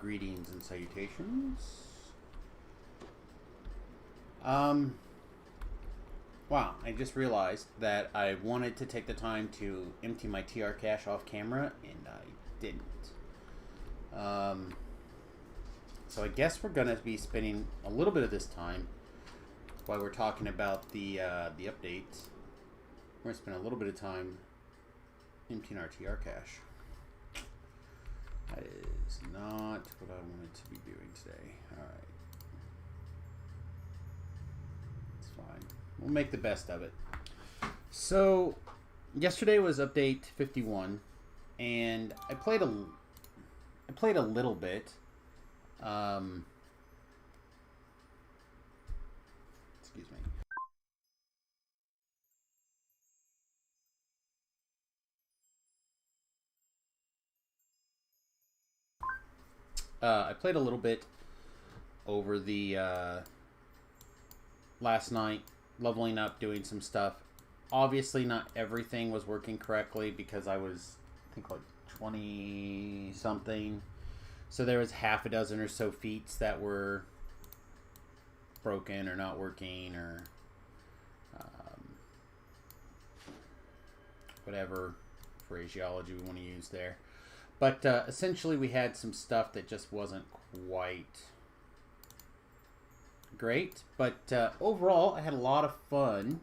Greetings and salutations. Wow, I just realized that I wanted to take the time to empty my TR cache off camera, and I didn't. So I guess we're going to be spending a little bit of this time while we're talking about the update. We're going to spend a little bit of time emptying our TR cache. That is not what I wanted to be doing today. Alright. It's fine. We'll make the best of it. So, yesterday was update 51, and I played a little bit. Excuse me. I played a little bit over the last night, leveling up, doing some stuff. Obviously, not everything was working correctly because I was, I think, like 20 something. So there was half a dozen or so feats that were broken or not working, or whatever phraseology we want to use there. But essentially we had some stuff that just wasn't quite great. But overall, I had a lot of fun.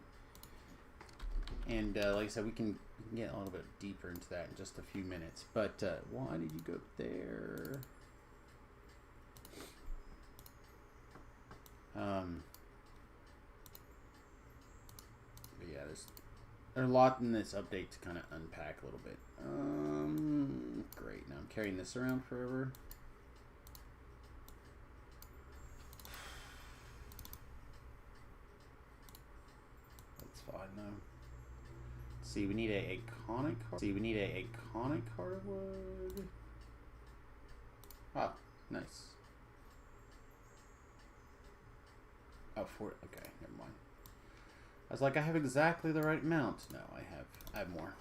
And like I said, we can get a little bit deeper into that in just a few minutes. But why did you go there? But yeah, there's a lot in this update to kind of unpack a little bit. Great. Now I'm carrying this around forever. That's fine though. Let's see, we need a iconic. See, we need a iconic hardwood. Ah, nice. Oh, okay, never mind. I was like, I have exactly the right amount. No, I have more.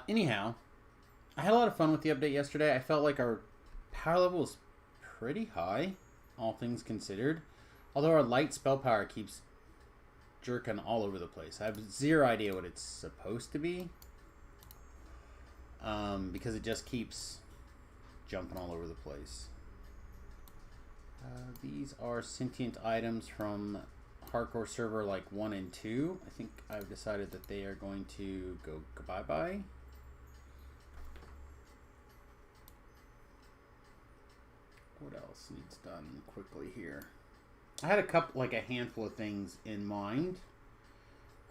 Anyhow, I had a lot of fun with the update yesterday. I felt like our power level was pretty high, all things considered. Although our light spell power keeps jerking all over the place. I have zero idea what it's supposed to be. Because it just keeps jumping all over the place. These are sentient items from hardcore server like 1 and 2. I think I've decided that they are going to go bye-bye. What else needs done quickly here? I had a handful of things in mind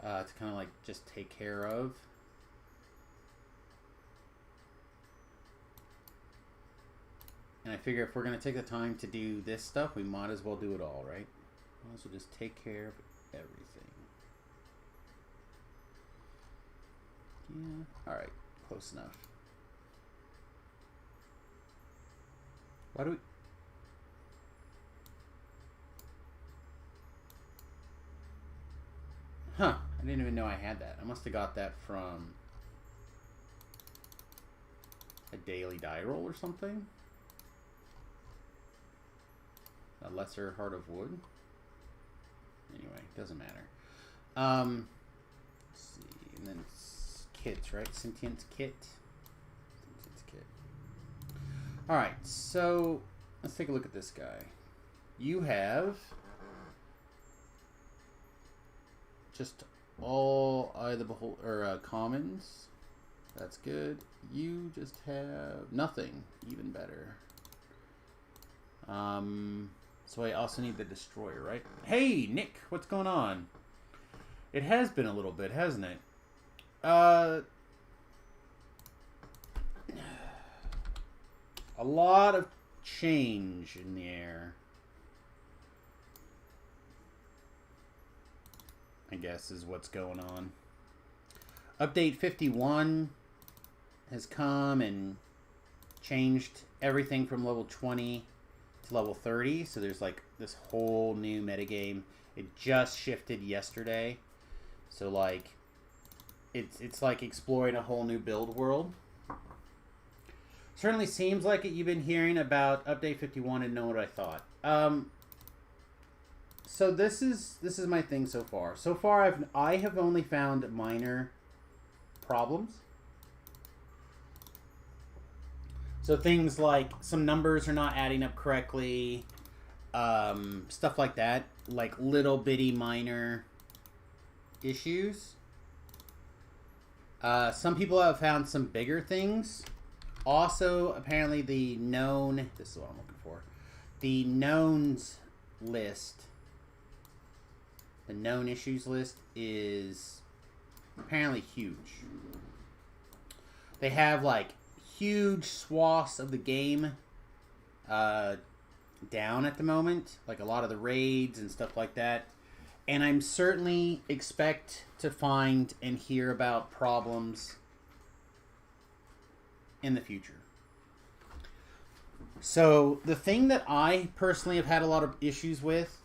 to kind of like just take care of. And I figure if we're going to take the time to do this stuff, we might as well do it all, right? Might as well just take care of everything. Yeah, alright, close enough. Why do we... Huh, I didn't even know I had that. I must have got that from a daily die roll or something. A lesser heart of wood. Anyway, doesn't matter. Let's see, and then it's kits, right? Sentient kit. Sentient kit. All right, so let's take a look at this guy. You have just all the behold or commons. That's good. You just have nothing. Even better. So I also need the destroyer, right? Hey, Nick, what's going on? It has been a little bit, hasn't it? A lot of change in the air, I guess, is what's going on. Update 51 has come and changed everything from level 20 to level 30, so there's like this whole new metagame. It just shifted yesterday, so like it's like exploring a whole new build world. Certainly seems like it. You've been hearing about Update 51 and know what I thought. So this is my thing so far. So far, I have only found minor problems. So things like some numbers are not adding up correctly, stuff like that, like little bitty minor issues. Some people have found some bigger things. Also, apparently this is what I'm looking for, the knowns list, the known issues list is apparently huge. They have like huge swaths of the game down at the moment, like a lot of the raids and stuff like that. And I'm certainly expect to find and hear about problems in the future. So the thing that I personally have had a lot of issues with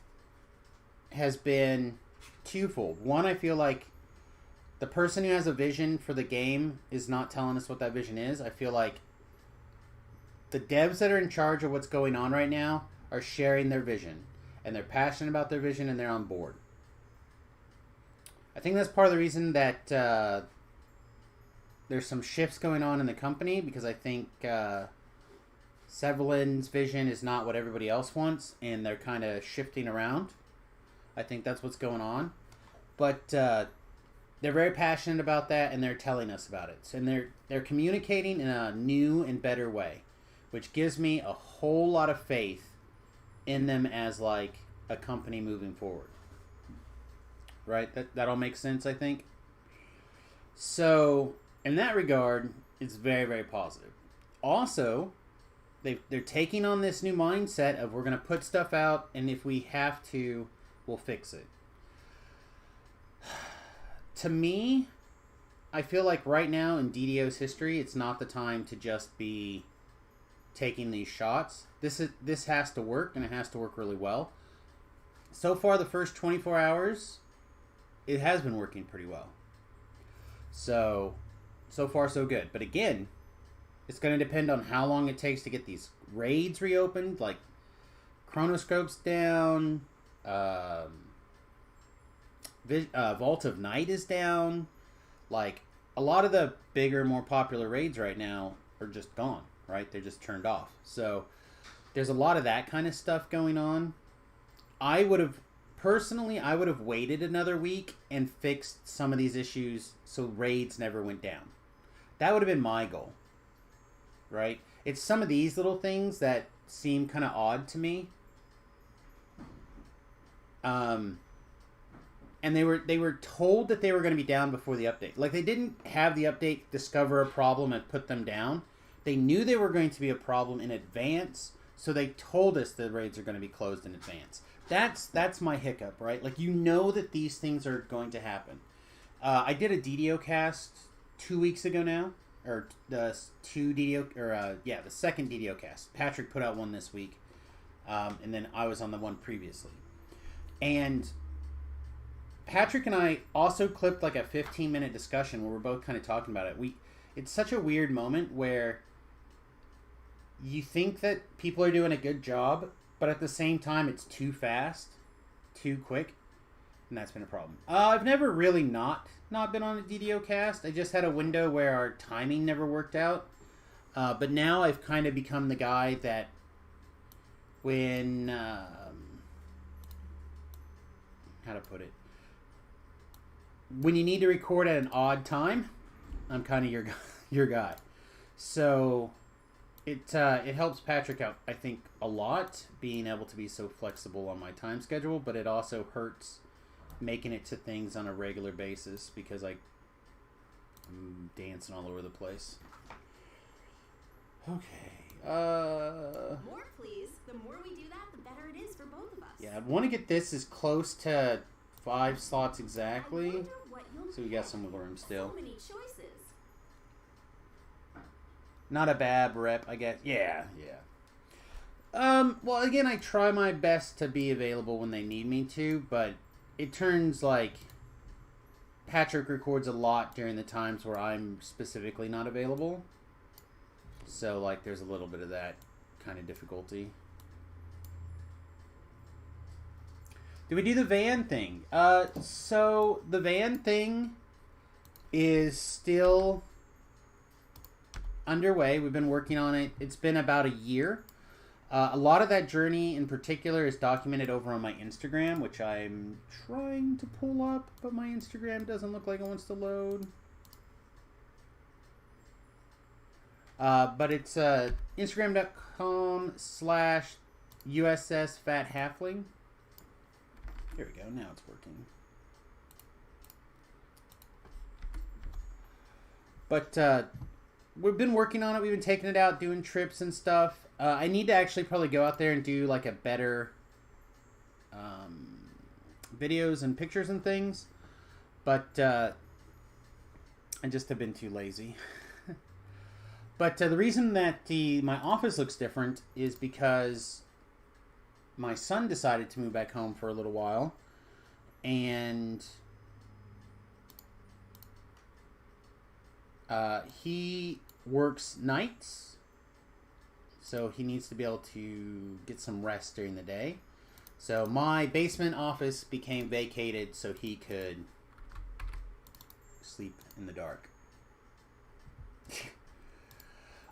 has been twofold. One, I feel like the person who has a vision for the game is not telling us what that vision is. I feel like the devs that are in charge of what's going on right now are sharing their vision. And they're passionate about their vision and they're on board. I think that's part of the reason that there's some shifts going on in the company, because I think Sevelin's vision is not what everybody else wants, and they're kind of shifting around. I think that's what's going on. But they're very passionate about that, and they're telling us about it. And they're communicating in a new and better way, which gives me a whole lot of faith in them as like a company moving forward. Right? That all makes sense, I think. So, in that regard, it's very, very positive. Also, they're taking on this new mindset of we're going to put stuff out, and if we have to, we'll fix it. To me, I feel like right now in DDO's history, it's not the time to just be taking these shots. This has to work, and it has to work really well. So far, the first 24 hours, it has been working pretty well. So far so good. But again, it's going to depend on how long it takes to get these raids reopened. Like, Chronoscope's down. Vault of Night is down. Like, a lot of the bigger, more popular raids right now are just gone, right? They're just turned off. So, there's a lot of that kind of stuff going on. Personally, I would have waited another week and fixed some of these issues so raids never went down. That would have been my goal, right? It's some of these little things that seem kind of odd to me. And they were told that they were going to be down before the update. Like, they didn't have the update discover a problem and put them down. They knew they were going to be a problem in advance, so they told us the raids are going to be closed in advance. That's my hiccup, right? Like, you know that these things are going to happen. I did a DDO cast 2 weeks ago now, or the second DDO cast. Patrick put out one this week, and then I was on the one previously. And Patrick and I also clipped like a 15-minute discussion where we're both kind of talking about it. It's such a weird moment where you think that people are doing a good job, but at the same time, it's too fast, too quick, and that's been a problem. I've never really not been on a DDO cast. I just had a window where our timing never worked out. But now I've kind of become the guy that when... how to put it? When you need to record at an odd time, I'm kind of your guy. So... It helps Patrick out, I think, a lot, being able to be so flexible on my time schedule, but it also hurts making it to things on a regular basis because I'm dancing all over the place. Okay. More, please. The more we do that, the better it is for both of us. Yeah, I want to get this as close to 5 slots exactly, so we got some wiggle room still. So many choices. Not a bad rep, I guess. Yeah. Well, again, I try my best to be available when they need me to, but it turns like Patrick records a lot during the times where I'm specifically not available. So, like, there's a little bit of that kind of difficulty. Did we do the van thing? So the van thing is still underway. We've been working on it. It's been about a year. A lot of that journey in particular is documented over on my Instagram, which I'm trying to pull up, but my Instagram doesn't look like it wants to load. But it's Instagram.com/USSFatHalfling. Here we go. Now it's working. But we've been working on it. We've been taking it out, doing trips and stuff. I need to actually probably go out there and do like a better videos and pictures and things. But I just have been too lazy. But the reason that my office looks different is because my son decided to move back home for a little while, and he works nights, so he needs to be able to get some rest during the day. So my basement office became vacated so he could sleep in the dark.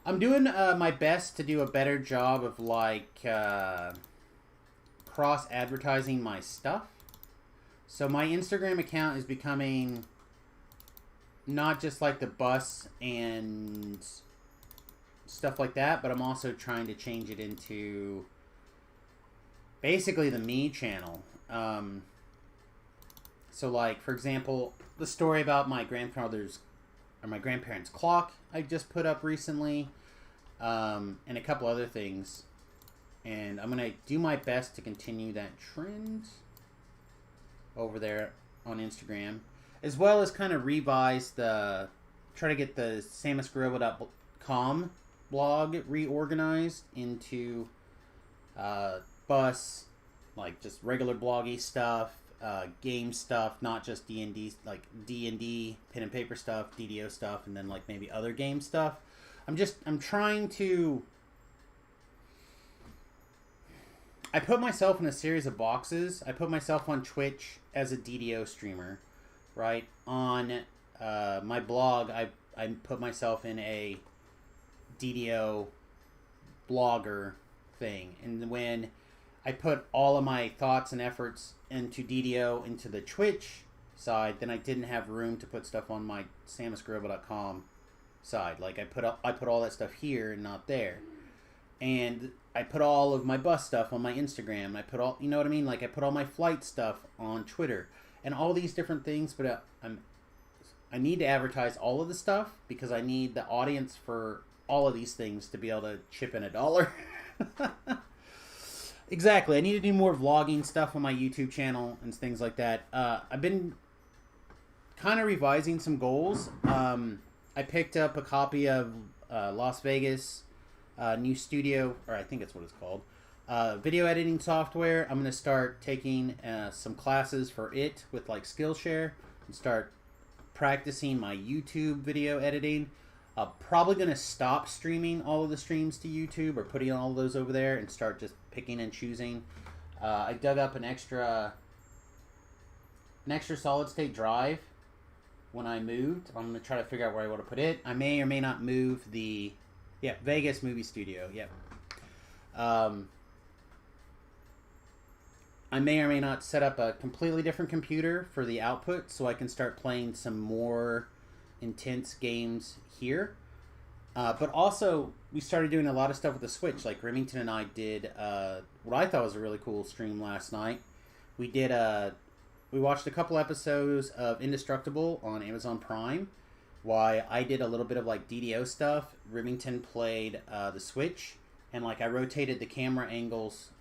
I'm doing my best to do a better job of like cross-advertising my stuff. So my Instagram account is becoming not just like the bus and stuff like that, but I'm also trying to change it into basically the me channel. So like, for example, the story about my grandparents' clock I just put up recently, and a couple other things. And I'm going to do my best to continue that trend over there on Instagram, as well as kind of revise try to get the samusgorilla.com blog reorganized into bus, like just regular bloggy stuff, game stuff, not just D&D, like D&D, pen and paper stuff, DDO stuff, and then like maybe other game stuff. I'm trying to... I put myself in a series of boxes. I put myself on Twitch as a DDO streamer, right? On my blog, I put myself in a DDO blogger thing. And when I put all of my thoughts and efforts into DDO into the Twitch side, then I didn't have room to put stuff on my samusgorilla.com side. Like I put all that stuff here and not there. And I put all of my bus stuff on my Instagram. I put all, you know what I mean? Like I put all my flight stuff on Twitter and all these different things. But I need to advertise all of the stuff because I need the audience for all of these things to be able to chip in $1. Exactly. I need to do more vlogging stuff on my YouTube channel and things like that. I've been kind of revising some goals. I picked up a copy of Las Vegas new studio, or I think that's what it's called, video editing software. I'm going to start taking some classes for it with like Skillshare and start practicing my YouTube video editing. Probably going to stop streaming all of the streams to YouTube or putting all of those over there and start just picking and choosing. I dug up an extra solid state drive when I moved. I'm going to try to figure out where I want to put it. I may or may not move the Vegas movie studio. Yep. I may or may not set up a completely different computer for the output so I can start playing some more intense games here. But also, we started doing a lot of stuff with the Switch. Like Remington and I did what I thought was a really cool stream last night. We watched a couple episodes of Indestructible on Amazon Prime. Why I did a little bit of like DDO stuff. Remington played the Switch, and like I rotated the camera angles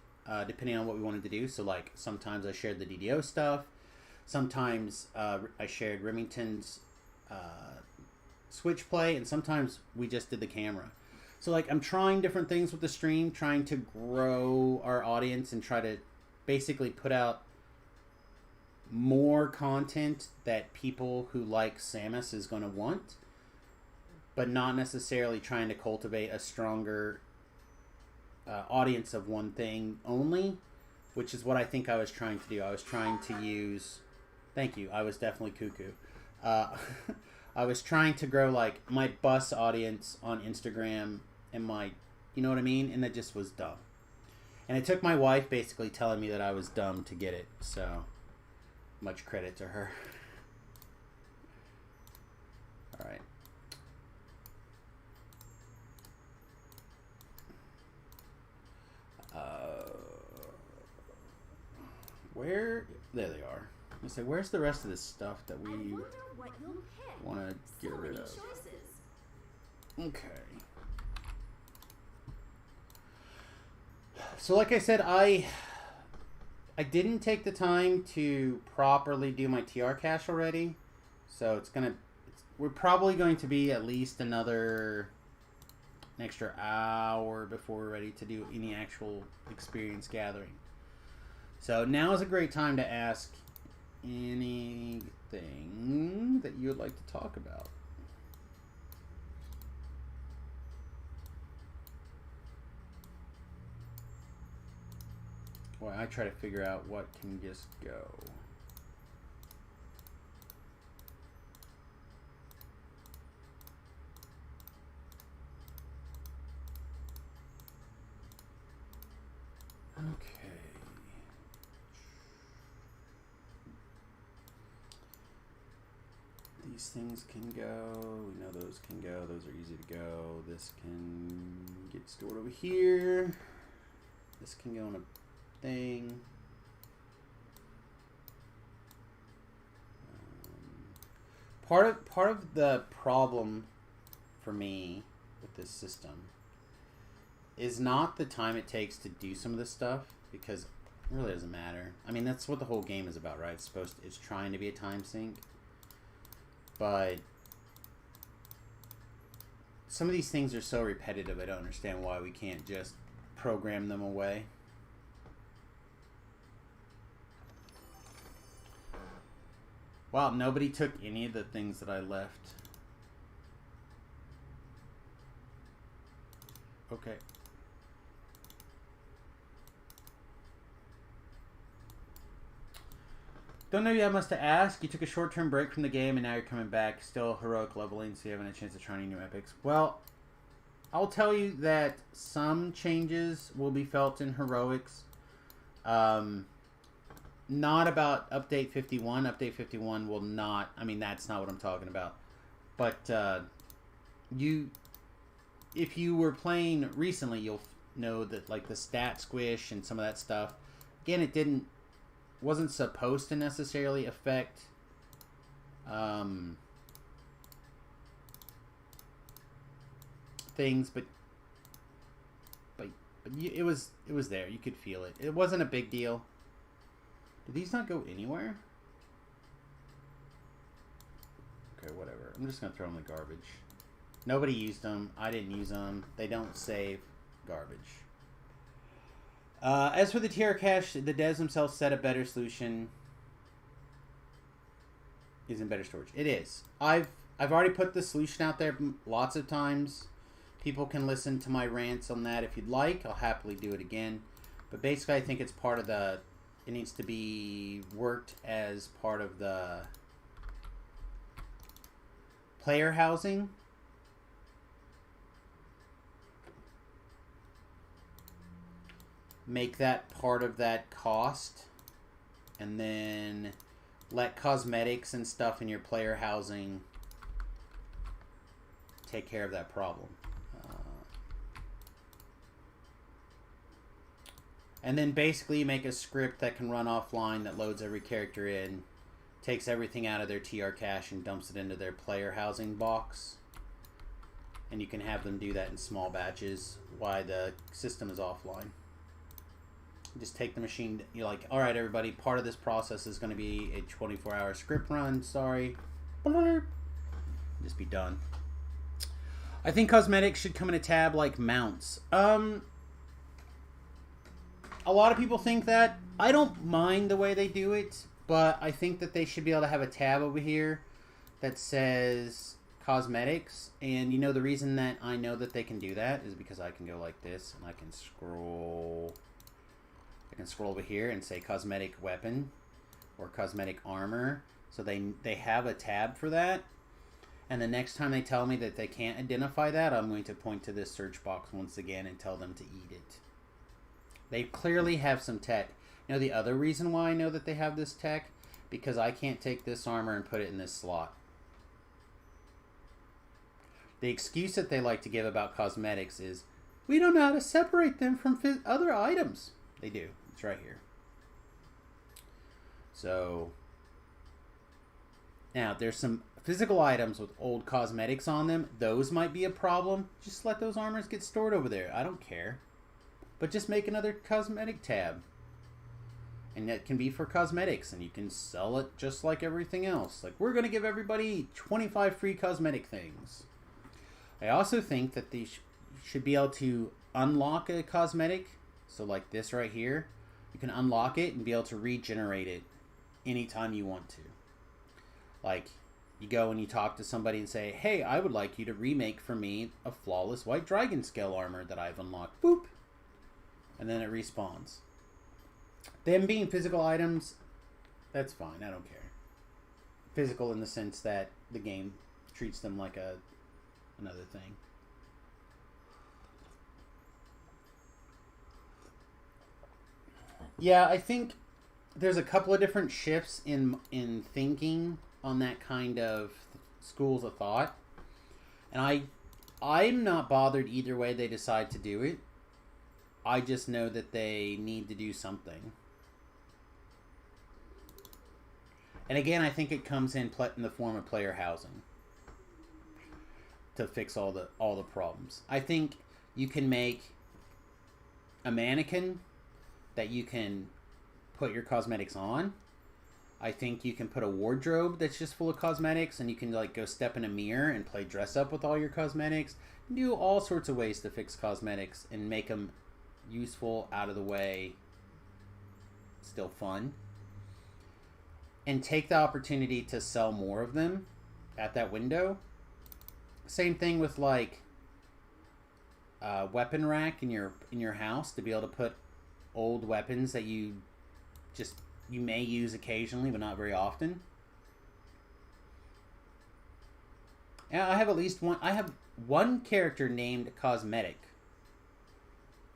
depending on what we wanted to do. So like sometimes I shared the DDO stuff, sometimes I shared Remington's Switch play, and sometimes we just did the camera. So like I'm trying different things with the stream, trying to grow our audience and try to basically put out more content that people who like Samus is going to want. but not necessarily trying to cultivate a stronger audience of one thing only, which is what I think I was trying to do. I was trying to use... Thank you. I was definitely cuckoo. I was trying to grow like my bus audience on Instagram and my... You know what I mean? And that just was dumb. And it took my wife basically telling me that I was dumb to get it. So, much credit to her. Alright. Where... There they are. I say, where's the rest of this stuff that we want to get rid of? Okay. So like I said, I didn't take the time to properly do my TR cache already. So we're probably going to be at least an extra hour before we're ready to do any actual experience gathering. So now is a great time to ask anything that you would like to talk about. Well, I try to figure out what can just go. Okay. These things can go. We know those can go. Those are easy to go. This can get stored over here. This can go in a thing. Part of the problem for me with this system is not the time it takes to do some of this stuff, because it really doesn't matter. I mean, that's what the whole game is about, right? It's trying to be a time sink. But some of these things are so repetitive, I don't understand why we can't just program them away. Wow, nobody took any of the things that I left. Okay. Don't know you have much to ask. You took a short-term break from the game and now you're coming back. Still heroic leveling, so you haven't had a chance to try any new epics. Well, I'll tell you that some changes will be felt in heroics. Not about Update 51. Update 51 will not... I mean, that's not what I'm talking about. But if you were playing recently, you'll know that like the stat squish and some of that stuff, again, it wasn't supposed to necessarily affect things, but it was there. You could feel it. It wasn't a big deal. Did these not go anywhere? Okay, whatever. I'm just gonna throw them in the garbage. Nobody used them. I didn't use them. They don't save. Garbage. As for the TR cache, the devs themselves said a better solution is in better storage. It is. I've already put the solution out there lots of times. People can listen to my rants on that if you'd like. I'll happily do it again. But basically, I think it's part of the... It needs to be worked as part of the player housing. Make that part of that cost, and then let cosmetics and stuff in your player housing take care of that problem. And then basically make a script that can run offline that loads every character in, takes everything out of their TR cache and dumps it into their player housing box. And you can have them do that in small batches while the system is offline. Just take the machine, you're like, alright everybody, part of this process is going to be a 24-hour script run, sorry. Just be done. I think cosmetics should come in a tab like mounts. A lot of people think that. I don't mind the way they do it, but I think that they should be able to have a tab over here that says cosmetics, and you know the reason that I know that they can do that is because I can go like this, and I can scroll over here and say cosmetic weapon or cosmetic armor. So they have a tab for that. And the next time they tell me that they can't identify that, I'm going to point to this search box once again and tell them to eat it. They clearly have some tech. You know the other reason why I know that they have this tech? Because I can't take this armor and put it in this slot. The excuse that they like to give about cosmetics is, we don't know how to separate them from other items. They do. It's right here. So, now there's some physical items with old cosmetics on them. Those might be a problem. Just let those armors get stored over there. I don't care. But just make another cosmetic tab. And that can be for cosmetics, and you can sell it just like everything else. Like, we're going to give everybody 25 free cosmetic things. I also think that they should be able to unlock a cosmetic. So like this right here, you can unlock it and be able to regenerate it anytime you want to. Like, you go and you talk to somebody and say, hey, I would like you to remake for me a flawless white dragon scale armor that I've unlocked. Boop. And then it respawns. Them being physical items, that's fine. I don't care. Physical in the sense that the game treats them like another thing. Yeah, I think there's a couple of different shifts in thinking on that kind of schools of thought. And I'm not bothered either way they decide to do it. I just know that they need to do something. And again, I think it comes in the form of player housing to fix all the problems. I think you can make a mannequin that you can put your cosmetics on. I think you can put a wardrobe that's just full of cosmetics, and you can like go step in a mirror and play dress up with all your cosmetics. You can do all sorts of ways to fix cosmetics and make them useful, out of the way, still fun. And take the opportunity to sell more of them at that window. Same thing with like a weapon rack in your house to be able to put old weapons that you may use occasionally but not very often. And I have one character named Cosmetic,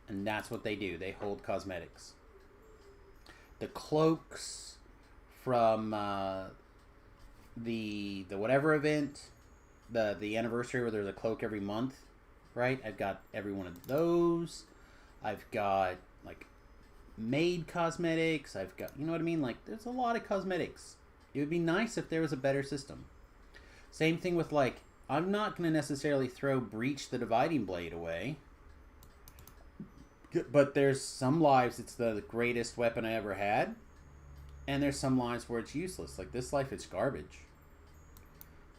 and that's what they do. They hold cosmetics. The cloaks from the whatever event, the anniversary where there's a cloak every month, right? I've got every one of those. I've got like made cosmetics. I've got, you know what I mean? Like, there's a lot of cosmetics. It would be nice if there was a better system. Same thing with like, I'm not going to necessarily throw Breach the Dividing Blade away. But there's some lives it's the greatest weapon I ever had. And there's some lives where it's useless. Like this life, it's garbage.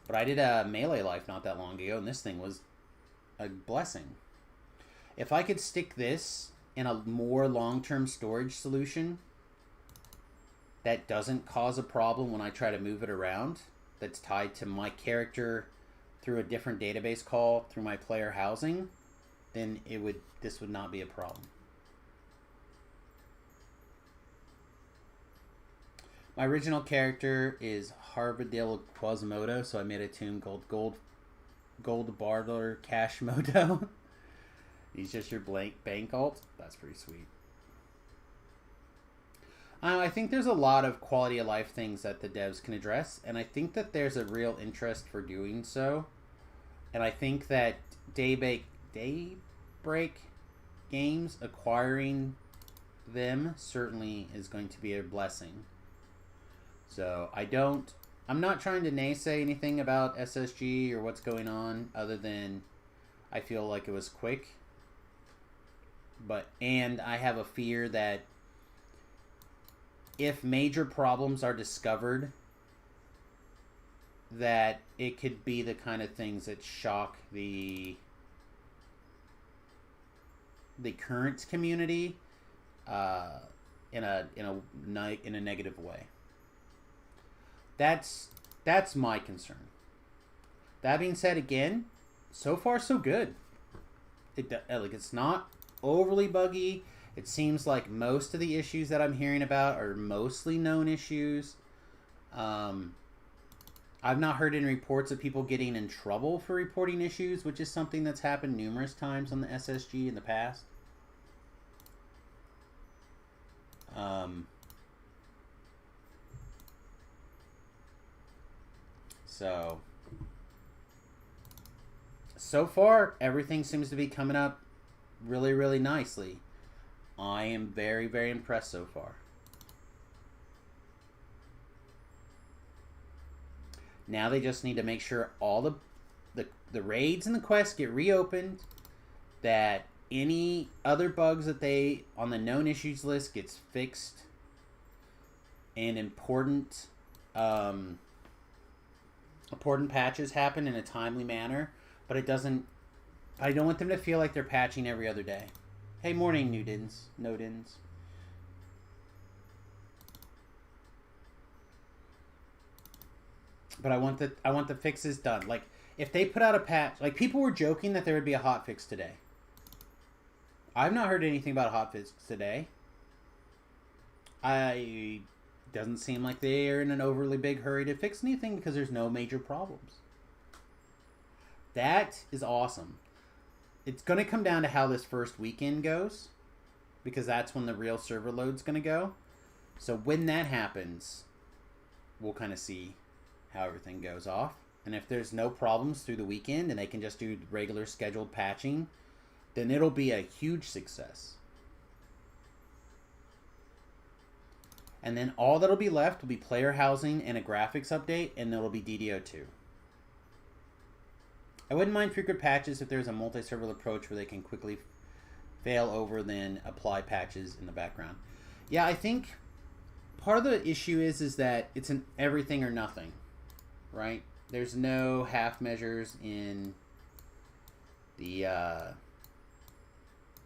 But I did a melee life not that long ago, and this thing was a blessing. If I could stick this in a more long-term storage solution that doesn't cause a problem when I try to move it around, that's tied to my character through a different database call through my player housing, then this would not be a problem. My original character is Harvardale Quasimodo, so I made a tune called Gold Barter Cashmodo. He's just your bank alt. That's pretty sweet. I think there's a lot of quality of life things that the devs can address, and I think that there's a real interest for doing so. And I think that Daybreak Games acquiring them certainly is going to be a blessing. So I'm not trying to naysay anything about SSG or what's going on, other than I feel like it was quick. And I have a fear that if major problems are discovered, that it could be the kind of things that shock the current community in a negative way. That's my concern. that being said, again, so far so good. It's not overly buggy. It seems like most of the issues that I'm hearing about are mostly known issues. I've not heard any reports of people getting in trouble for reporting issues, which is something that's happened numerous times on the SSG in the past. So far, everything seems to be coming up really, really nicely. I am very, very impressed so far. Now they just need to make sure all the raids and the quests get reopened, that any other bugs that they on the known issues list gets fixed, and important patches happen in a timely manner. But it doesn't. I don't want them to feel like they're patching every other day. Hey, morning, Nodins. But I want the fixes done. Like, if they put out a patch, like, people were joking that there would be a hot fix today. I've not heard anything about a hot fix today. Doesn't seem like they're in an overly big hurry to fix anything because there's no major problems. That is awesome. It's going to come down to how this first weekend goes, because that's when the real server load's going to go. So when that happens, we'll kind of see how everything goes off. And if there's no problems through the weekend and they can just do regular scheduled patching, then it'll be a huge success. And then all that'll be left will be player housing and a graphics update, and it'll be DDO2. I wouldn't mind frequent patches if there's a multi-server approach where they can quickly fail over, then apply patches in the background. Yeah, I think part of the issue is that it's an everything or nothing, right? There's no half measures in the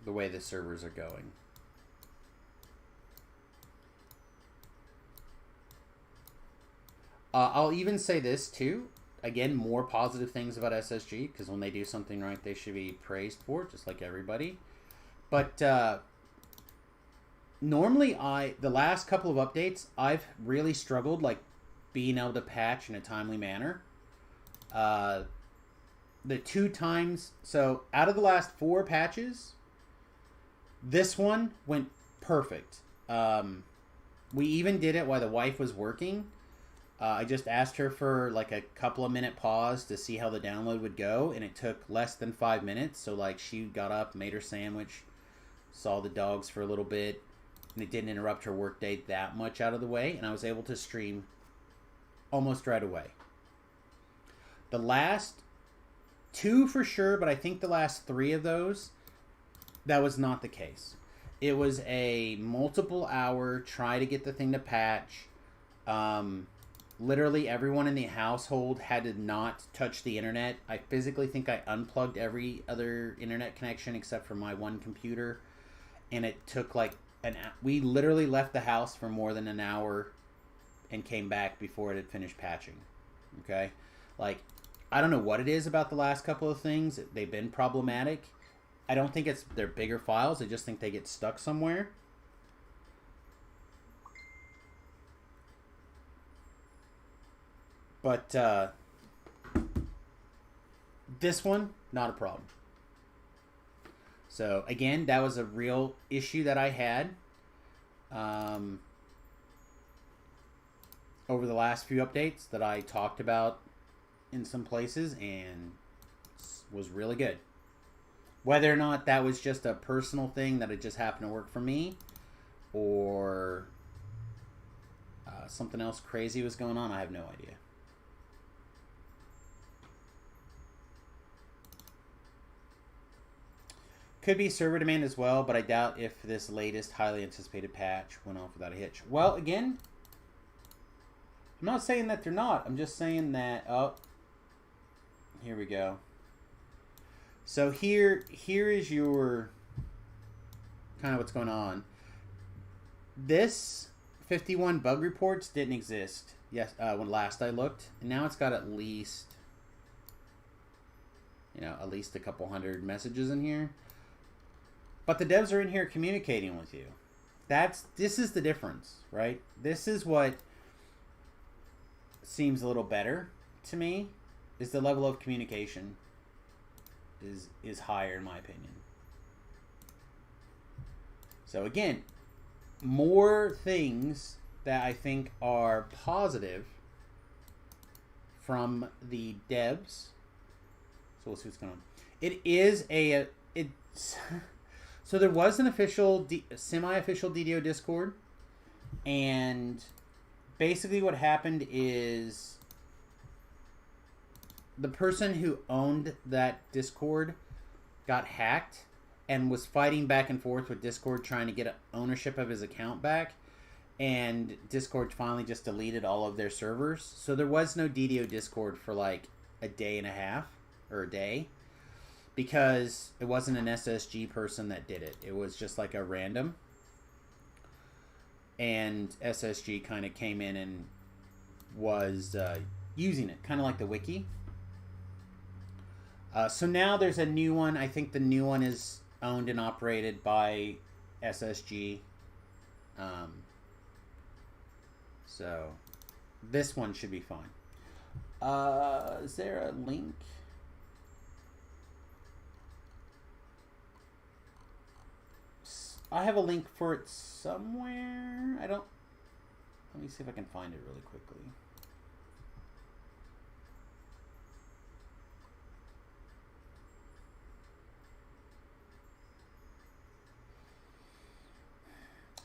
way the servers are going. I'll even say this too. Again, more positive things about SSG, because when they do something right, they should be praised for it, just like everybody. But normally, the last couple of updates, I've really struggled, like, being able to patch in a timely manner. The 2 times, so out of the last 4 patches, this one went perfect. We even did it while the wife was working. I just asked her for like a couple of minute pause to see how the download would go, and it took less than 5 minutes. So like, she got up, made her sandwich, saw the dogs for a little bit, and it didn't interrupt her workday that much out of the way, and I was able to stream almost right away. The last 2 for sure, but I think the last 3 of those, that was not the case. It was a multiple hour try to get the thing to patch. Literally everyone in the household had to not touch the internet. I physically think I unplugged every other internet connection except for my one computer. And it took like we literally left the house for more than an hour and came back before it had finished patching. Okay? Like, I don't know what it is about the last couple of things. They've been problematic. I don't think they're bigger files. I just think they get stuck somewhere. But this one, not a problem. So again, that was a real issue that I had over the last few updates that I talked about in some places, and was really good. Whether or not that was just a personal thing that it just happened to work for me, or something else crazy was going on, I have no idea. Could be server demand as well, but I doubt if this latest highly anticipated patch went off without a hitch. Well, again, I'm not saying that they're not. I'm just saying that... Oh, here we go. So here is your... kind of what's going on. This 51 bug reports didn't exist when last I looked. And now it's got at least you know, at least a couple hundred messages in here. But the devs are in here communicating with you. This is the difference, right? This is what seems a little better to me, is the level of communication is higher in my opinion. So again, more things that I think are positive from the devs. So we'll see what's going on. It is so there was an official, semi-official DDO Discord, and basically what happened is the person who owned that Discord got hacked and was fighting back and forth with Discord trying to get ownership of his account back, and Discord finally just deleted all of their servers. So there was no DDO Discord for like a day and a half, or a day, because it wasn't an SSG person that did it. It was just like a random. And SSG kind of came in and was using it, kind of like the wiki. So now there's a new one. I think the new one is owned and operated by SSG. So this one should be fine. Is there a link? I have a link for it somewhere. Let me see if I can find it really quickly.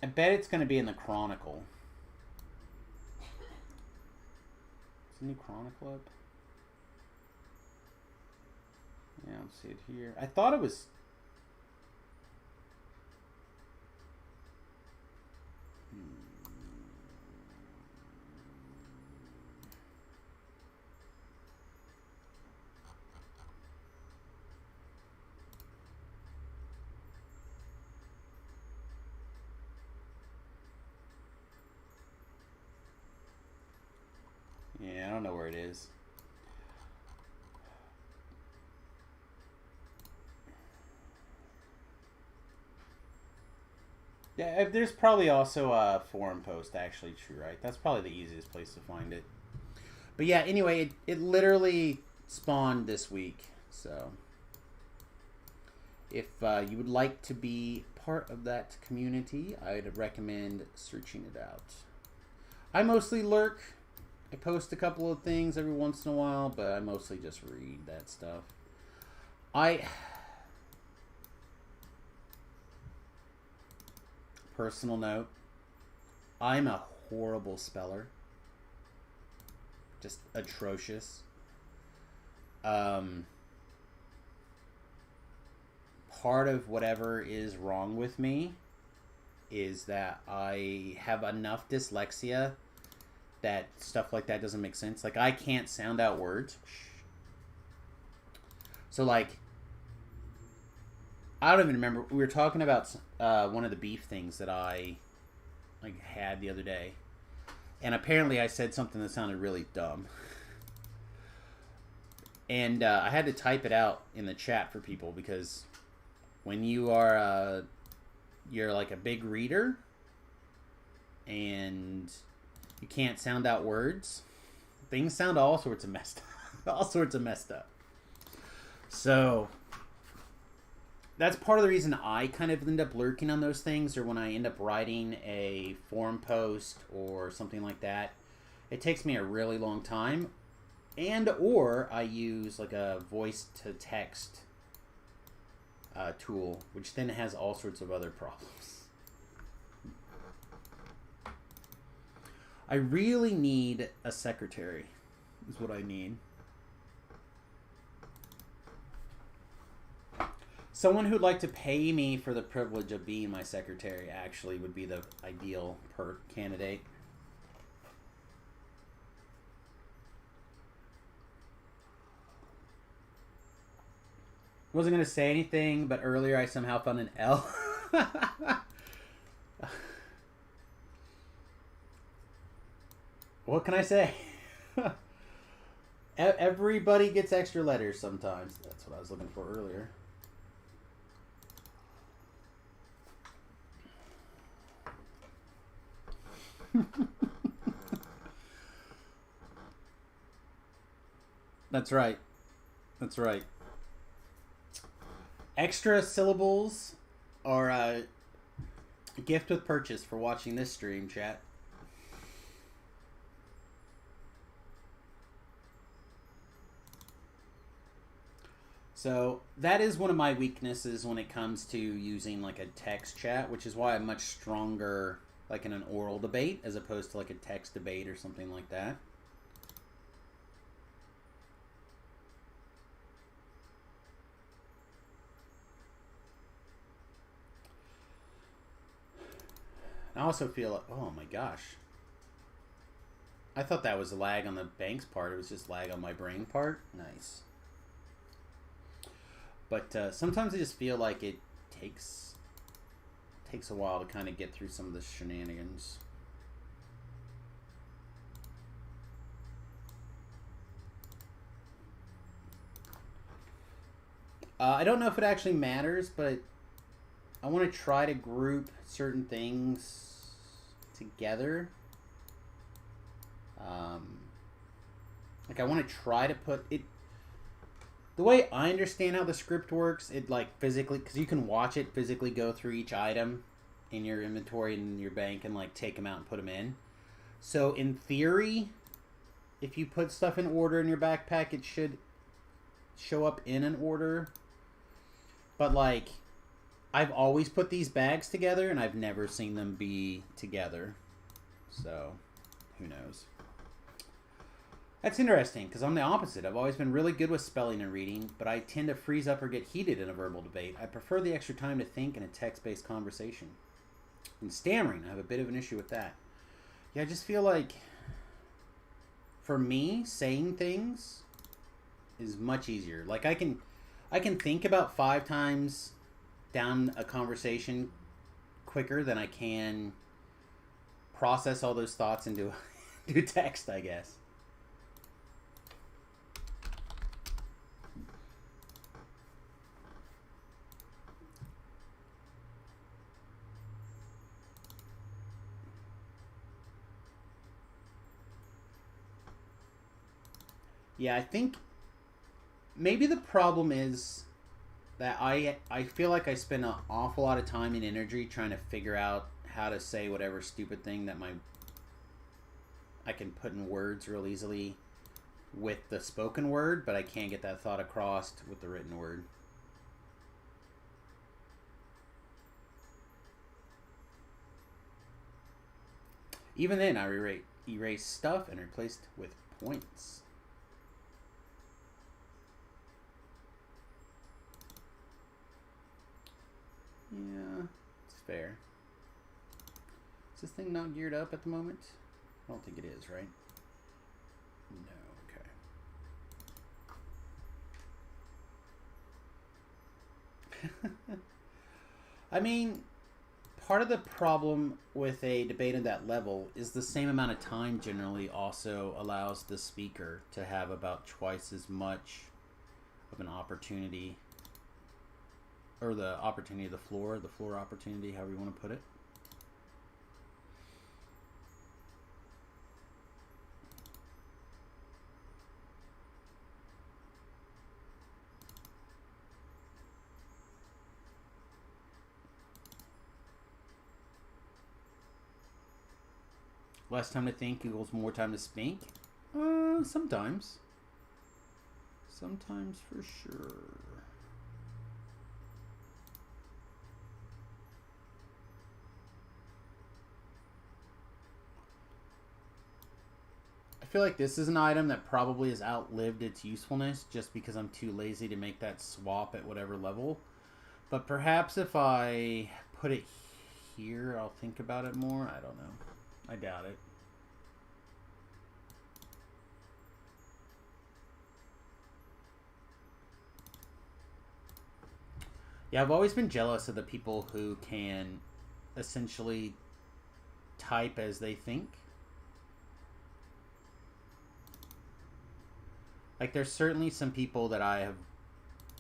I bet it's going to be in the Chronicle. Is the new Chronicle up? Yeah, I don't see it here. I thought it was... Yeah, I don't know where it is. Yeah, there's probably also a forum post, actually, true, right? That's probably the easiest place to find it. But yeah, anyway, it literally spawned this week. So if you would like to be part of that community, I'd recommend searching it out. I mostly lurk. I post a couple of things every once in a while, but I mostly just read that stuff. Personal note, I'm a horrible speller. Just atrocious. Part of whatever is wrong with me is that I have enough dyslexia that stuff like that doesn't make sense. Like, I can't sound out words. So, like, I don't even remember. We were talking about one of the beef things that I had the other day. And apparently I said something that sounded really dumb. And I had to type it out in the chat for people, because when you are, you're like a big reader and you can't sound out words, things sound all sorts of messed up. All sorts of messed up. So that's part of the reason I kind of end up lurking on those things, or when I end up writing a forum post or something like that. It takes me a really long time, or I use like a voice to text tool, which then has all sorts of other problems. I really need a secretary, is what I need. Someone who'd like to pay me for the privilege of being my secretary actually would be the ideal candidate. Wasn't going to say anything, but earlier I somehow found an L. What can I say? Everybody gets extra letters sometimes. That's what I was looking for earlier. That's right. That's right. Extra syllables are a gift with purchase for watching this stream, chat. So that is one of my weaknesses when it comes to using like a text chat, which is why I'm much stronger like in an oral debate as opposed to like a text debate or something like that. I also feel like, oh my gosh. I thought that was lag on the bank's part. It was just lag on my brain part. Nice. But sometimes I just feel like it takes a while to kind of get through some of the shenanigans. I don't know if it actually matters, but I want to try to group certain things together. Like I want to try to put it. The way I understand how the script works, it like physically, because you can watch it physically go through each item in your inventory and your bank and like take them out and put them in. So in theory, if you put stuff in order in your backpack, it should show up in an order. But like, I've always put these bags together and I've never seen them be together. So, who knows? That's interesting, because I'm the opposite. I've always been really good with spelling and reading, but I tend to freeze up or get heated in a verbal debate. I prefer the extra time to think in a text-based conversation. And stammering, I have a bit of an issue with that. Yeah, I just feel like, for me, saying things is much easier. Like, I can think about 5 times down a conversation quicker than I can process all those thoughts into text, I guess. Yeah, I think maybe the problem is that I feel like I spend an awful lot of time and energy trying to figure out how to say whatever stupid thing that I can put in words real easily with the spoken word, but I can't get that thought across with the written word. Even then, I erase stuff and replaced with points. Yeah, it's fair. Is this thing not geared up at the moment? I don't think it is, right? No, okay. I mean, part of the problem with a debate at that level is the same amount of time generally also allows the speaker to have about twice as much of an opportunity, or the opportunity of the floor opportunity, however you want to put it. Less time to think equals more time to speak? Sometimes. Sometimes for sure. I feel like this is an item that probably has outlived its usefulness just because I'm too lazy to make that swap at whatever level. But perhaps if I put it here, I'll think about it more. I don't know. I doubt it. Yeah, I've always been jealous of the people who can essentially type as they think. Like, there's certainly some people that I have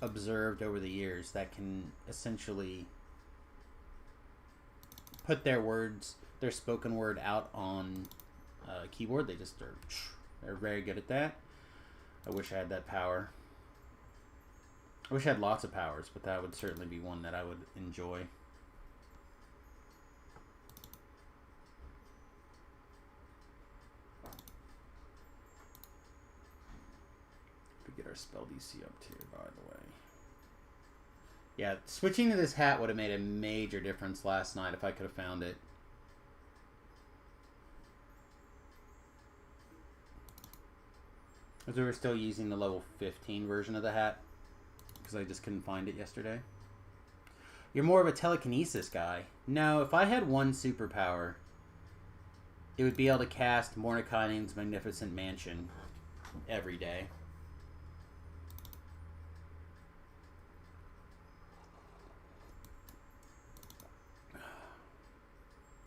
observed over the years that can essentially put their words, their spoken word out on a keyboard. They're very good at that. I wish I had that power. I wish I had lots of powers, but that would certainly be one that I would enjoy. Get our spell DC up too, by the way. Yeah, switching to this hat would have made a major difference last night if I could have found it. Because we were still using the level 15 version of the hat. Because I just couldn't find it yesterday. You're more of a telekinesis guy. No, if I had one superpower, it would be able to cast Mordenkainen's Magnificent Mansion every day.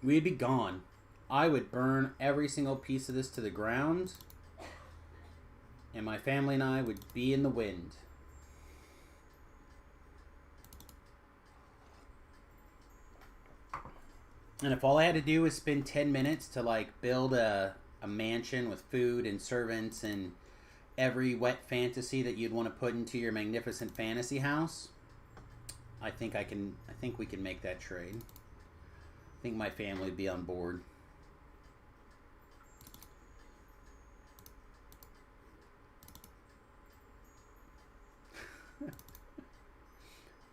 We'd be gone. I would burn every single piece of this to the ground, and my family and I would be in the wind. And if all I had to do was spend 10 minutes to like build a mansion with food and servants and every wet fantasy that you'd want to put into your magnificent fantasy house, I think we can make that trade. I think my family would be on board.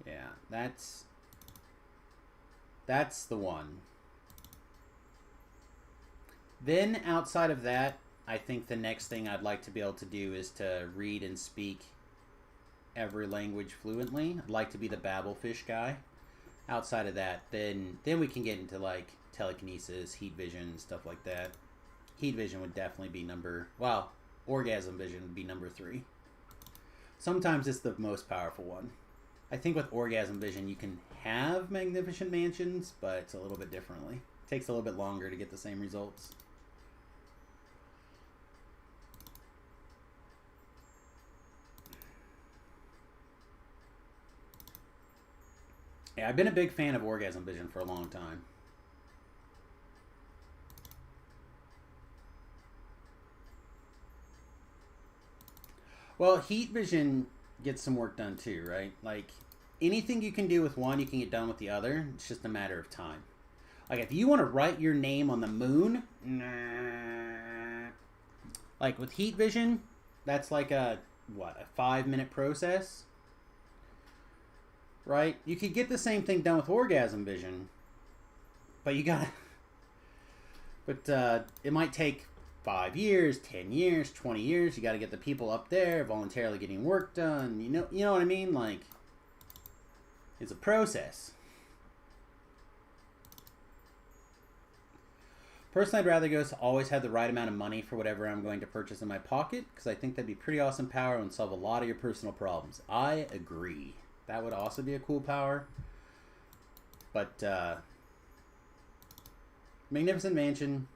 Yeah, that's the one. Then outside of that, I think the next thing I'd like to be able to do is to read and speak every language fluently. I'd like to be the Babelfish guy. Outside of that, then we can get into like telekinesis, heat vision, stuff like that. Heat vision would definitely be orgasm vision would be number 3. Sometimes it's the most powerful one. I think with orgasm vision you can have magnificent mansions, but it's a little bit differently. It takes a little bit longer to get the same results. Yeah, I've been a big fan of orgasm vision for a long time. Well, heat vision gets some work done too, right? Like, anything you can do with one, you can get done with the other. It's just a matter of time. Like, if you want to write your name on the moon, like with heat vision, that's like a 5-minute process? Right? You could get the same thing done with orgasm vision, but it might take 5 years, 10 years, 20 years. You got to get the people up there voluntarily getting work done. You know what I mean? Like, it's a process. Personally, I'd rather go to always have the right amount of money for whatever I'm going to purchase in my pocket, because I think that'd be pretty awesome power and solve a lot of your personal problems. I agree. That would also be a cool power. But, Magnificent Mansion,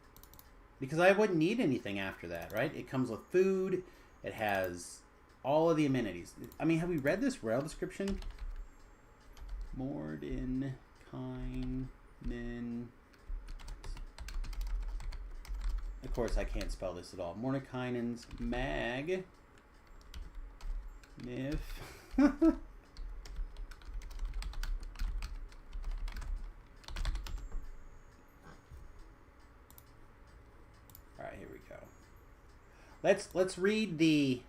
because I wouldn't need anything after that, right? It comes with food. It has all of the amenities. I mean, have we read this rail description? Mordenkainen. Of course, I can't spell this at all. Mordenkainen's mag. Nif. Let's read the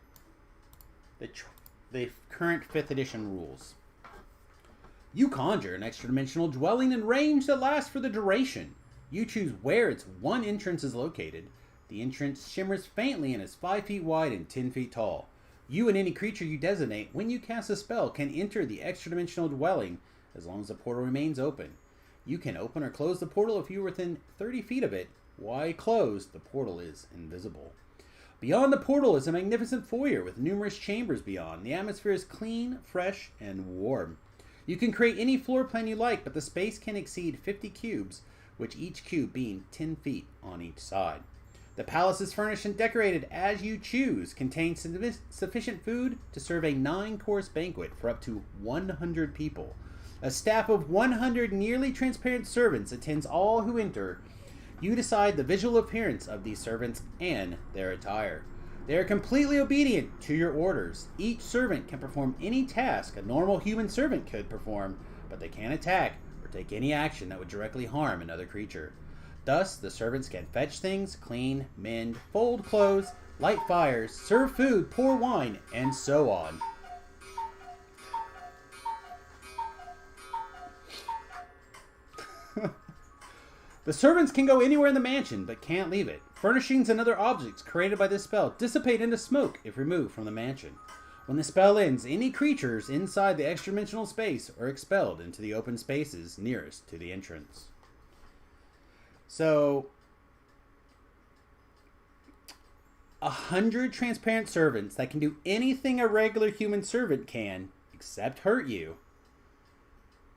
current 5th edition rules. You conjure an extra-dimensional dwelling in range that lasts for the duration. You choose where its one entrance is located. The entrance shimmers faintly and is 5 feet wide and 10 feet tall. You and any creature you designate when you cast a spell can enter the extra-dimensional dwelling as long as the portal remains open. You can open or close the portal if you are within 30 feet of it. While closed, the portal is invisible. Beyond the portal is a magnificent foyer with numerous chambers beyond. The atmosphere is clean, fresh, and warm. You can create any floor plan you like, but the space can exceed 50 cubes, which each cube being 10 feet on each side. The palace is furnished and decorated as you choose, contains sufficient food to serve a 9-course banquet for up to 100 people. A staff of 100 nearly transparent servants attends all who enter. You decide the visual appearance of these servants and their attire. They are completely obedient to your orders. Each servant can perform any task a normal human servant could perform, but they can't attack or take any action that would directly harm another creature. Thus, the servants can fetch things, clean, mend, fold clothes, light fires, serve food, pour wine, and so on. The servants can go anywhere in the mansion, but can't leave it. Furnishings and other objects created by this spell dissipate into smoke if removed from the mansion. When the spell ends, any creatures inside the extra-dimensional space are expelled into the open spaces nearest to the entrance. So, 100 transparent servants that can do anything a regular human servant can, except hurt you,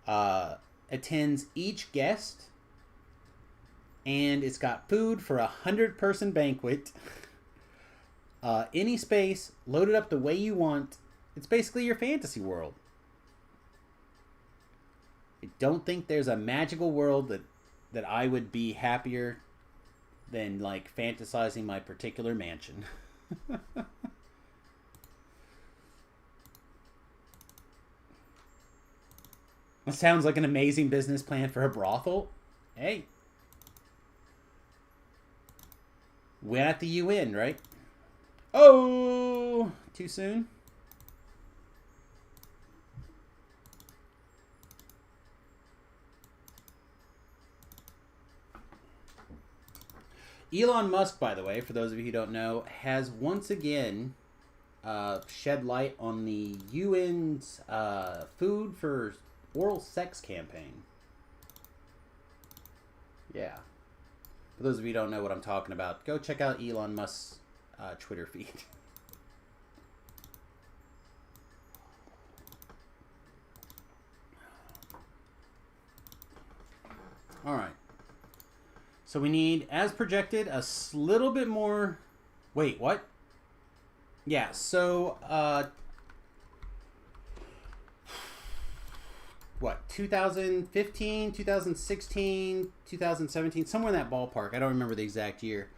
attends each guest, and it's got food for 100-person banquet. Any space, loaded up the way you want. It's basically your fantasy world. I don't think there's a magical world that I would be happier than, like, fantasizing my particular mansion. That sounds like an amazing business plan for a brothel. Hey. We're at the UN, right? Oh! Too soon? Elon Musk, by the way, for those of you who don't know, has once again shed light on the UN's food for oral sex campaign. Yeah. For those of you who don't know what I'm talking about, go check out Elon Musk's Twitter feed. All right. So we need, as projected, a little bit more... Wait, what? Yeah, so... what? 2015, 2016, 2017, somewhere in that ballpark. I don't remember the exact year.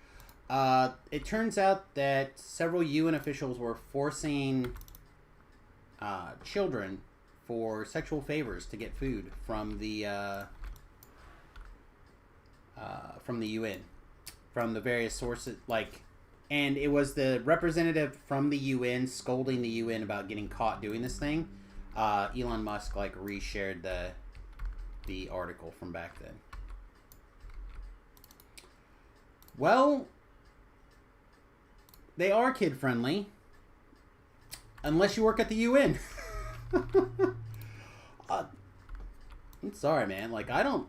It turns out that several UN officials were forcing children for sexual favors to get food from the UN, from the various sources, like, and it was the representative from the UN scolding the UN about getting caught doing this thing. Elon Musk, like, reshared the article from back then. Well, they are kid friendly, unless you work at the UN. I'm sorry, man. Like, I don't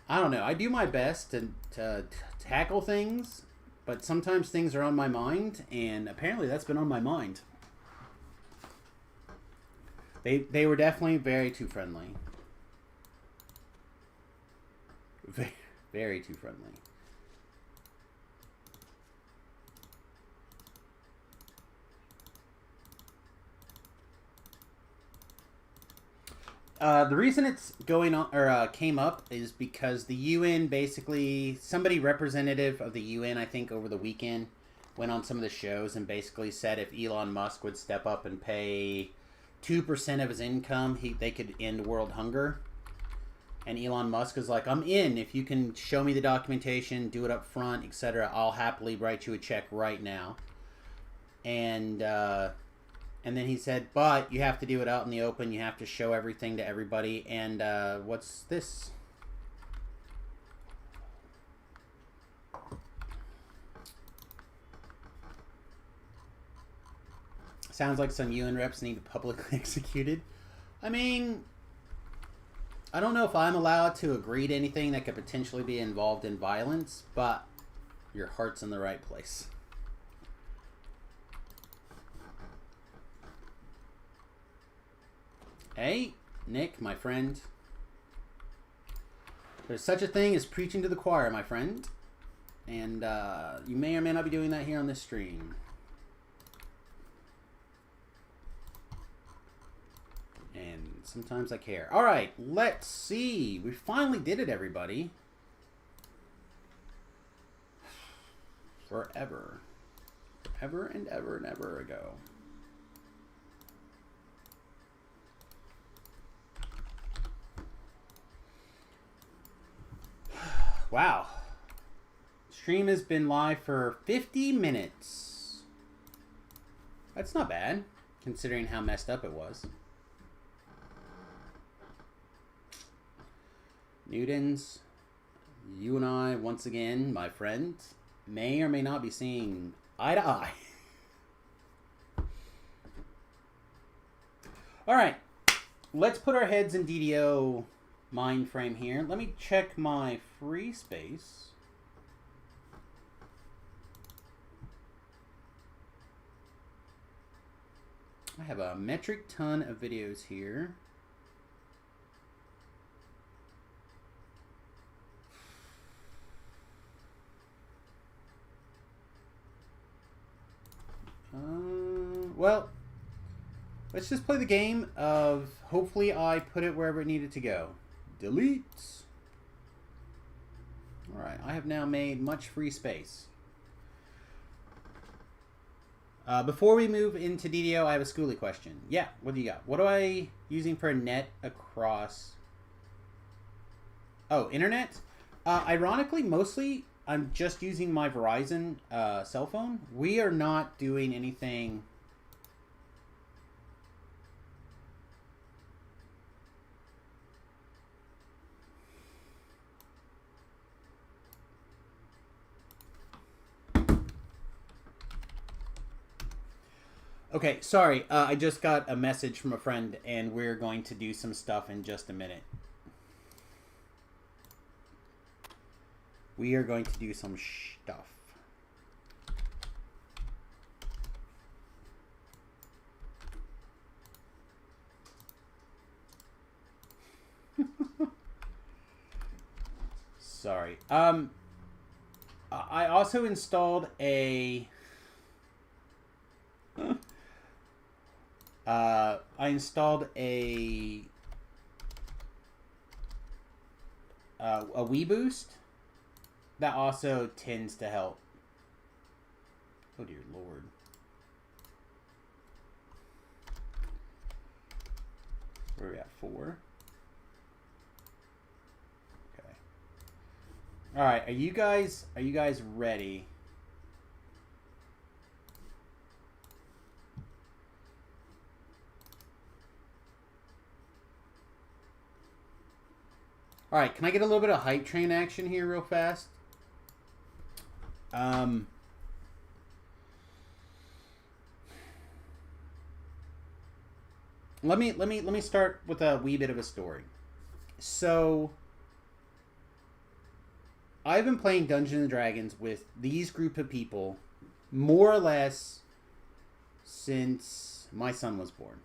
know. I do my best to tackle things, but sometimes things are on my mind, and apparently that's been on my mind. They were definitely very too friendly. Very, very too friendly. The reason it's going on, or came up, is because the UN basically, somebody representative of the UN, I think, over the weekend, went on some of the shows and basically said if Elon Musk would step up and pay 2% of his income, they could end world hunger. And Elon Musk is like, I'm in. If you can show me the documentation, do it up front, etc., I'll happily write you a check right now. And then he said, but you have to do it out in the open. You have to show everything to everybody. And what's this? Sounds like some UN reps need publicly executed. I mean, I don't know if I'm allowed to agree to anything that could potentially be involved in violence, but your heart's in the right place. Hey, Nick, my friend. There's such a thing as preaching to the choir, my friend. And you may or may not be doing that here on this stream. And sometimes I care. All right, let's see. We finally did it, everybody. Forever. Ever and ever and ever ago. Wow. Stream has been live for 50 minutes. That's not bad, considering how messed up it was. Newtons, you and I, once again, my friend, may or may not be seeing eye to eye. All right, let's put our heads in DDO mind frame here. Let me check my free space. I have a metric ton of videos here. Well, let's just play the game of hopefully I put it wherever it needed to go. Delete. Alright, I have now made much free space. Before we move into DDO, I have a schooly question. Yeah, what do you got? What am I using for a net across? Oh, internet? Ironically, mostly I'm just using my Verizon cell phone. We are not doing anything. Okay, sorry. I just got a message from a friend, and we're going to do some stuff in just a minute. We are going to do some stuff. Sorry. I also installed a... I installed a Wii Boost that also tends to help. Oh dear Lord. Where are we at? 4. Okay. All right. Are you guys ready? All right, can I get a little bit of hype train action here real fast? Let me start with a wee bit of a story. So, I've been playing Dungeons and Dragons with these group of people more or less since my son was born.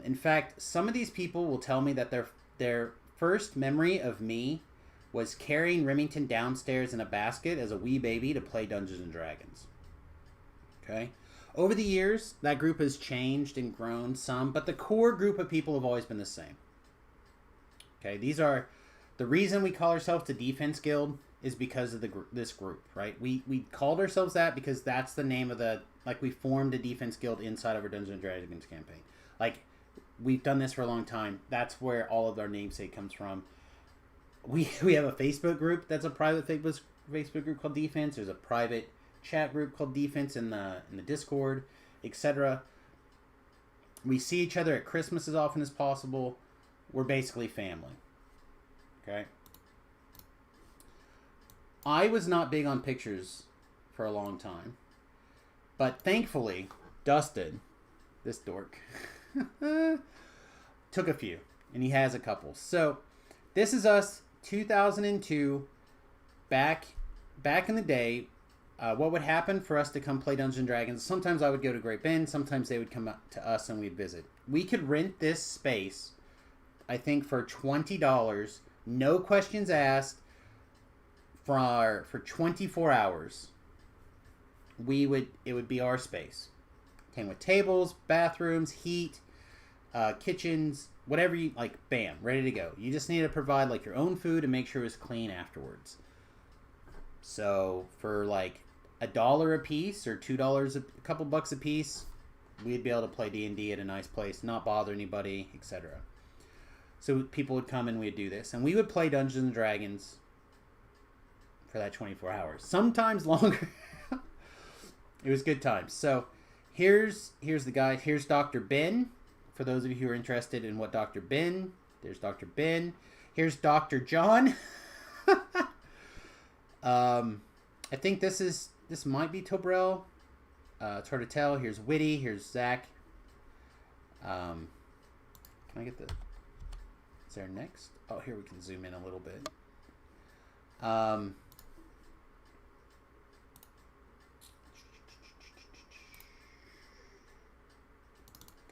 In fact, some of these people will tell me that their first memory of me was carrying Remington downstairs in a basket as a wee baby to play Dungeons and Dragons. Okay? Over the years, that group has changed and grown some, but the core group of people have always been the same. Okay? These are... The reason we call ourselves the Defense Guild is because of this group, right? We called ourselves that because that's the name of the... Like, we formed a Defense Guild inside of our Dungeons and Dragons campaign. Like... We've done this for a long time. That's where all of our namesake comes from. We have a Facebook group that's a private Facebook group called Defense. There's a private chat group called Defense in the Discord, etc. We see each other at Christmas as often as possible. We're basically family. Okay? I was not big on pictures for a long time. But thankfully, Dustin, this dork... took a few, and he has a couple. So this is us 2002 back in the day. What would happen for us to come play Dungeons and Dragons? Sometimes I would go to Great Bend, sometimes they would come up to us and we'd visit. We could rent this space, I think, for $20, no questions asked, for 24 hours, it would be our space. Came with tables, bathrooms, heat, kitchens, whatever you like. Bam, ready to go. You just need to provide like your own food and make sure it's clean afterwards. So for like $1 a piece or $2, a couple bucks a piece, we'd be able to play D&D at a nice place, not bother anybody, etc. So people would come and we'd do this, and we would play Dungeons and Dragons for that 24 hours, sometimes longer. It was good times. So here's the guy. Here's Dr. Ben. For those of you who are interested in what Dr. Ben, there's Dr. Ben. Here's Dr. John. I think this might be Tobrel. It's hard to tell. Here's Witty. Here's Zach. Can I get the... Is there next? Oh, here we can zoom in a little bit.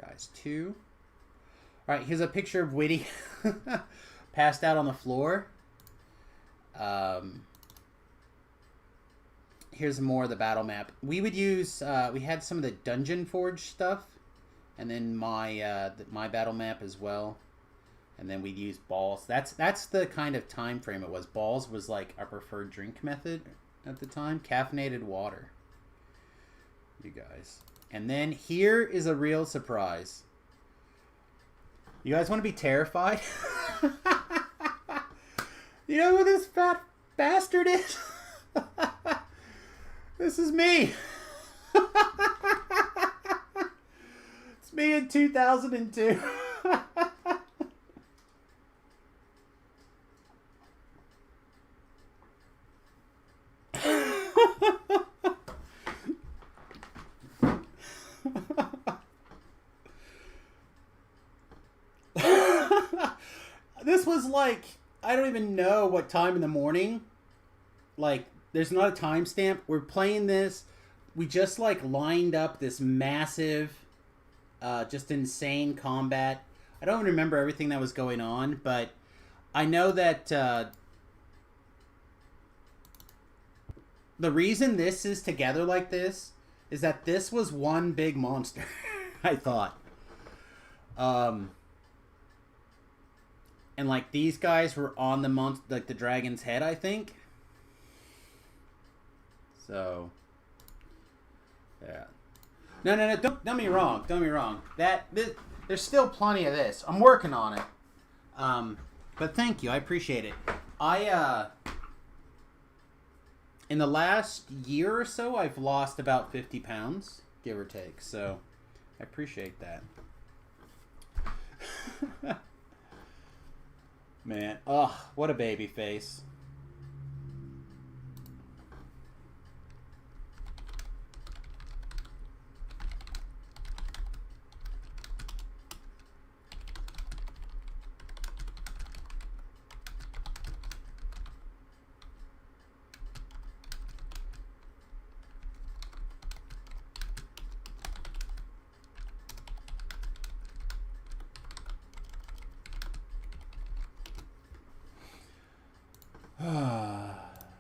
Guys, 2. All right, here's a picture of Witty passed out on the floor. Here's more of the battle map. We would use, we had some of the Dungeon Forge stuff, and then my battle map as well. And then we'd use balls. That's the kind of time frame it was. Balls was like our preferred drink method at the time. Caffeinated water. You guys. And then here is a real surprise. You guys want to be terrified? You know who this fat bastard is? This is me. It's me in 2002. This was like, I don't even know what time in the morning. Like, there's not a timestamp. We're playing this. We just like lined up this massive, just insane combat. I don't remember everything that was going on, but I know that the reason this is together like this is that this was one big monster. I thought. And like these guys were on the dragon's head, I think. So, yeah. No. Don't get me wrong. Don't get me wrong. There's still plenty of this. I'm working on it. But thank you. I appreciate it. In the last year or so, I've lost about 50 pounds, give or take. So, I appreciate that. Man, oh, what a baby face.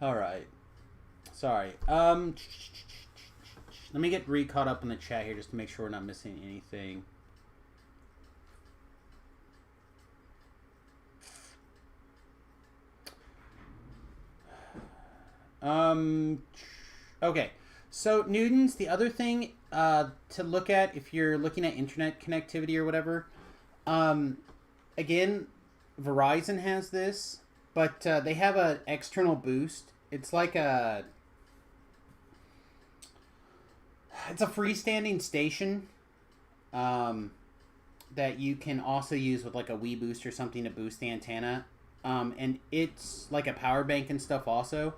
All right. Sorry. Let me get caught up in the chat here just to make sure we're not missing anything. Okay. So Newtons, the other thing to look at if you're looking at internet connectivity or whatever, again, Verizon has this. But they have an external boost. It's like it's a freestanding station that you can also use with like a Wii Boost or something to boost the antenna. And it's like a power bank and stuff also.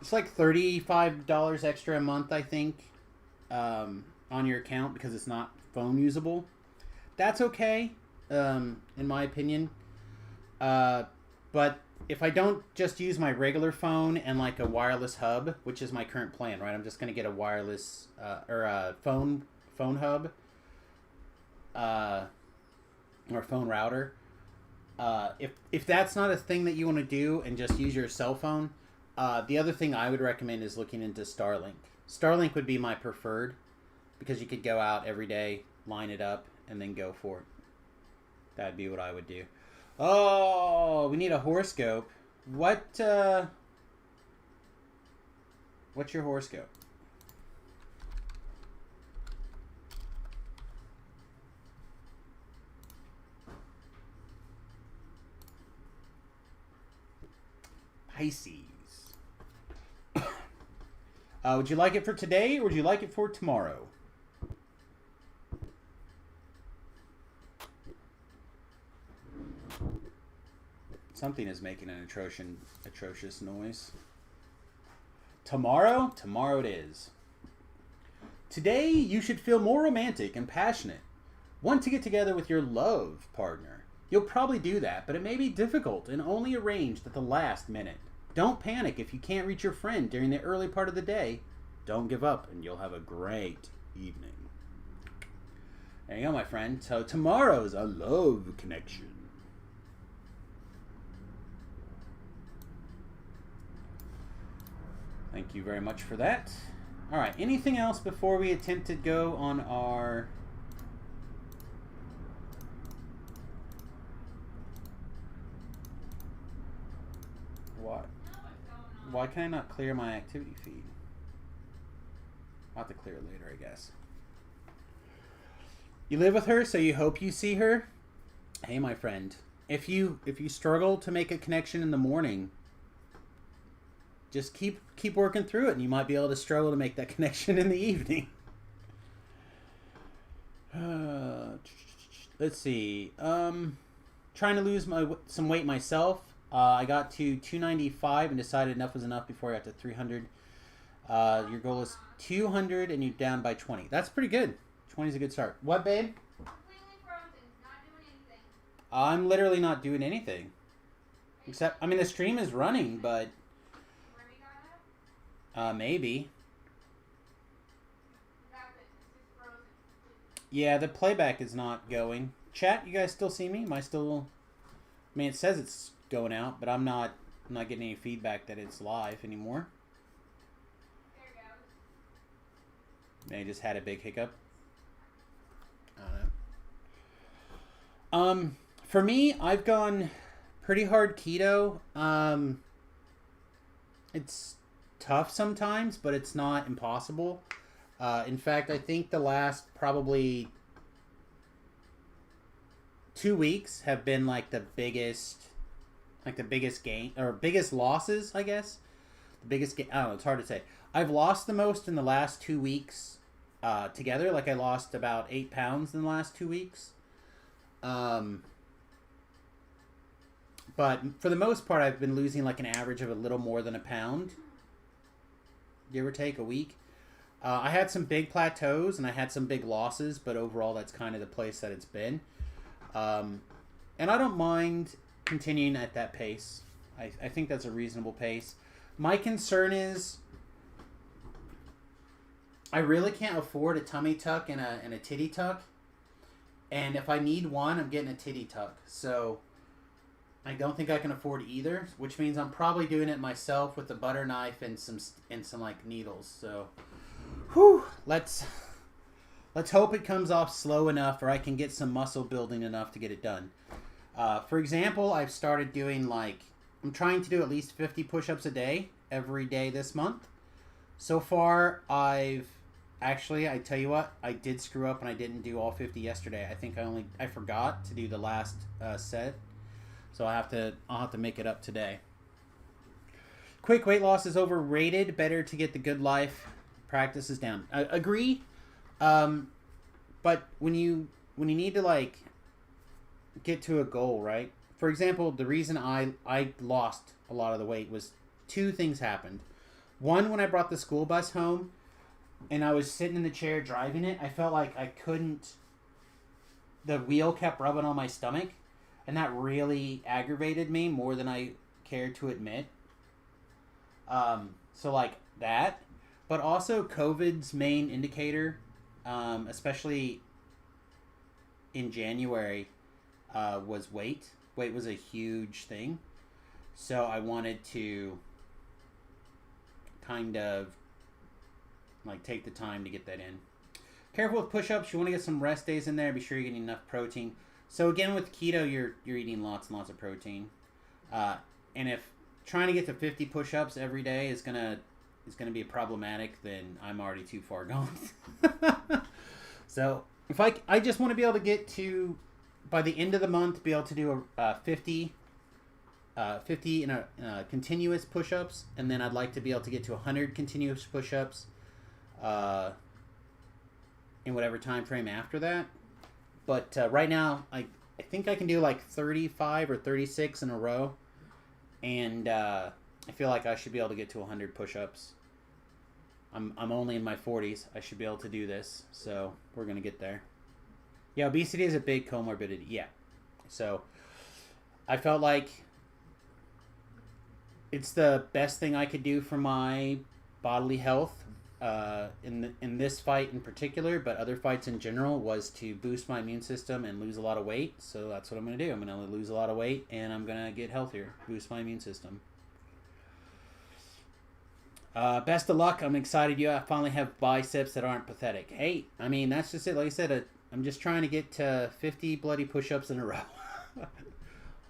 It's like $35 extra a month, I think, on your account because it's not phone usable. That's okay, in my opinion. But if I don't just use my regular phone and like a wireless hub, which is my current plan, right? I'm just going to get a wireless or a phone hub or phone router. If that's not a thing that you want to do and just use your cell phone, The other thing I would recommend is looking into Starlink. Starlink would be my preferred because you could go out every day, line it up, and then go for it. That'd be what I would do. Oh, we need a horoscope. What's your horoscope? Pisces. Would you like it for today or would you like it for tomorrow? Something is making an atrocious noise. Tomorrow? Tomorrow it is. Today you should feel more romantic and passionate. Want to get together with your love partner. You'll probably do that, but it may be difficult and only arranged at the last minute. Don't panic if you can't reach your friend during the early part of the day. Don't give up and you'll have a great evening. There you go, my friend. So tomorrow's a love connection. Thank you very much for that. All right, anything else before we attempt to go on our... What? Why can I not clear my activity feed? I'll have to clear it later, I guess. You live with her, so you hope you see her? Hey, my friend, if you struggle to make a connection in the morning, just keep working through it, and you might be able to struggle to make that connection in the evening. Let's see. Trying to lose some weight myself. I got to 295 and decided enough was enough before I got to 300. Your goal is 200 and you're down by 20. That's pretty good. 20 is a good start. What, babe? Completely frozen. Not doing anything. I'm literally not doing anything. Except, I mean, the stream is running, but... maybe. Yeah, the playback is not going. Chat, you guys still see me? Am I still... I mean, it says it's going out, but I'm not getting any feedback that it's live anymore. There it goes. They just had a big hiccup. I don't know. For me, I've gone pretty hard keto. It's tough sometimes, but it's not impossible. In fact, I think the last probably 2 weeks have been like the biggest gain or biggest losses, I guess. The biggest gain. I don't know. It's hard to say. I've lost the most in the last 2 weeks together. Like I lost about 8 pounds in the last 2 weeks. But for the most part, I've been losing like an average of a little more than a pound, give or take, a week. I had some big plateaus and I had some big losses, but overall that's kind of the place that it's been. And I don't mind continuing at that pace. I think that's a reasonable pace. My concern is I really can't afford a tummy tuck and a titty tuck. And if I need one, I'm getting a titty tuck. So I don't think I can afford either, which means I'm probably doing it myself with a butter knife and some like needles. So, whew, let's hope it comes off slow enough, or I can get some muscle building enough to get it done. For example, I've started doing I'm trying to do at least 50 push-ups a day every day this month. So far, I tell you what, I did screw up and I didn't do all 50 yesterday. I think I forgot to do the last set. So I'll have to make it up today. Quick weight loss is overrated. Better to get the good life. Practice is down. I agree. But when you need to get to a goal, right? For example, the reason I lost a lot of the weight was 2 things happened. One, when I brought the school bus home and I was sitting in the chair driving it, I felt like I couldn't. The wheel kept rubbing on my stomach. And that really aggravated me more than I cared to admit. So like that. But also COVID's main indicator, especially in January, was weight. Weight was a huge thing. So I wanted to kind of like take the time to get that in. Careful with push-ups. You want to get some rest days in there. Be sure you're getting enough protein. So again, with keto, you're eating lots and lots of protein. And if trying to get to 50 push-ups every day is gonna be problematic, then I'm already too far gone. So if I just want to be able to get to, by the end of the month, be able to do a 50 in a continuous push-ups, and then I'd like to be able to get to 100 continuous push-ups in whatever time frame after that. But right now, I think I can do like 35 or 36 in a row, and I feel like I should be able to get to 100 push-ups. I'm only in my 40s. I should be able to do this, so we're gonna get there. Yeah, obesity is a big comorbidity. Yeah, so I felt like it's the best thing I could do for my bodily health in this fight in particular, but other fights in general, was to boost my immune system and lose a lot of weight. So that's what I'm going to do. I'm going to lose a lot of weight, and I'm going to get healthier, boost my immune system. Best of luck. I'm excited you finally have biceps that aren't pathetic. Hey, I mean, that's just it. Like I said, I'm just trying to get to 50 bloody push-ups in a row.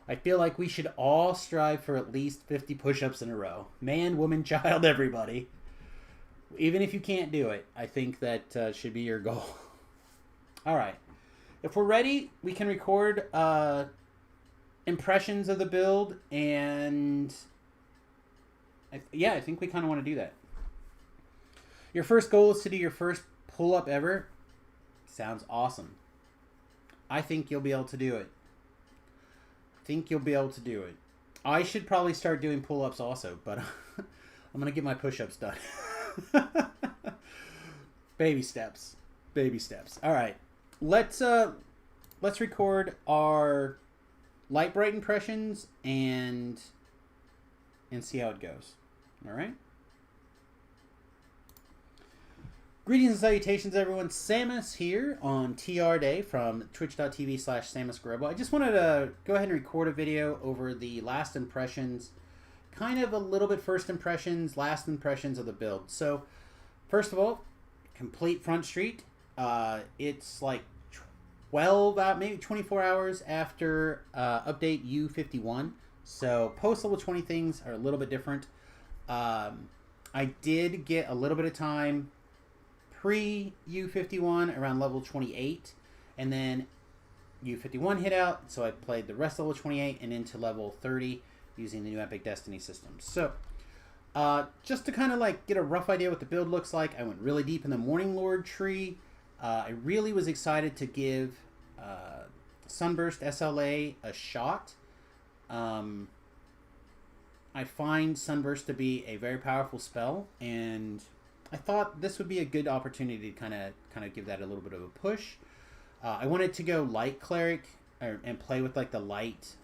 I feel like we should all strive for at least 50 push-ups in a row. Man, woman, child, everybody. Even if you can't do it, I think that should be your goal. All right. If we're ready, we can record impressions of the build, and I think we kind of want to do that. Your first goal is to do your first pull-up ever. Sounds awesome. I think you'll be able to do it. I should probably start doing pull-ups also, but I'm going to get my push-ups done. Baby steps. All right. Let's record our light bright impressions and see how it goes. All right. Greetings and salutations, everyone. Samus here on TR Day from twitch.tv/SamusGrubble. I just wanted to go ahead and record a video over the last impressions, kind of a little bit first impressions, last impressions of the build. So, first of all, complete front street. It's like 12 out, maybe 24 hours after update U51. So, post level 20 things are a little bit different. I did get a little bit of time pre U51 around level 28, and then U51 hit out, so I played the rest of level 28 and into level 30 using the new Epic Destiny system. So just to kind of like get a rough idea what the build looks like, I went really deep in the Morning Lord tree. I really was excited to give Sunburst SLA a shot. I find Sunburst to be a very powerful spell, and I thought this would be a good opportunity to kind of give that a little bit of a push. I wanted to go light cleric and play with like the light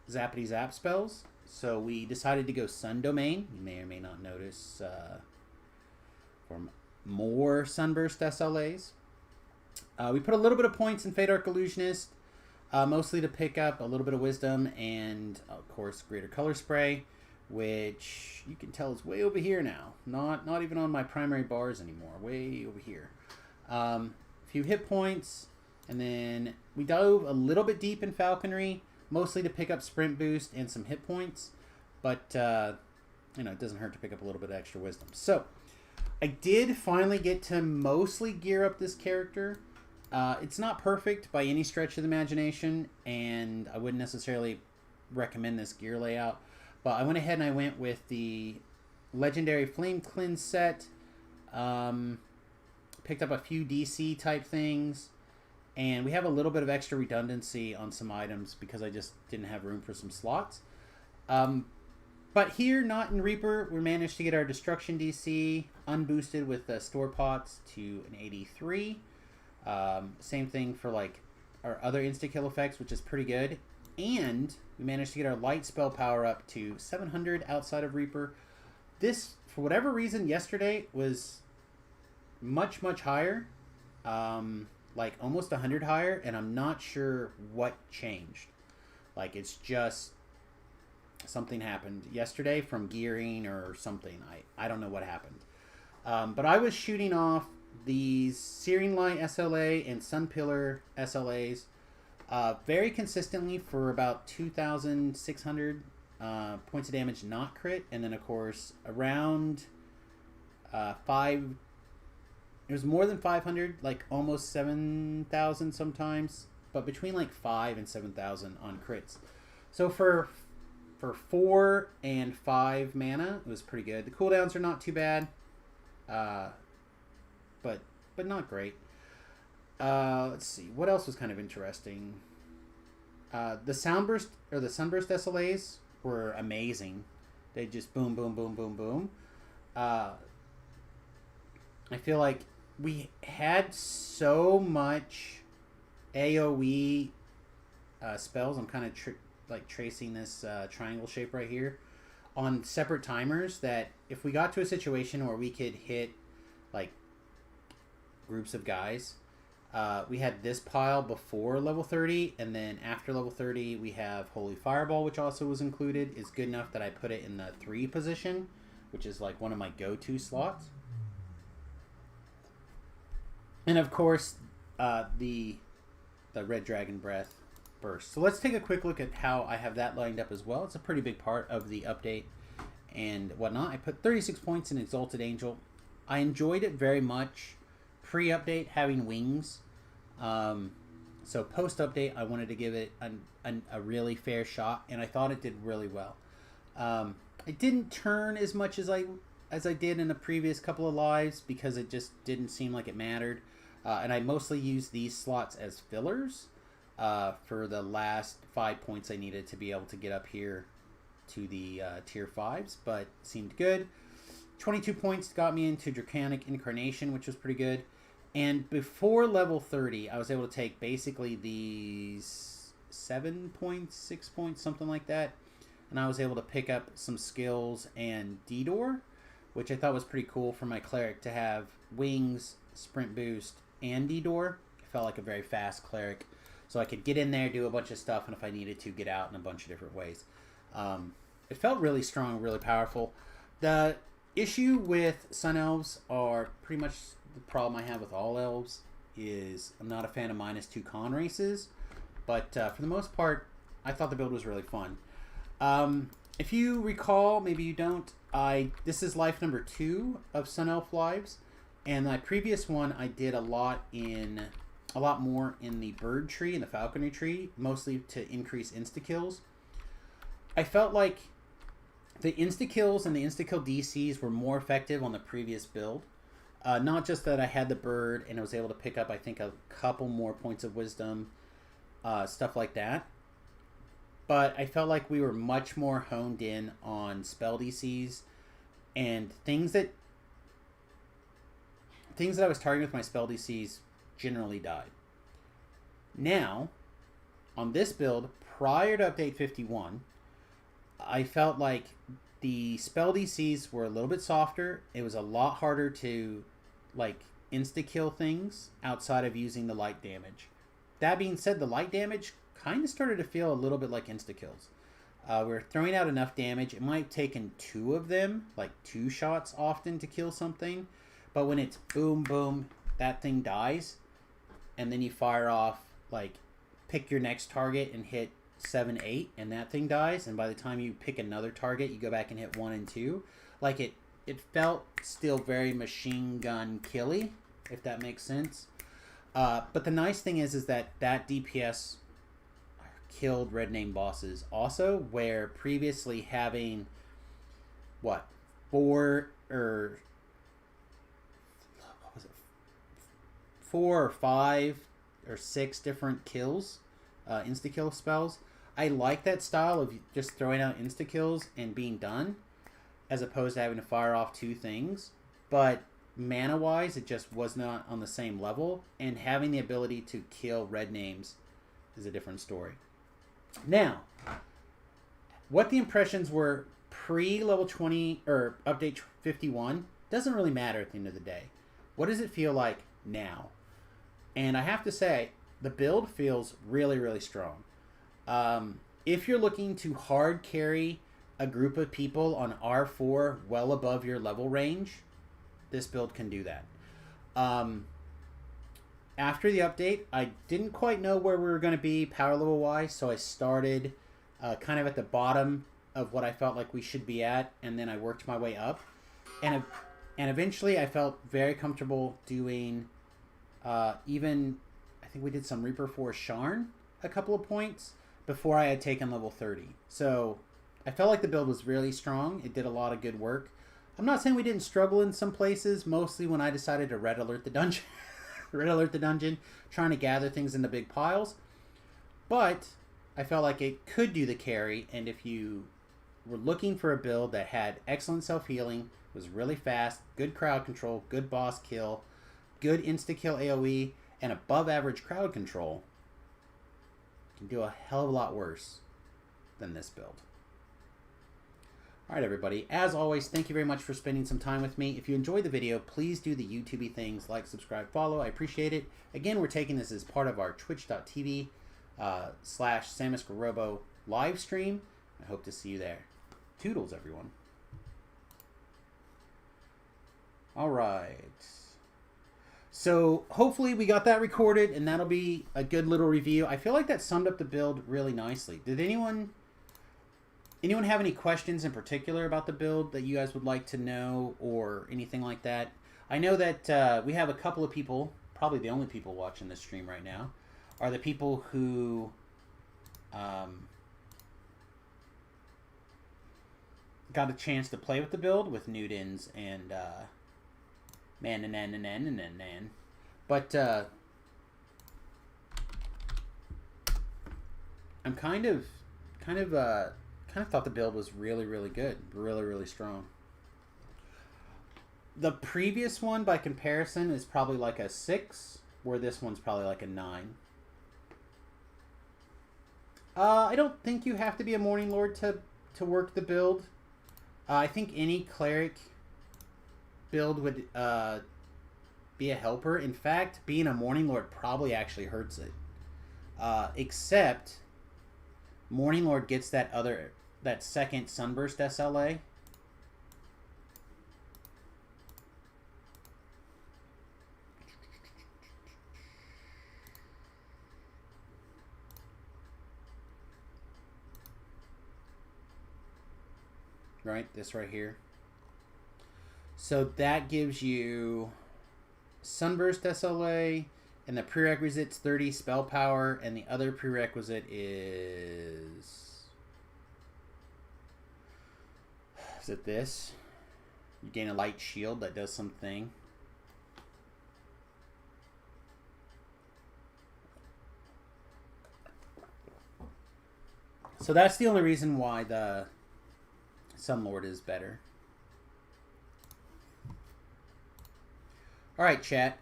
zappity zap spells. So we decided to go Sun Domain. You may or may not notice for more Sunburst SLAs. We put a little bit of points in Fate Arc Illusionist, mostly to pick up a little bit of Wisdom and, of course, Greater Color Spray, which you can tell is way over here now. Not even on my primary bars anymore. Way over here. A few hit points, and then we dove a little bit deep in Falconry, mostly to pick up Sprint Boost and some hit points, but it doesn't hurt to pick up a little bit of extra Wisdom. So I did finally get to mostly gear up this character. It's not perfect by any stretch of the imagination, and I wouldn't necessarily recommend this gear layout. But I went ahead and I went with the Legendary Flame Cleanse set. Picked up a few DC type things. And we have a little bit of extra redundancy on some items because I just didn't have room for some slots. But here, not in Reaper, we managed to get our Destruction DC unboosted with Store Pots to an 83. Same thing for like our other insta-kill effects, which is pretty good. And we managed to get our light spell power up to 700 outside of Reaper. This, for whatever reason, yesterday was much, much higher. Like almost 100 higher, and I'm not sure what changed. Like, it's just, Something happened yesterday from gearing or something. I don't know what happened. But I was shooting off these Searing Light SLA and Sunpillar SLAs very consistently for about 2,600 points of damage not crit. And then, of course, around 5... It was more than 500, like almost 7,000 sometimes. But between like 5 and 7,000 on crits. So for 4 and 5 mana, it was pretty good. The cooldowns are not too bad, but not great. Let's see, what else was kind of interesting. The Sunburst SLAs were amazing. They just boom, boom, boom, boom, boom. I feel like we had so much AoE spells. I'm kind of tracing this triangle shape right here on separate timers, that if we got to a situation where we could hit like groups of guys, we had this pile before level 30, and then after level 30 we have Holy Fireball, which also was included. Is good enough that I put it in the 3 position, which is like one of my go-to slots. And of course the Red Dragon Breath burst. So let's take a quick look at how I have that lined up as well. It's a pretty big part of the update and whatnot. I put 36 points in Exalted Angel. I enjoyed it very much. Pre-update, having wings. So post-update, I wanted to give it a really fair shot, and I thought it did really well. It didn't turn as much as I did in the previous couple of lives, because it just didn't seem like it mattered. And I mostly used these slots as fillers for the last 5 points I needed to be able to get up here to the tier 5s, but seemed good. 22 points got me into Draconic Incarnation, which was pretty good. And before level 30, I was able to take basically these 7 points, 6 points, something like that. And I was able to pick up some skills and D-Door, which I thought was pretty cool for my cleric to have wings, sprint boost, and D-Door. I felt like a very fast cleric. So I could get in there, do a bunch of stuff, and if I needed to, get out in a bunch of different ways. It felt really strong, really powerful. The issue with Sun Elves are pretty much the problem I have with all elves, is I'm not a fan of -2 con races. But for the most part, I thought the build was really fun. If you recall, maybe you don't, this is life number 2 of Sun Elf lives. And my previous one, I did a lot more in the bird tree and the falconry tree, mostly to increase insta-kills. I felt like the insta-kills and the insta-kill DCs were more effective on the previous build. Not just that I had the bird and I was able to pick up, I think, a couple more points of wisdom, stuff like that. But I felt like we were much more honed in on spell DCs and things that I was targeting with my spell DCs generally died. Now, on this build, prior to update 51, I felt like the spell DCs were a little bit softer. It was a lot harder to insta-kill things outside of using the light damage. That being said, the light damage kind of started to feel a little bit like insta-kills. We're throwing out enough damage. It might have taken 2 of them, like 2 shots often, to kill something. But when it's boom, boom, that thing dies. And then you fire off, pick your next target and hit 7, 8, and that thing dies. And by the time you pick another target, you go back and hit 1 and 2. It felt still very machine gun killy, if that makes sense. But the nice thing is that DPS killed red name bosses also, where previously having 4 or 5 or 6 different kills, insta-kill spells. I like that style of just throwing out insta-kills and being done, as opposed to having to fire off 2 things. But mana-wise, it just was not on the same level, and having the ability to kill red names is a different story. Now, what the impressions were pre-level 20 or update 51 doesn't really matter at the end of the day. What does it feel like now? And I have to say, the build feels really, really strong. If you're looking to hard carry a group of people on R4 well above your level range, this build can do that. After the update, I didn't quite know where we were going to be power level wise, so I started kind of at the bottom of what I felt like we should be at, and then I worked my way up, and eventually I felt very comfortable doing even, I think we did some Reaper Force Sharn a couple of points before I had taken level 30. So I felt like the build was really strong. It did a lot of good work. I'm not saying we didn't struggle in some places, mostly when I decided to red alert the dungeon. Red alert the dungeon, trying to gather things into big piles. But I felt like it could do the carry, and if you were looking for a build that had excellent self-healing, was really fast, good crowd control, good boss kill, good insta-kill AoE, and above average crowd control, you can do a hell of a lot worse than this build. Alright everybody, as always, thank you very much for spending some time with me. If you enjoyed the video, please do the YouTube things, like, subscribe, follow. I appreciate it. Again, we're taking this as part of our twitch.tv / Samus Garobo live stream. I hope to see you there. Toodles, everyone. Alright. So, hopefully we got that recorded, and that'll be a good little review. I feel like that summed up the build really nicely. Did anyone have any questions in particular about the build that you guys would like to know or anything like that? I know that we have a couple of people, probably the only people watching this stream right now, are the people who got a chance to play with the build with Newtons and man. But I'm kind of thought the build was really, really good. Really, really strong. The previous one, by comparison, is probably like a 6, where this one's probably like a 9. I don't think you have to be a Morning Lord to work the build. I think any cleric build would be a helper. In fact, being a Morning Lord probably actually hurts it. Except Morning Lord gets that second Sunburst SLA. Right, this right here. So that gives you Sunburst SLA, and the prerequisite's 30 spell power, and the other prerequisite is it this? You gain a light shield that does something. So that's the only reason why the Sunlord is better. Alright, chat.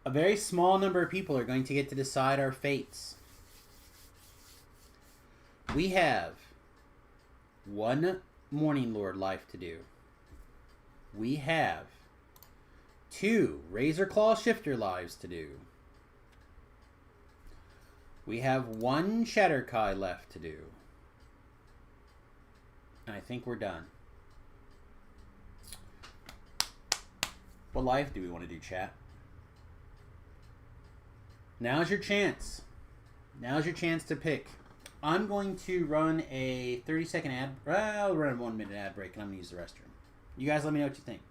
A very small number of people are going to get to decide our fates. We have 1 Morning Lord life to do. We have 2 Razor Claw Shifter lives to do. We have 1 Shatterkai left to do. And I think we're done. What life do we want to do, chat? Now's your chance. Now's your chance to pick. I'm going to run a 30-second ad. I'll run a 1-minute ad break, and I'm going to use the restroom. You guys let me know what you think.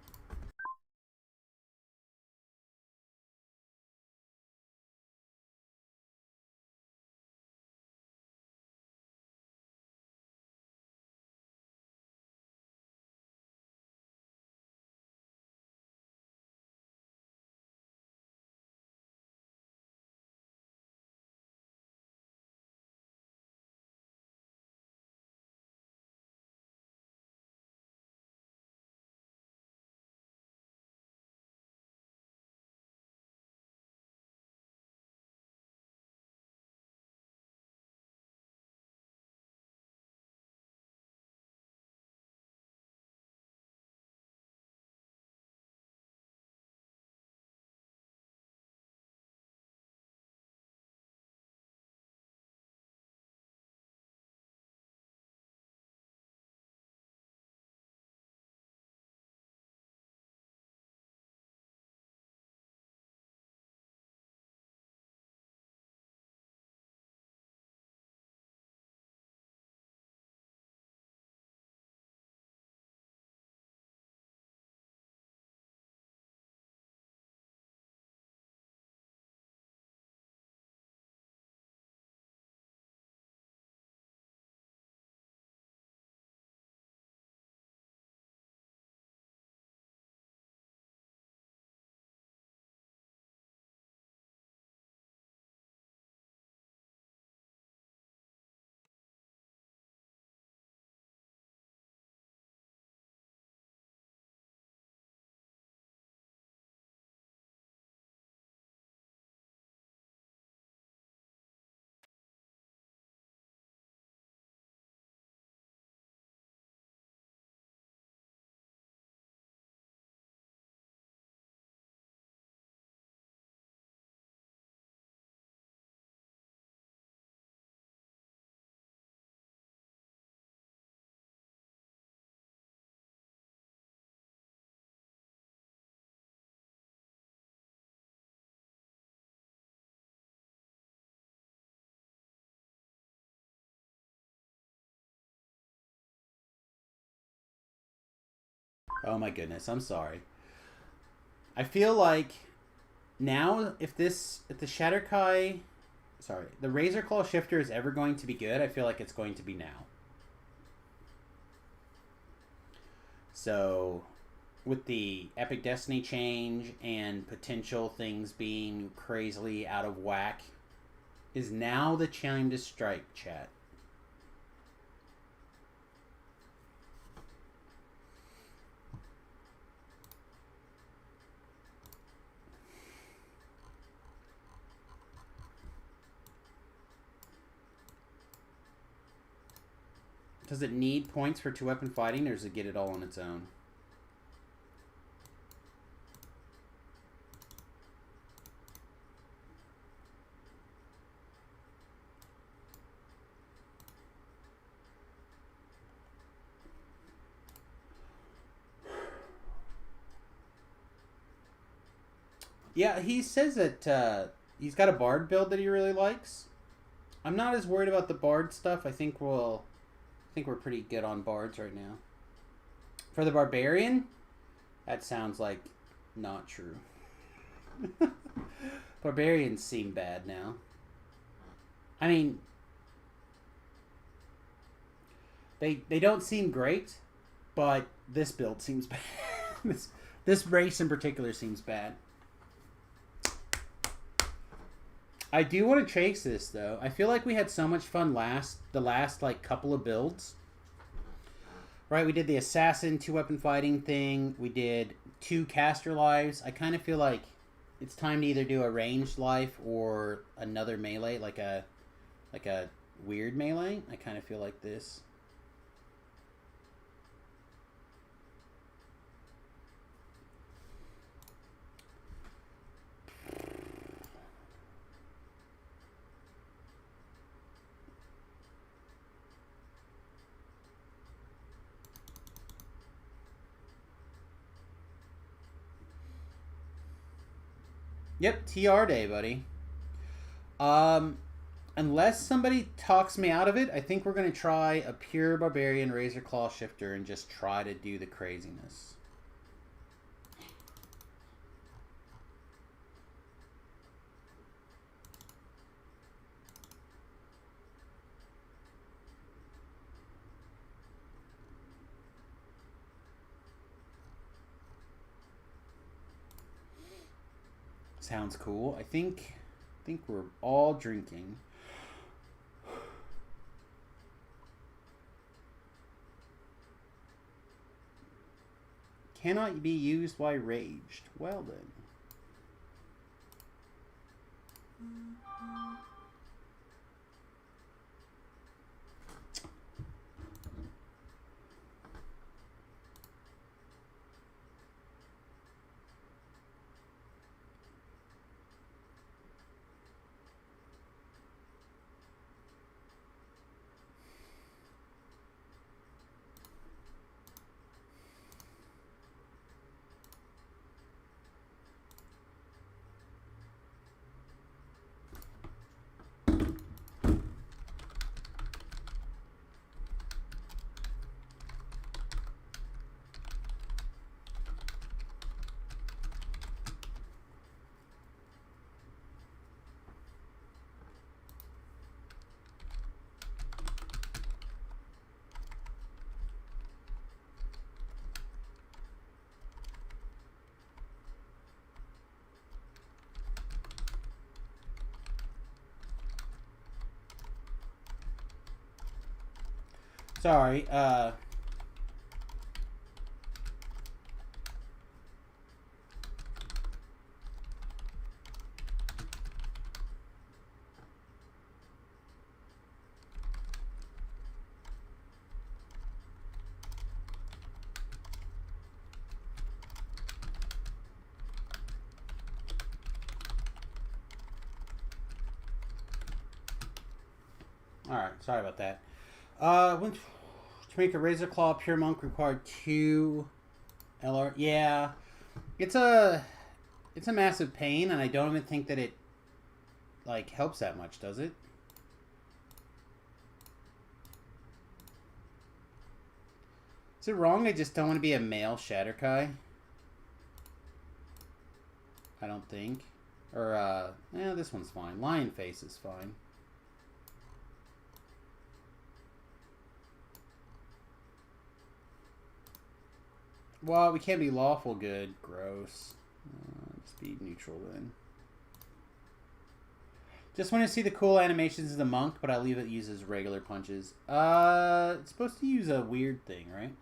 Oh my goodness, I'm sorry. I feel like now if the Shatterkai, sorry, the Razor Claw Shifter is ever going to be good, I feel like it's going to be now. So, with the Epic Destiny change and potential things being crazily out of whack, is now the time to strike, chat. Does it need points for 2-weapon fighting, or does it get it all on its own? Yeah, he says that he's got a Bard build that he really likes. I'm not as worried about the Bard stuff. I think we're pretty good on Bards right now. For the Barbarian, that sounds like not true. Barbarians seem bad now. I mean, they don't seem great, but this build seems bad. this race in particular seems bad. I do want to chase this though. I feel like we had so much fun the last like couple of builds. Right, we did the assassin 2-weapon fighting thing. We did 2 caster lives. I kind of feel like it's time to either do a ranged life or another melee, like a weird melee. I kind of feel like this. Yep, TR day, buddy. Unless somebody talks me out of it, I think we're going to try a pure Barbarian Razor Claw Shifter and just try to do the craziness. Sounds cool. I think we're all drinking. Cannot be used while raged. Well then. Sorry, alright, sorry about that. To make a Razor Claw Pure Monk required 2 LR. Yeah, it's a massive pain, and I don't even think that it like helps that much, does it? Is it wrong I just don't want to be a male Shatterkai? I don't think. Or, yeah, this one's fine. Lion face is fine. Well, we can't be lawful good. Gross. Let's be neutral then. Just want to see the cool animations of the monk, but I leave it uses regular punches. It's supposed to use a weird thing, right?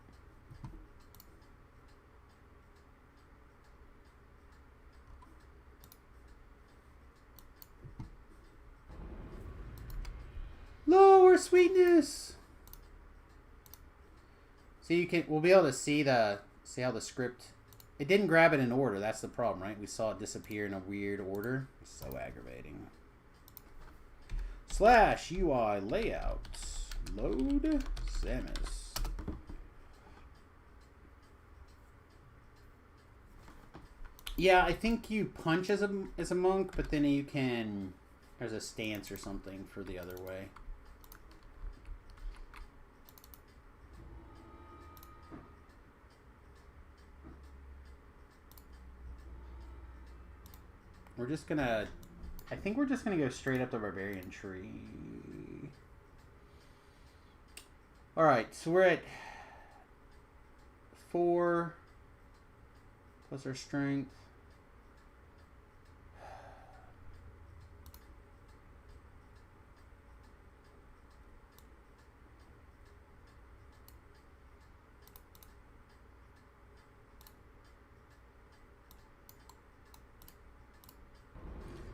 Lower sweetness. So you can, we'll be able to see how the script. It didn't grab it in order. That's the problem, right? We saw it disappear in a weird order. So aggravating. Slash UI layout. Load Samus. Yeah, I think you punch as a monk, but then you can. There's a stance or something for the other way. We're just gonna. I think we're just gonna go straight up the barbarian tree. All right, so we're at 4 plus our strength.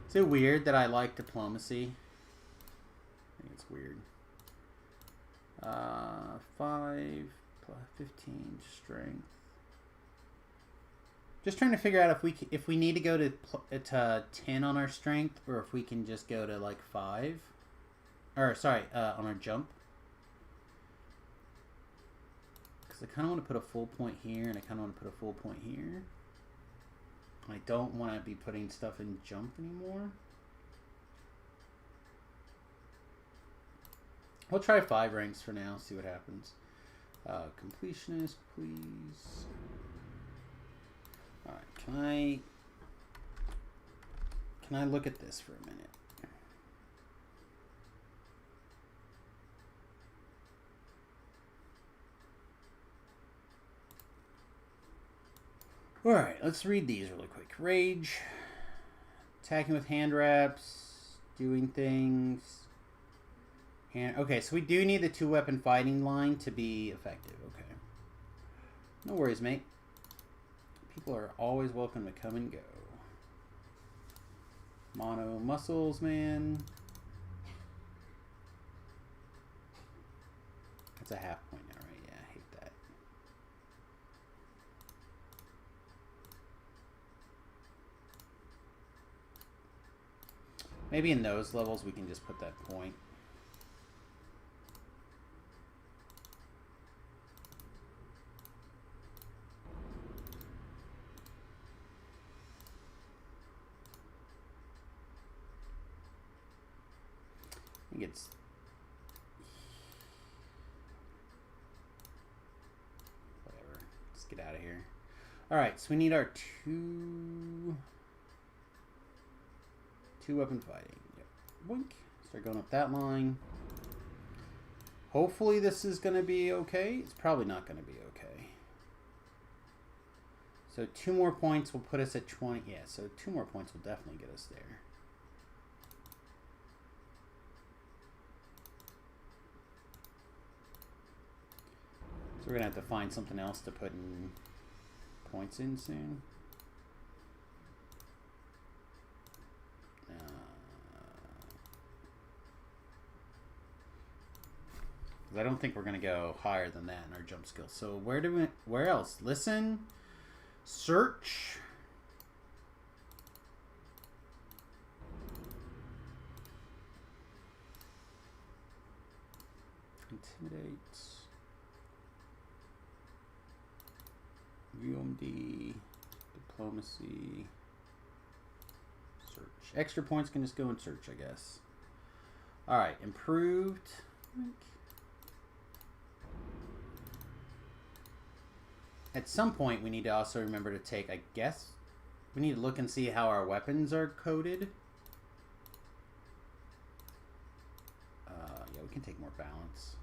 Is it weird that I like diplomacy? I think it's weird. 5 plus 15 strength. Just trying to figure out if we need to go to 10 on our strength, or if we can just go to like 5. Or sorry, on our jump. Because I kind of want to put a full point here, and I kind of want to put a full point here. I don't want to be putting stuff in jump anymore. We'll try 5 ranks for now, see what happens. Completionist, please. Alright, can I look at this for a minute? Alright, let's read these really quick. Rage. Attacking with hand wraps. Doing things. Okay, so we do need the 2-weapon fighting line to be effective. Okay. No worries, mate. People are always welcome to come and go. Mono muscles, man. That's a half point now, right? Yeah, I hate that. Maybe in those levels we can just put that point. I think it's whatever. Let's get out of here. All right, so we need our two weapon fighting. Yep. Boink. Start going up that line. Hopefully this is going to be okay. It's probably not going to be okay. So 2 more points will put us at 20. Yeah, so 2 more points will definitely get us there. So we're going to have to find something else to put in points in soon. I don't think we're going to go higher than that in our jump skill. So where else? Listen, search. Intimidate. UMD, diplomacy, search. Extra points can just go in search, I guess. All right, improved. at some point we need to also remember to take, I guess, we need to look and see how our weapons are coded. Yeah, we can take more balance.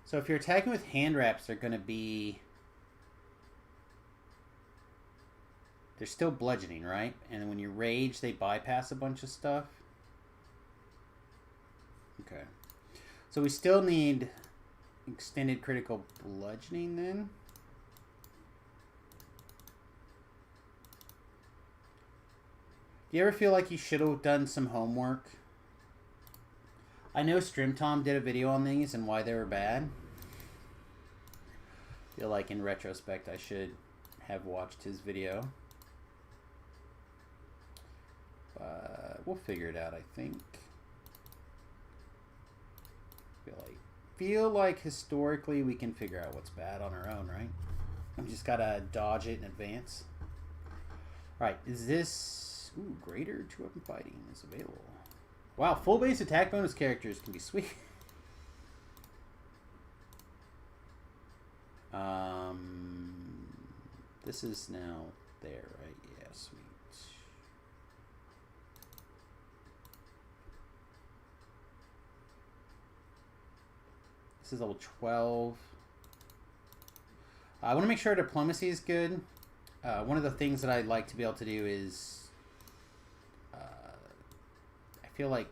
So if you're attacking with hand wraps, they're going to be... They're still bludgeoning, right? And when you rage, they bypass a bunch of stuff. Okay. So we still need extended critical bludgeoning then. Do you ever feel like you should have done some homework? I know Stream Tom did a video on these and why they were bad. I feel like in retrospect I should have watched his video. But we'll figure it out, I think. Feel like historically we can figure out what's bad on our own, right? We just gotta dodge it in advance. Alright, is this... Ooh, greater 2-weapon fighting is available. Wow, full base attack bonus characters can be sweet. This is now there, right? Yeah, sweet. This is level 12. I want to make sure diplomacy is good. One of the things that I'd like to be able to do is... I feel like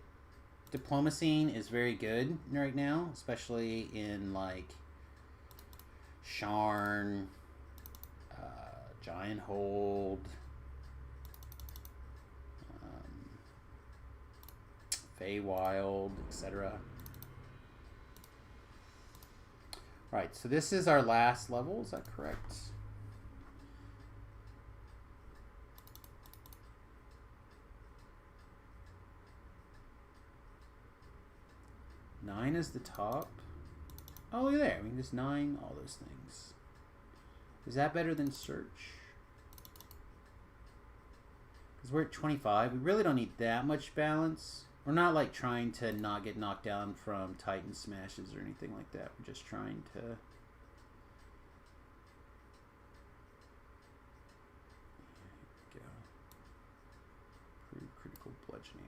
diplomacy is very good right now, especially in like Sharn, Giant Hold, Feywild, etc. Right, so this is our last level, is that correct? Nine is the top. Oh, look there. We can just 9 all those things. Is that better than search? Because we're at 25. We really don't need that much balance. We're not like trying to not get knocked down from Titan smashes or anything like that. We're just trying to... There we go. Pretty critical bludgeoning.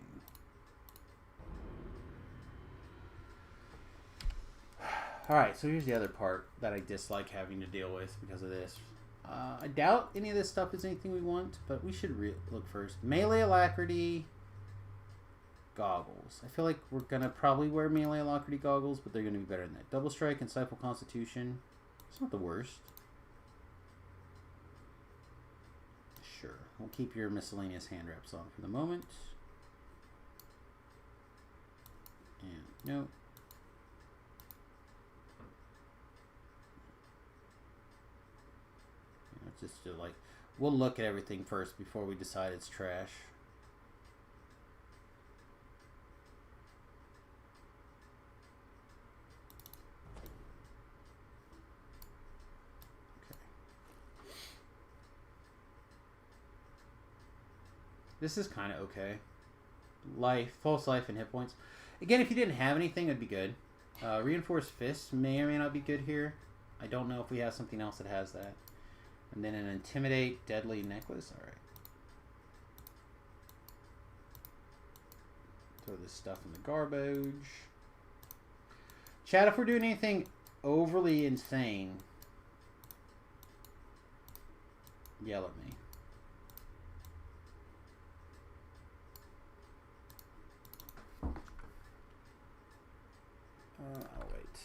Alright, so here's the other part that I dislike having to deal with because of this. I doubt any of this stuff is anything we want, but we should look first. Melee Alacrity goggles. I feel like we're going to probably wear Melee Alacrity goggles, but they're going to be better than that. Double Strike and Stifle Constitution. It's not the worst. Sure. We'll keep your miscellaneous hand wraps on for the moment. And no. Just to like, we'll look at everything first before we decide it's trash. Okay. This is kind of okay. Life, false life, and hit points. Again, if you didn't have anything, it'd be good. Reinforced fists may or may not be good here. I don't know if we have something else that has that. And then an Intimidate Deadly Necklace. Alright. Throw this stuff in the garbage. Chat, if we're doing anything overly insane, yell at me. I'll wait.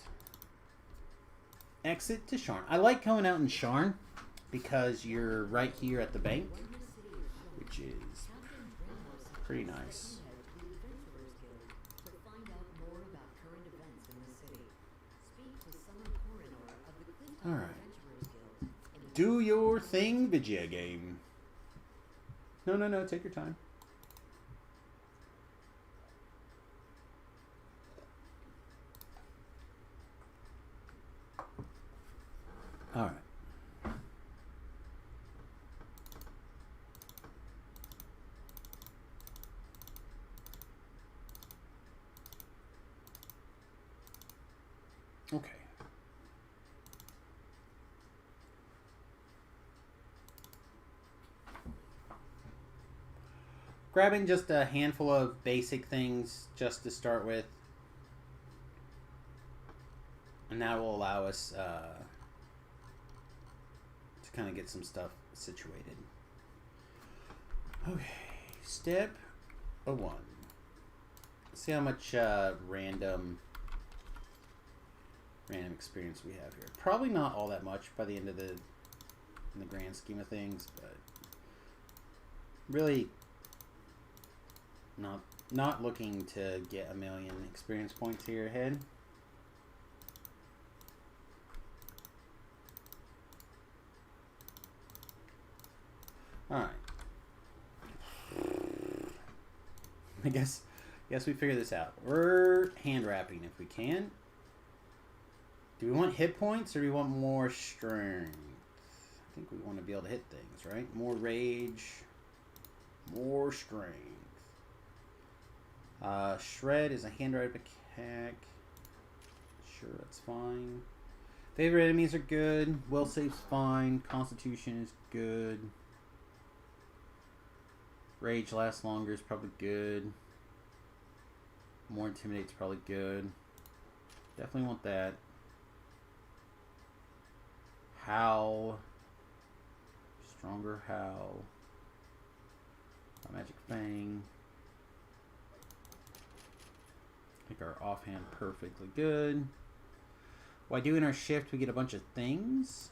Exit to Sharn. I like coming out in Sharn because you're right here at the bank, which is pretty nice. Alright. Do your thing, video game. No, take your time. Alright. Okay. Grabbing just a handful of basic things just to start with. And that will allow us to kind of get some stuff situated. Okay, step 1. See how much random experience we have here. Probably not all that much by the end of in the grand scheme of things, but really not looking to get a million experience points here ahead. All right. I guess we figure this out. We're hand wrapping if we can. Do we want hit points or do we want more strength? I think we want to be able to hit things, right? More rage, more strength. Shred is a hand wrap attack. Sure, that's fine. Favorite enemies are good. Will save's fine. Constitution is good. Rage lasts longer is probably good. More intimidate's probably good. Definitely want that. Howl. Stronger howl. Magic Fang. Make our offhand perfectly good. While doing our shift, we get a bunch of things.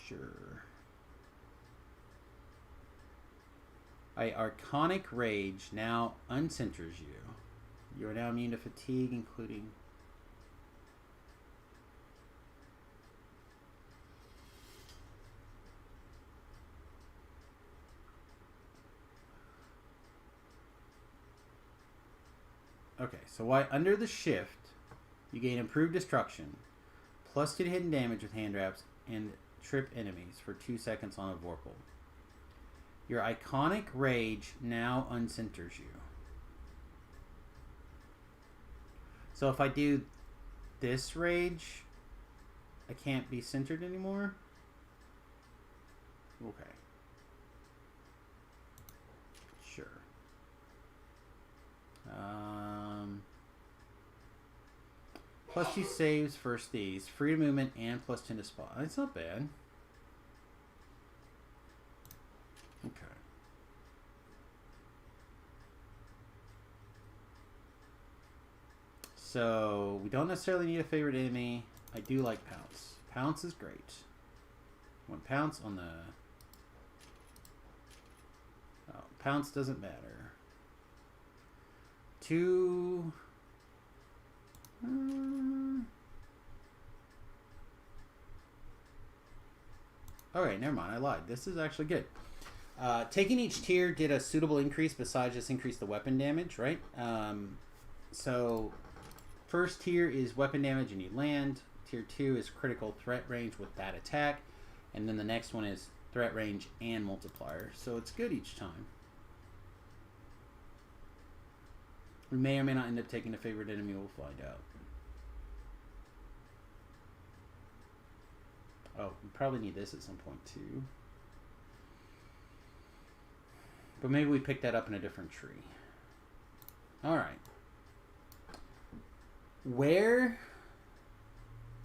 Sure. Archonic Rage now uncenters you. You are now immune to fatigue, including... Okay, so while under the shift, you gain improved destruction, plus 2 to hidden damage with hand wraps, and trip enemies for 2 seconds on a Vorpal. Your Iconic Rage now uncenters you. So if I do this rage, I can't be centered anymore? Okay. Sure. Plus 2 saves, first these. Free to movement and plus 10 to spot. It's not bad. Okay. So, we don't necessarily need a favorite enemy. I do like Pounce. Pounce is great. When Pounce on the... Oh, Pounce doesn't matter. 2... Okay, never mind. I lied. This is actually good. Taking each tier did a suitable increase besides just increase the weapon damage, right? So, first tier is weapon damage and you land. Tier 2 is critical threat range with that attack. And then the next one is threat range and multiplier. So it's good each time. We may or may not end up taking a favorite enemy. We'll find out. Oh, we probably need this at some point too. But maybe we pick that up in a different tree. Alright.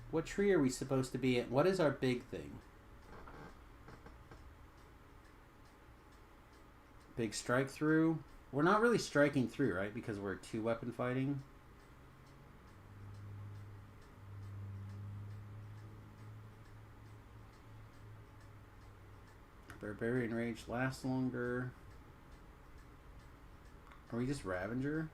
What tree are we supposed to be in? What is our big thing? Big strike through? We're not really striking through, right? Because we're 2-weapon fighting. Barbarian Rage lasts longer. Are we just Ravager?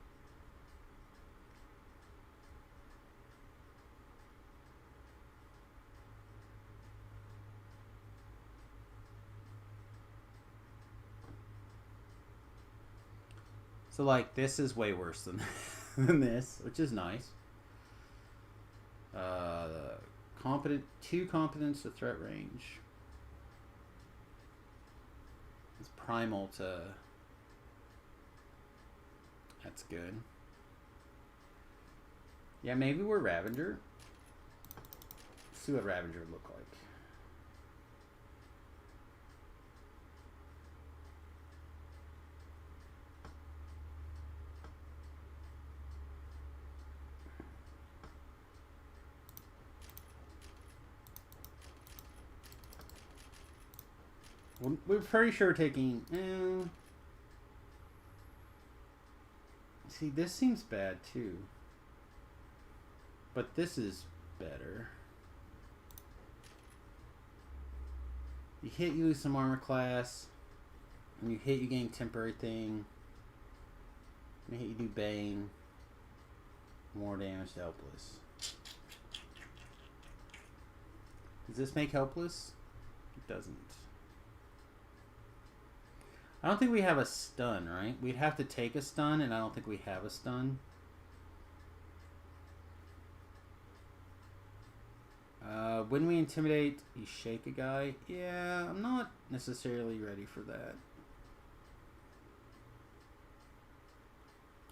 So, like, this is way worse than, than this, which is nice. Competent, 2 competence to threat range. It's primal to... That's good. Yeah, maybe we're Ravager. see what Ravager would look like. We're pretty sure taking... See, this seems bad too. But this is better. You hit, you lose some armor class. When you hit, you gain temporary thing. When you hit, you do bang. More damage to helpless. Does this make helpless? It doesn't. I don't think we have a stun, right? We'd have to take a stun, and I don't think we have a stun. When we intimidate, you shake a guy. Yeah, I'm not necessarily ready for that.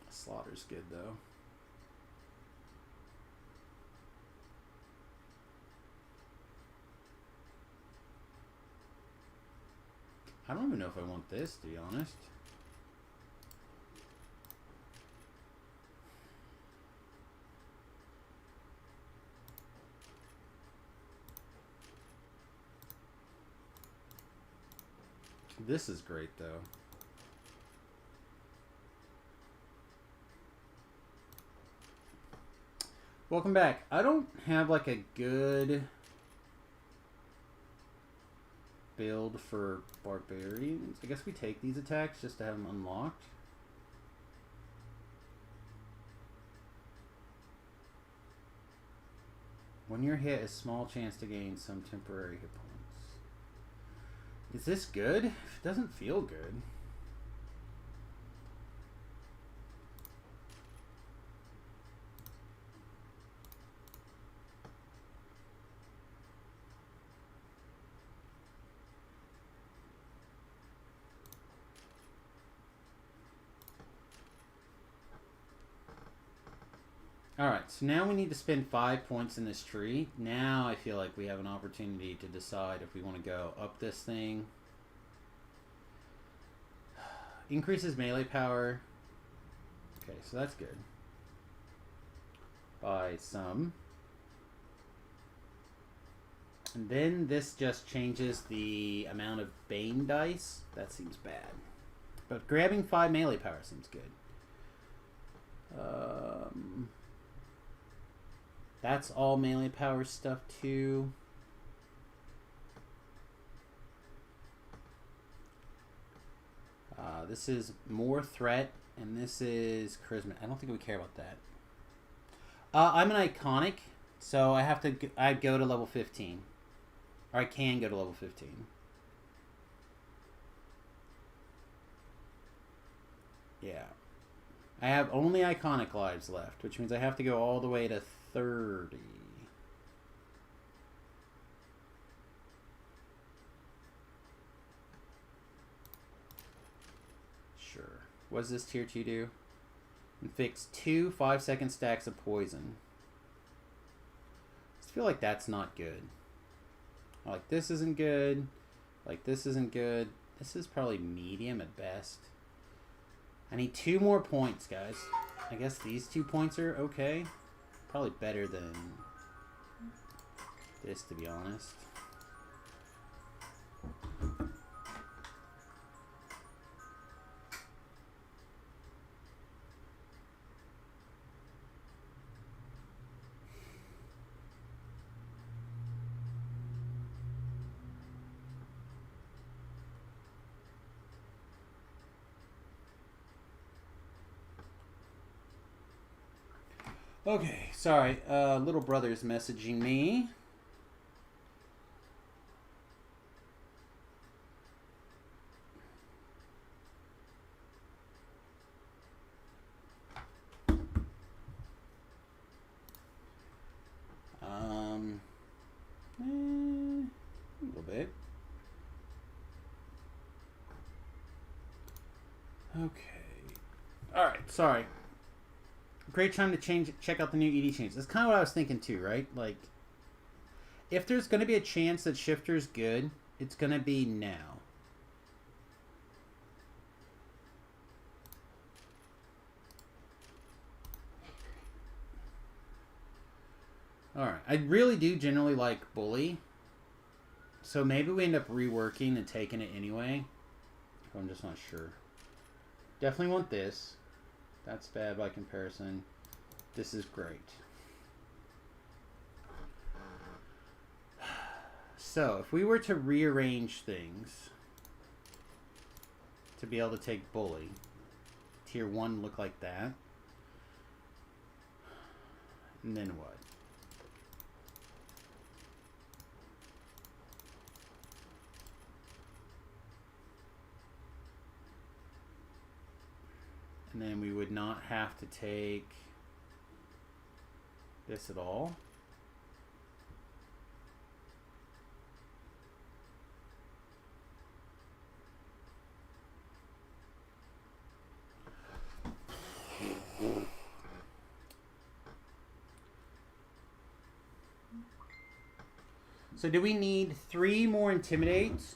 Slaughter's good, though. I don't even know if I want this, to be honest. This is great, though. Welcome back. I don't have, like, a good build for barbarians. I guess we take these attacks just to have them unlocked. When you're hit, a small chance to gain some temporary hit points. Is this good? It doesn't feel good. Alright, so now we need to spend 5 points in this tree. Now I feel like we have an opportunity to decide if we want to go up this thing. Increases melee power. Okay, so that's good. By some. And then this just changes the amount of Bane dice. That seems bad. But grabbing 5 melee power seems good. That's all melee power stuff too. This is more threat, and this is charisma. I don't think we care about that. I'm an iconic, so I have to. I go to level 15, or I can go to level 15. Yeah, I have only iconic lives left, which means I have to go all the way to 30. Sure. What does this tier 2 do? Inflicts 2 5-second stacks of poison. I feel like that's not good. Like, this isn't good. Like, this isn't good. This is probably medium at best. I need 2 more points, guys. I guess these 2 points are okay. Probably better than this, to be honest. Okay, sorry. Little brother's messaging me. A little bit. Okay. All right. Sorry. Great time to check out the new ED change. That's kind of what I was thinking too, right? Like, If there's going to be a chance that Shifter's good, it's going to be now. Alright, I really do generally like Bully. So maybe we end up reworking and taking it anyway. I'm just not sure. Definitely want this. That's bad by comparison. This is great. So, if we were to rearrange things to be able to take Bully, Tier 1 look like that. And then what? And then we would not have to take this at all. So do we need 3 more Intimidates?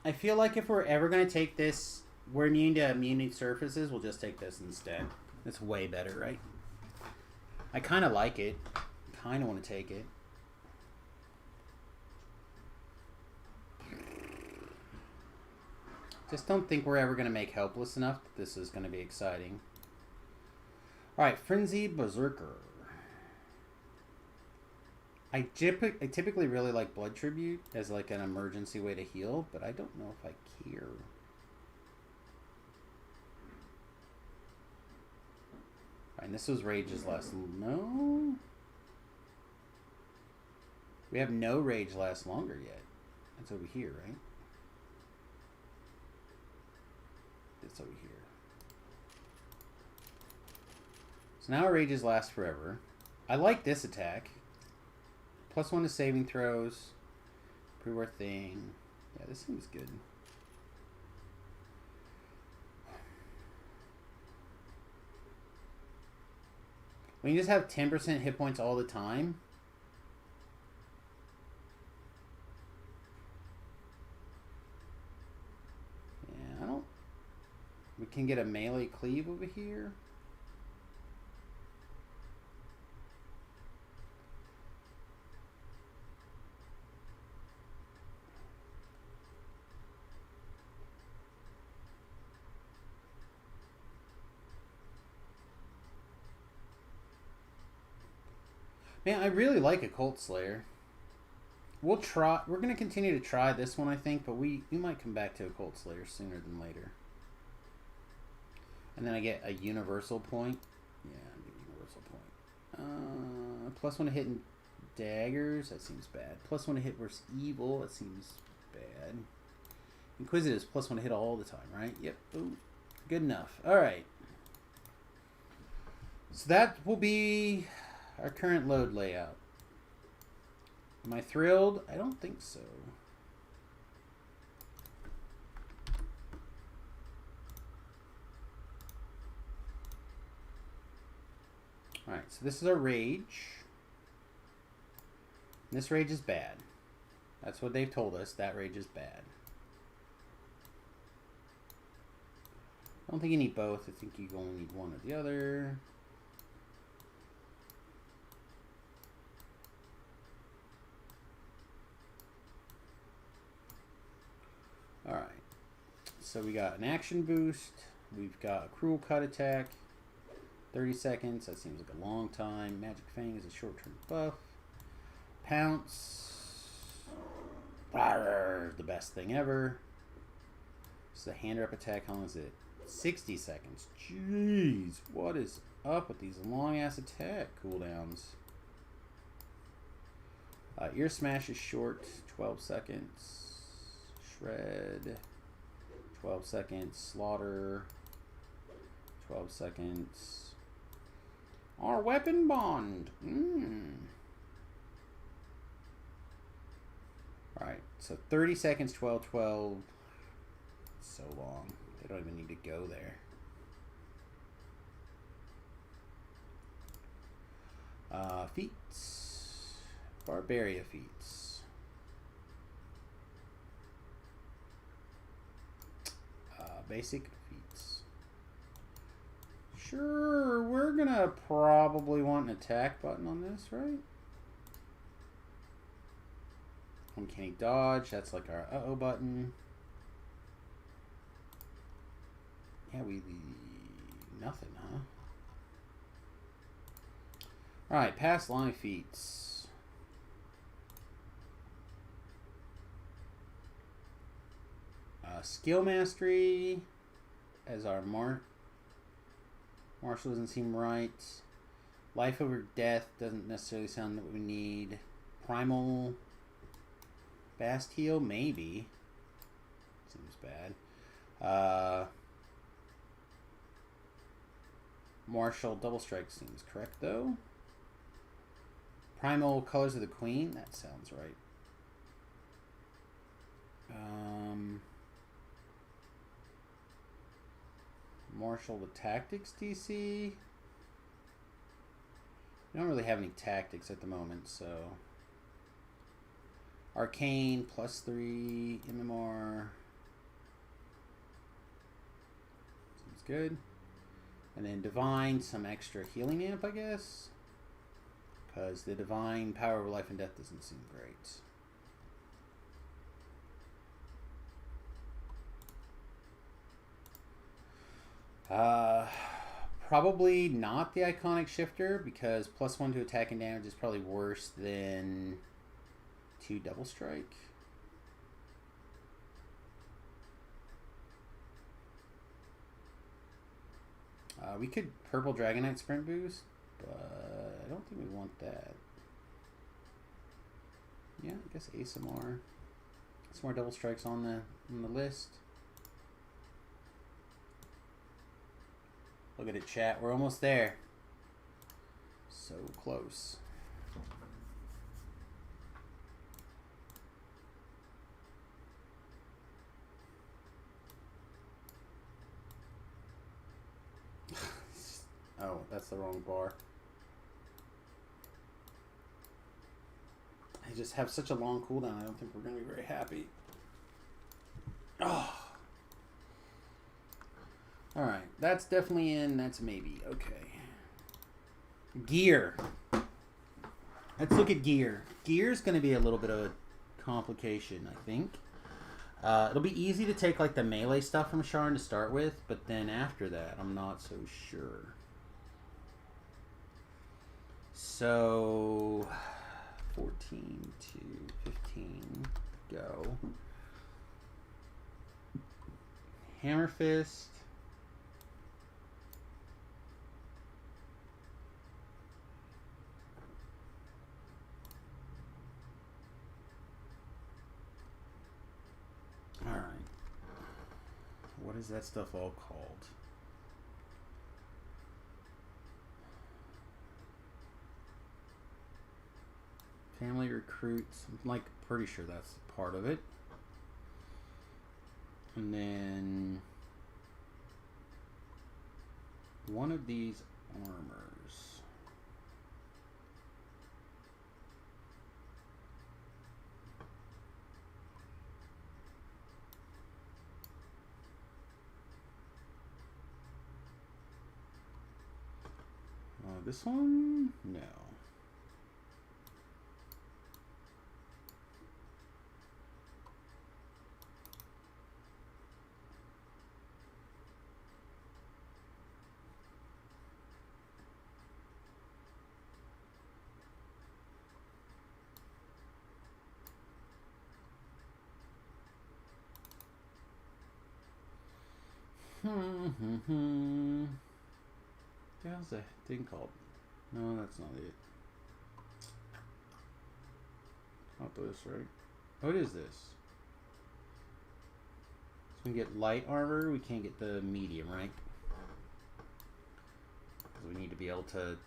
I feel like if we're ever going to take this, we're immune to immunity surfaces, we'll just take this instead. It's way better, right? I kind of like it. Kind of want to take it. Just don't think we're ever going to make helpless enough that this is going to be exciting. Alright, Frenzied Berserker. I typically really like Blood Tribute as like an emergency way to heal, but I don't know if I care. And this was Rage's last. No? We have no Rage last longer yet. It's over here, right? It's over here. So now our Rages last forever. I like this attack. +1 to saving throws. Pretty worth thing. Yeah, this seems good. When you just have 10% hit points all the time. Yeah, I don't... We can get a melee cleave over here. Man, I really like Occult Slayer. We'll try. We're going to continue to try this one, I think, but we might come back to Occult Slayer sooner than later. And then I get a universal point. Yeah, I get a universal point. +1 to hit in daggers. That seems bad. +1 to hit versus evil. That seems bad. Inquisitives +1 to hit all the time, right? Yep. Ooh, good enough. All right. So that will be our current load layout. Am I thrilled? I don't think so. Alright, so this is our rage. And this rage is bad. That's what they've told us. That rage is bad. I don't think you need both. I think you only need one or the other. Alright, so we got an action boost, we've got a cruel cut attack, 30 seconds, that seems like a long time. Magic Fang is a short-term buff. Pounce, the best thing ever. This is a hand rep attack, how long is it? 60 seconds, jeez, what is up with these long-ass attack cooldowns? Ear Smash is short, 12 seconds. Shred, 12 seconds. Slaughter. 12 seconds. Our weapon bond. Alright, so 30 seconds, 12, 12. So long. They don't even need to go there. Feats. Barbaria feats. Basic feats. Sure, we're gonna probably want an attack button on this, right? Uncanny dodge, that's like our uh-oh button. Yeah, nothing, huh? Alright, past line feats. Skill mastery as our martial doesn't seem right. Life over death doesn't necessarily sound what we need. Primal Bastille, maybe. Seems bad. Martial double strike seems correct though. Primal Colors of the Queen, that sounds right. Martial with Tactics DC. We don't really have any tactics at the moment, so. Arcane +3 MMR. Seems good. And then Divine, some extra healing amp, I guess. Because the Divine power over life and death doesn't seem great. Probably not the Iconic Shifter, because +1 to attack and damage is probably worse than 2 double strike. We could Purple Dragonite Sprint Boost, but I don't think we want that. Yeah, I guess ASMR. Some more double strikes on the list. Look at it, chat. We're almost there. So close. Oh, that's the wrong bar. I just have such a long cooldown. I don't think we're going to be very happy. Oh. Alright, that's definitely in. That's a maybe. Okay. Gear. Let's look at gear. Gear is going to be a little bit of a complication, I think. It'll be easy to take like the melee stuff from Sharn to start with, but then after that, I'm not so sure. So, 14 to 15, go. Hammer Fist. Alright. What is that stuff all called? Family Recruits. I'm like pretty sure that's part of it. And then one of these armors. This one? No. How's that thing called? No, that's not it. Not this, right? Oh, it is this. So we get light armor. We can't get the medium, right? Because we need to be able to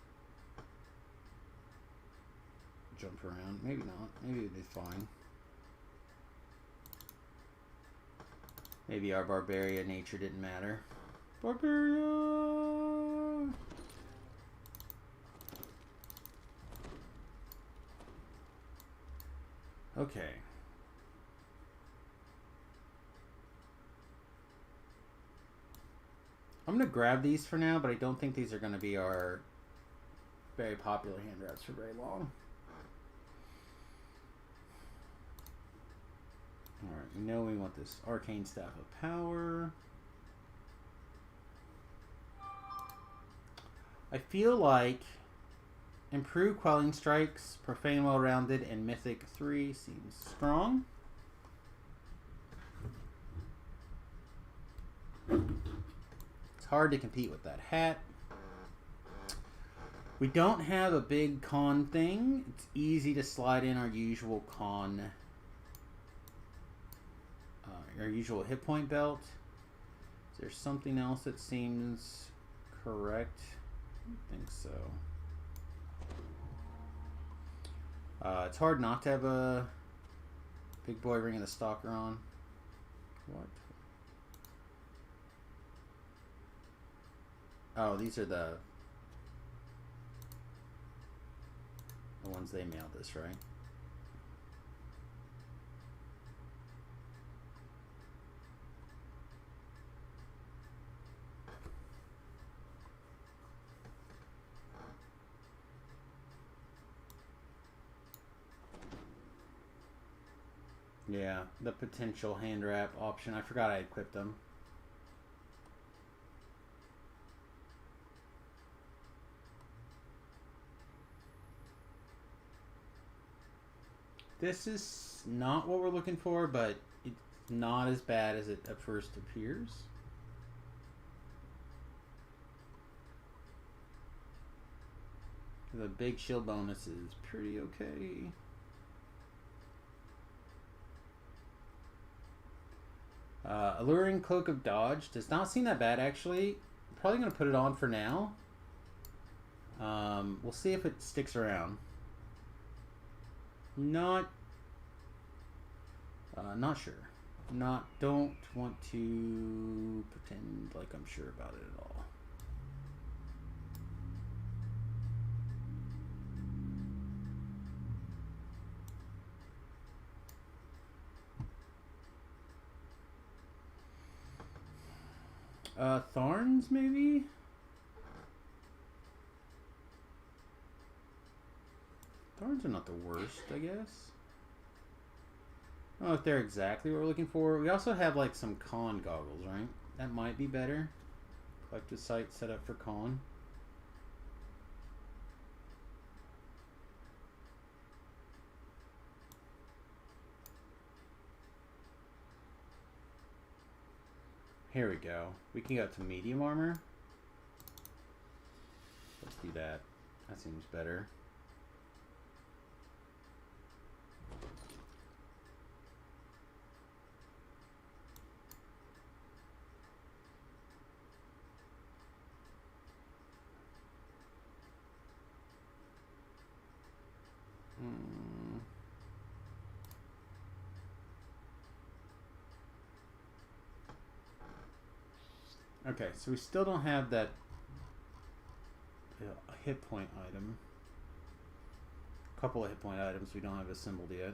jump around. Maybe not. Maybe it'd be fine. Maybe our barbarian nature didn't matter. Barbarian! Okay. I'm going to grab these for now, but I don't think these are going to be our very popular hand wraps for very long. Alright, we know we want this Arcane Staff of Power. I feel like Improved Quelling Strikes, Profane Well-Rounded, and Mythic 3 seems strong. It's hard to compete with that hat. We don't have a big con thing. It's easy to slide in our usual con, our usual hit point belt. Is there something else that seems correct? I don't think so. It's hard not to have a big boy Ring of the Stalker on. What? Oh, these are the ones they mailed us, right? Yeah, the potential hand wrap option. I forgot I equipped them. This is not what we're looking for, but it's not as bad as it at first appears. The big shield bonus is pretty okay. Alluring Cloak of Dodge does not seem that bad, actually. Probably going to put it on for now. We'll see if it sticks around. Not sure. Don't want to pretend like I'm sure about it at all. Thorns, maybe? Thorns are not the worst, I guess. I don't know if they're exactly what we're looking for. We also have like some con goggles, right? That might be better. Collective Sight set up for con. Here we go. We can go to medium armor. Let's do that. That seems better. Okay, so we still don't have that hit point item. A couple of hit point items we don't have assembled yet.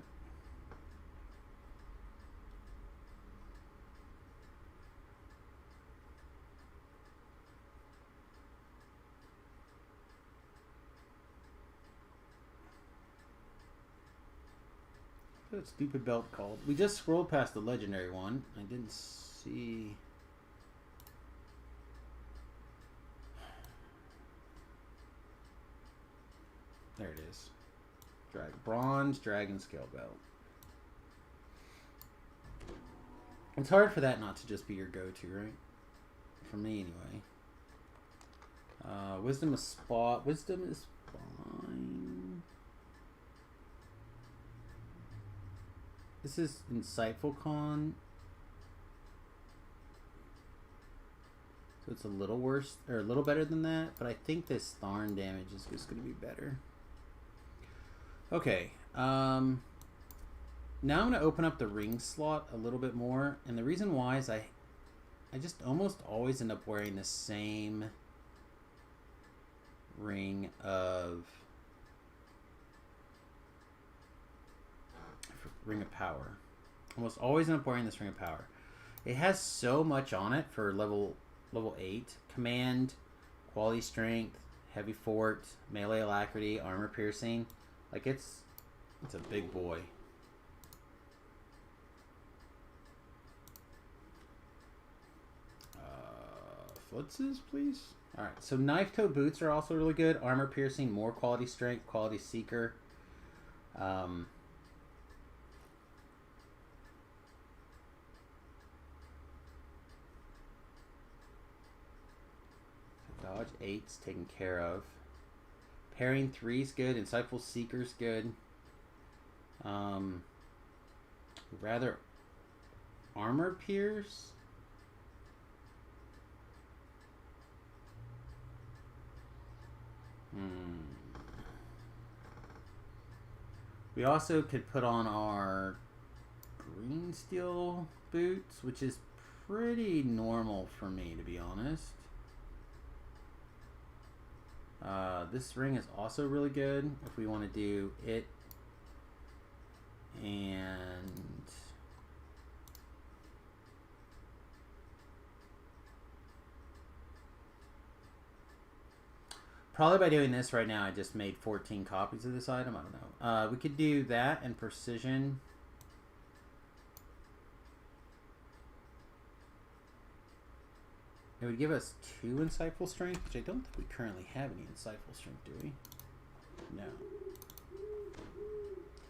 What's that stupid belt called? We just scrolled past the legendary one. I didn't see. There it is. Bronze Dragon Scale Belt. It's hard for that not to just be your go-to, right? For me, anyway. Wisdom is spot. Wisdom is fine. This is Insightful Con. it's a little worse, or a little better than that, but I think this Tharn damage is just going to be better. Okay, now I'm going to open up the ring slot a little bit more, and the reason why is I just almost always end up wearing the same ring of power. Almost always end up wearing this ring of power. It has so much on it for level 8. Command, quality strength, heavy fort, melee alacrity, armor piercing. Like it's a big boy. Flutzes, please. Alright, so knife toe boots are also really good. Armor piercing, more quality strength, quality seeker. Dodge 8's taken care of. Parrying 3's good. Insightful Seeker's good. Rather armor pierce. We also could put on our green steel boots, which is pretty normal for me, to be honest. This ring is also really good if we want to do it and probably by doing this right now I just made 14 copies of this item. I don't know. We could do that and precision. It would give us 2 insightful strength, which I don't think we currently have any insightful strength, do we? No.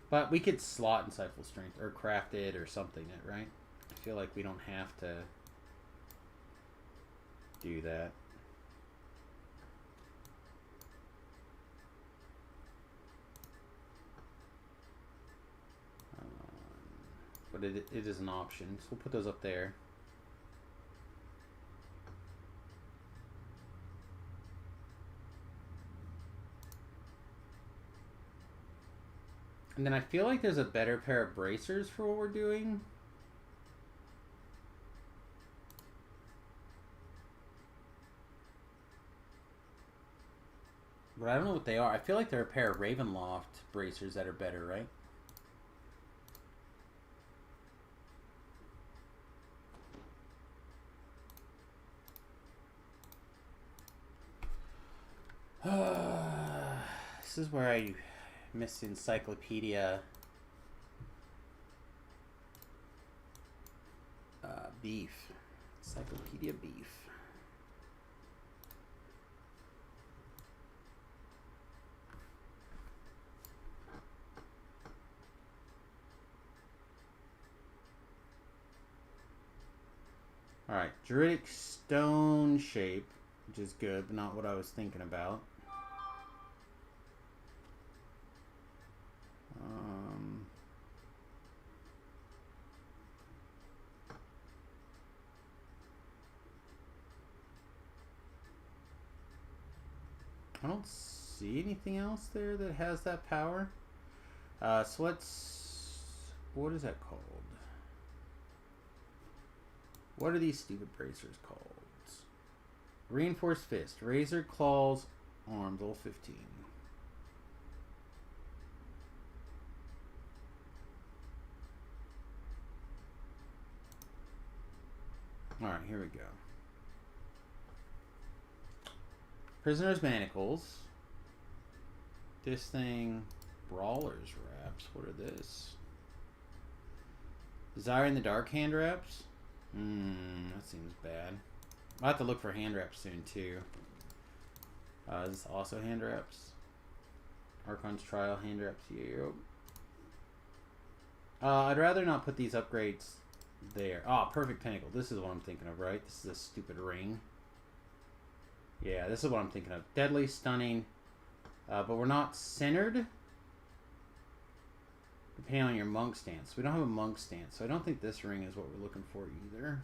But we could slot insightful strength or craft it or something, right? I feel like we don't have to do that. But it is an option, so we'll put those up there. And then I feel like there's a better pair of bracers for what we're doing. But I don't know what they are. I feel like they're a pair of Ravenloft bracers that are better, right? This is where I miss encyclopedia beef. Encyclopedia beef. Alright, Druidic stone shape, which is good, but not what I was thinking about. I don't see anything else there that has that power. So let's... What is that called? What are these stupid bracers called? Reinforced Fist. Razor Claws Arms, level 15. Alright, here we go. Prisoner's Manacles. This thing... Brawler's Wraps. What are this? Desire in the Dark hand wraps? That seems bad. I'll have to look for hand wraps soon, too. Is this also hand wraps? Archon's Trial hand wraps. Yep. I'd rather not put these upgrades there. Perfect Pinnacle. This is what I'm thinking of, right? This is a stupid ring. Yeah, this is what I'm thinking of. Deadly, Stunning. But we're not centered. Depending on your monk stance. We don't have a monk stance, so I don't think this ring is what we're looking for either.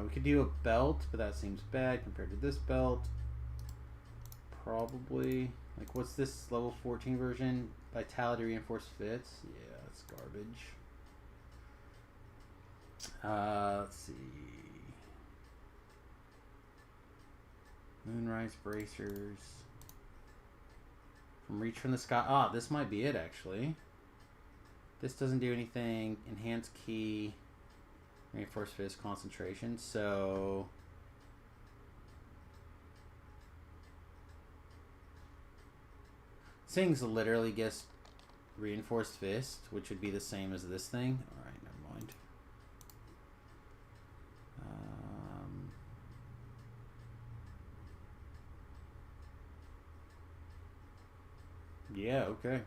We could do a belt, but that seems bad compared to this belt. Probably. Like, what's this level 14 version? Vitality reinforced fits? Yeah, that's garbage. Let's see. Moonrise bracers. From reach from the sky. Ah, this might be it, actually. This doesn't do anything. Enhanced key. Reinforced fist concentration. So thing's literally just reinforced fist, which would be the same as this thing. Alright, never mind. Yeah, okay.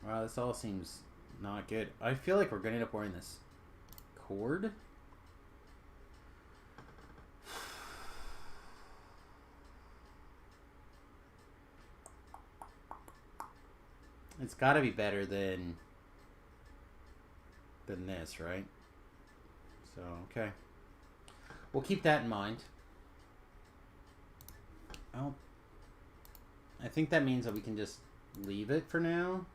Wow, this all seems not good. I feel like we're going to end up wearing this cord. It's got to be better than this, right? So, okay. We'll keep that in mind. Oh, I think that means that we can just leave it for now.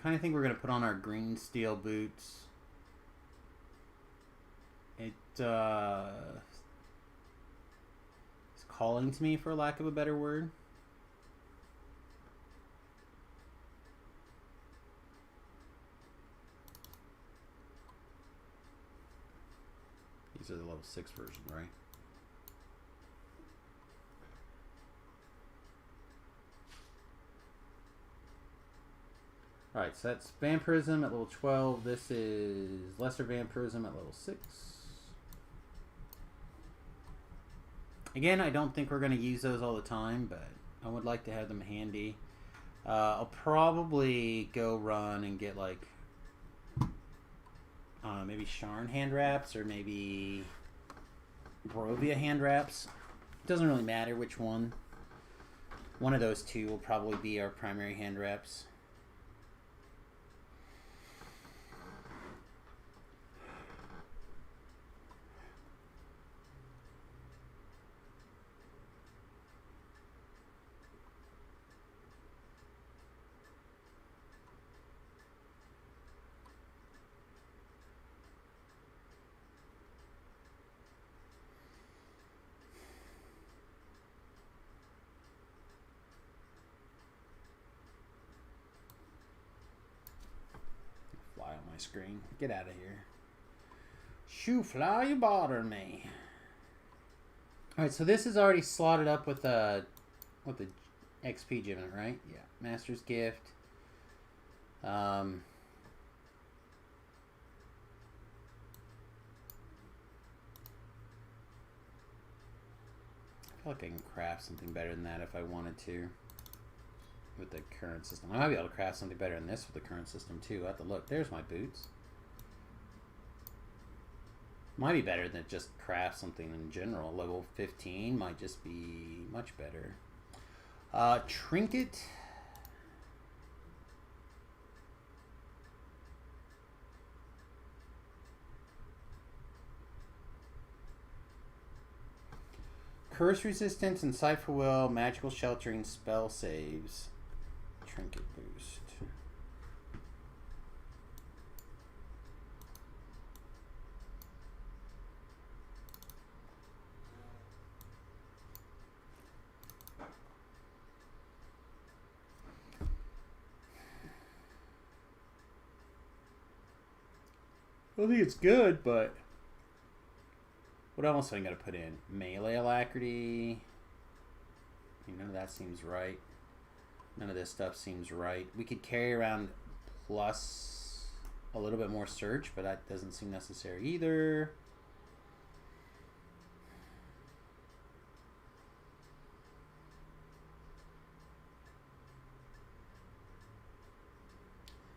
Kind of think we're going to put on our green steel boots. It is calling to me, for lack of a better word. These are the level 6 version, right? Alright, so that's Vampirism at level 12. This is Lesser Vampirism at level 6. Again, I don't think we're going to use those all the time, but I would like to have them handy. I'll probably go run and get, like, maybe Sharn hand wraps or maybe Barovia hand wraps. It doesn't really matter which one. One of those two will probably be our primary hand wraps. My screen. Get out of here. Shoo fly, you bother me. Alright, so this is already slotted up with the XP gem, right? Yeah. Master's Gift. I feel like I can craft something better than that if I wanted to. With the current system. I might be able to craft something better than this with the current system too. I have to look. There's my boots. Might be better than just craft something in general. Level 15 might just be much better. Trinket. Curse resistance and Cipher Will, magical sheltering, spell saves. Trinket boost. I think it's good, but what else am I going to put in? Melee alacrity. None of that seems right. None of this stuff seems right. We could carry around plus a little bit more search, but that doesn't seem necessary either.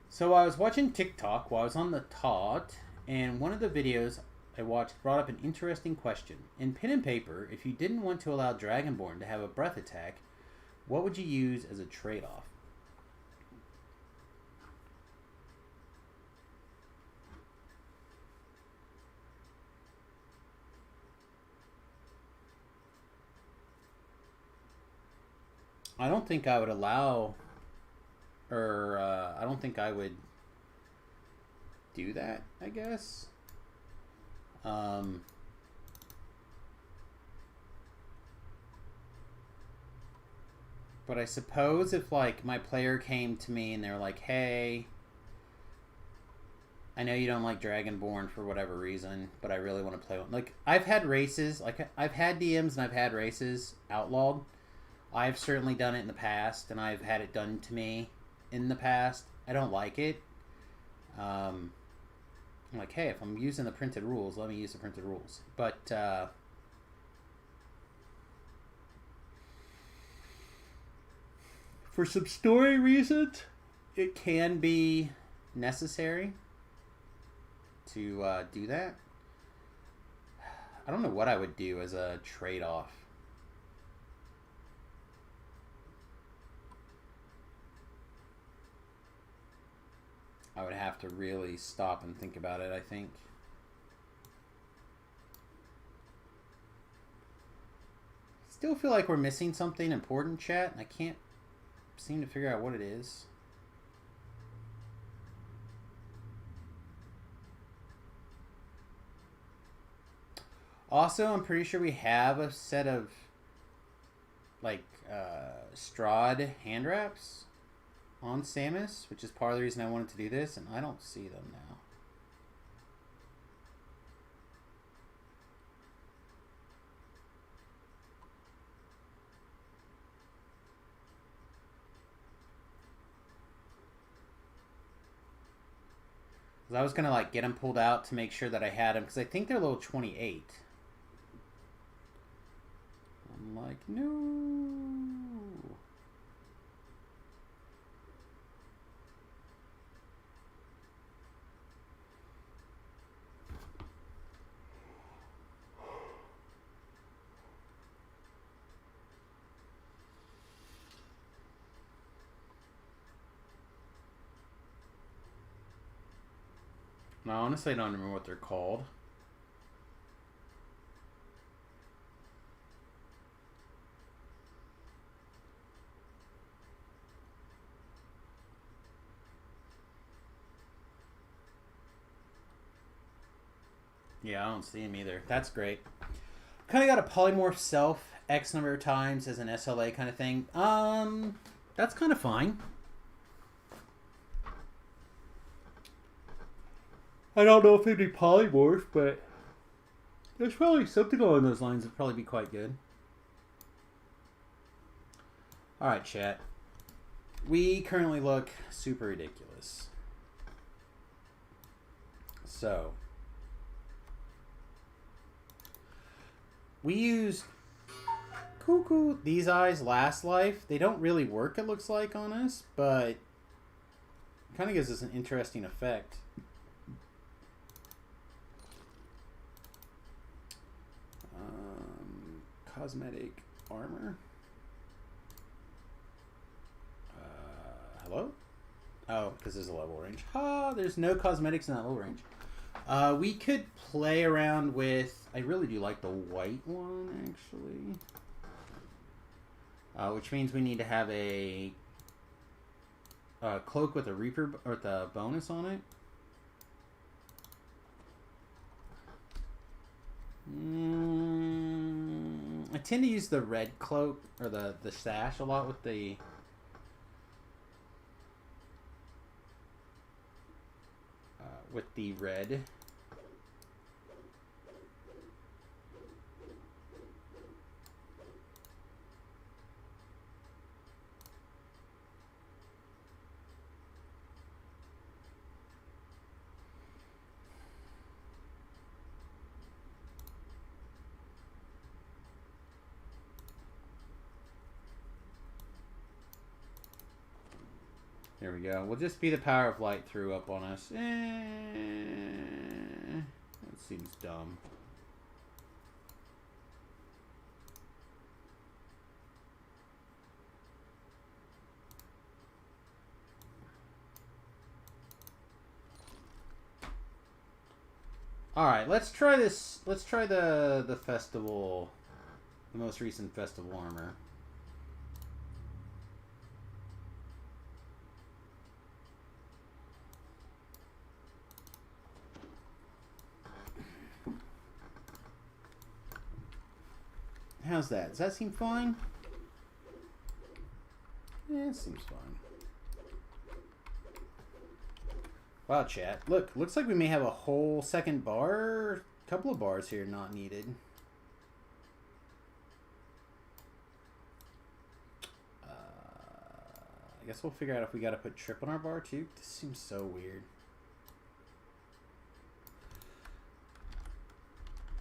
So I was watching TikTok while I was on the Tot, and one of the videos I watched brought up an interesting question. In pen and paper, if you didn't want to allow Dragonborn to have a breath attack, what would you use as a trade-off? I don't think I would allow, or I don't think I would do that, I guess. But I suppose if, like, my player came to me and they're like, hey, I know you don't like Dragonborn for whatever reason, but I really want to play one. Like, I've had races, like, I've had DMs and I've had races outlawed. I've certainly done it in the past, and I've had it done to me in the past. I don't like it. I'm like, hey, if I'm using the printed rules, let me use the printed rules. But, for some story reasons, it can be necessary to do that. I don't know what I would do as a trade-off. I would have to really stop and think about it, I think. Still feel like we're missing something important, chat, and I can't seem to figure out what it is. Also, I'm pretty sure we have a set of, like, Strahd hand wraps on Samus, which is part of the reason I wanted to do this, and I don't see them now. I was gonna, like, get them pulled out to make sure that I had them, because I think they're level 28. I'm like, no. No, honestly, I don't remember what they're called. Yeah, I don't see him either. That's great. Kind of got a polymorph self X number of times as an SLA kind of thing. That's kind of fine. I don't know if it'd be polymorph, but there's probably something along those lines that'd probably be quite good. Alright, chat. We currently look super ridiculous. So, we used Cuckoo. These eyes last life. They don't really work, it looks like, on us, but it kind of gives us an interesting effect. Cosmetic armor. Hello? Oh, because there's a level range. There's no cosmetics in that level range. We could play around with... I really do like the white one, actually. Which means we need to have a cloak with a Reaper or the bonus on it. I tend to use the red cloak or the sash a lot with the red. There we go. We'll just be the power of light threw up on us. Let's Seems dumb. All right, let's try this. Let's try the festival, the most recent festival armor. How's that? Does that seem fine? Yeah, it seems fine. Wow, chat. Look, looks like we may have a whole second bar, couple of bars here not needed. I guess we'll figure out if we got to put trip on our bar too. This seems so weird.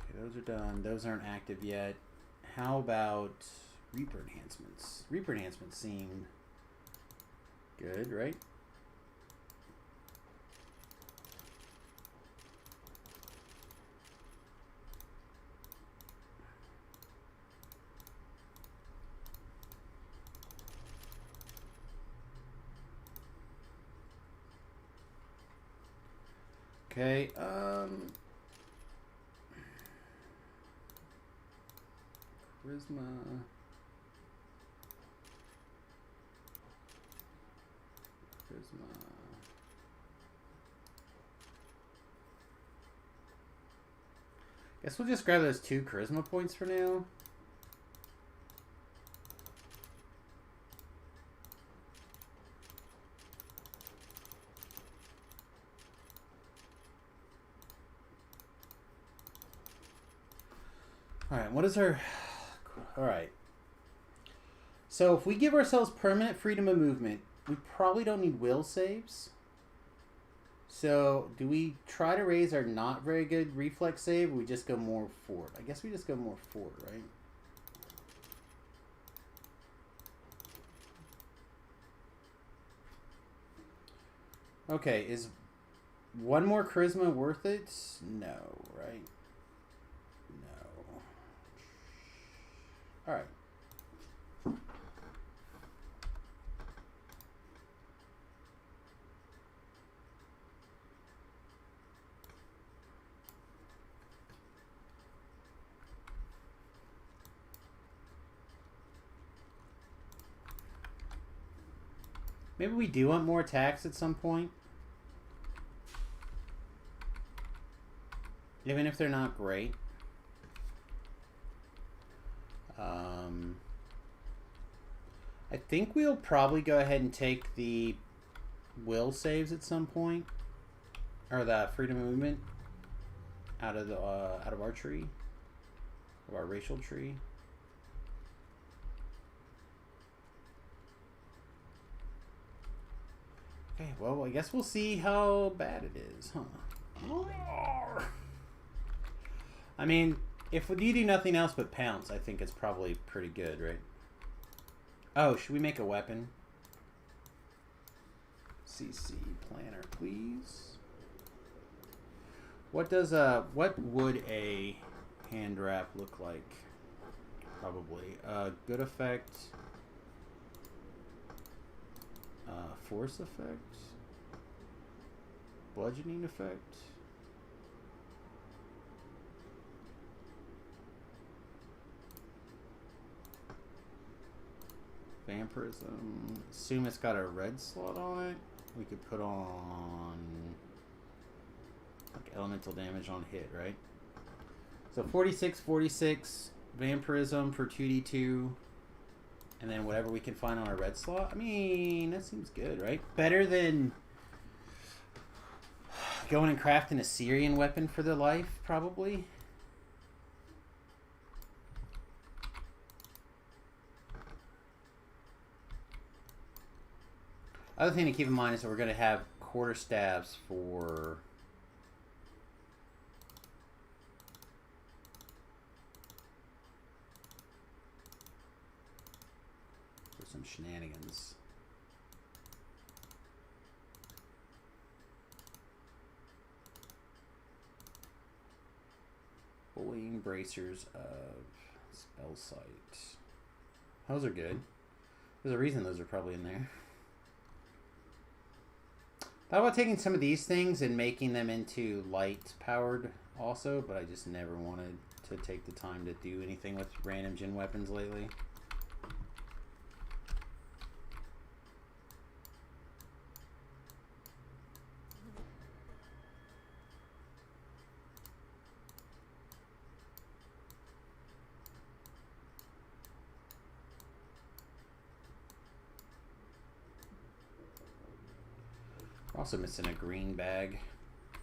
Okay, those are done. Those aren't active yet. How about Reaper enhancements? Reaper enhancements seem good, right? Okay, Charisma. Guess we'll just grab those 2 charisma points for now. Alright, what is our... Alright. So if we give ourselves permanent freedom of movement, we probably don't need will saves. So do we try to raise our not very good reflex save, or we just go more forward? I guess we just go more forward, right? Okay, is 1 more charisma worth it? No, right? All right. Maybe we do want more attacks at some point. Even if they're not great. I think we'll probably go ahead and take the will saves at some point, or the freedom of movement out of the out of our tree, of our racial tree. Okay, well, I guess we'll see how bad it is, huh? I mean, if you do nothing else but pounce, I think it's probably pretty good, right? Oh, should we make a weapon? CC planner, please. What would a hand wrap look like? Probably good effect, force effect, bludgeoning effect. Vampirism. Assume it's got a red slot on it. We could put on like elemental damage on hit, right? So 46, 46, vampirism for 2d2, and then whatever we can find on a red slot. I mean, that seems good, right? Better than going and crafting a Syrian weapon for the life, probably. Other thing to keep in mind is that we're going to have quarter staves for some shenanigans. bracers of spell sight. Those are good. There's a reason those are probably in there. Thought about taking some of these things and making them into light powered also, but I just never wanted to take the time to do anything with random gen weapons lately. Also missing a green bag.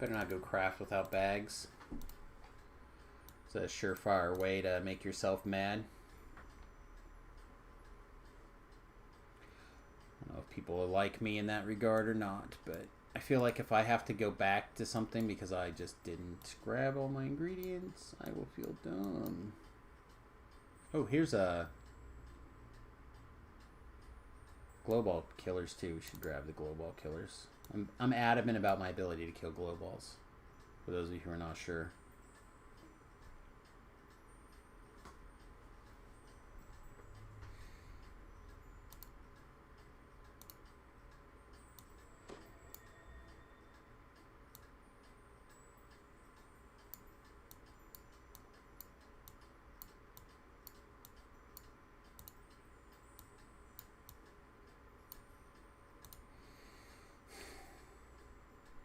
Better not go craft without bags. It's a surefire way to make yourself mad. I don't know if people will like me in that regard or not, but I feel like if I have to go back to something because I just didn't grab all my ingredients, I will feel dumb. Oh, here's a glow ball killers too. We should grab the glow ball killers. I'm adamant about my ability to kill glow balls, for those of you who are not sure.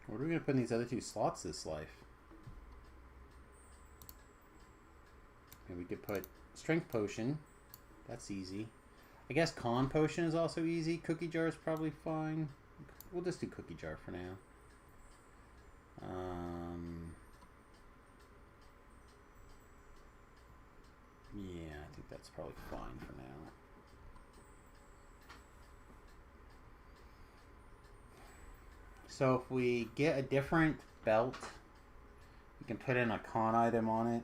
What are we going to put in these other two slots this life? And we could put strength potion. That's easy. I guess con potion is also easy. Cookie jar is probably fine. We'll just do cookie jar for now. Yeah, I think that's probably fine for now. So if we get a different belt, we can put in a con item on it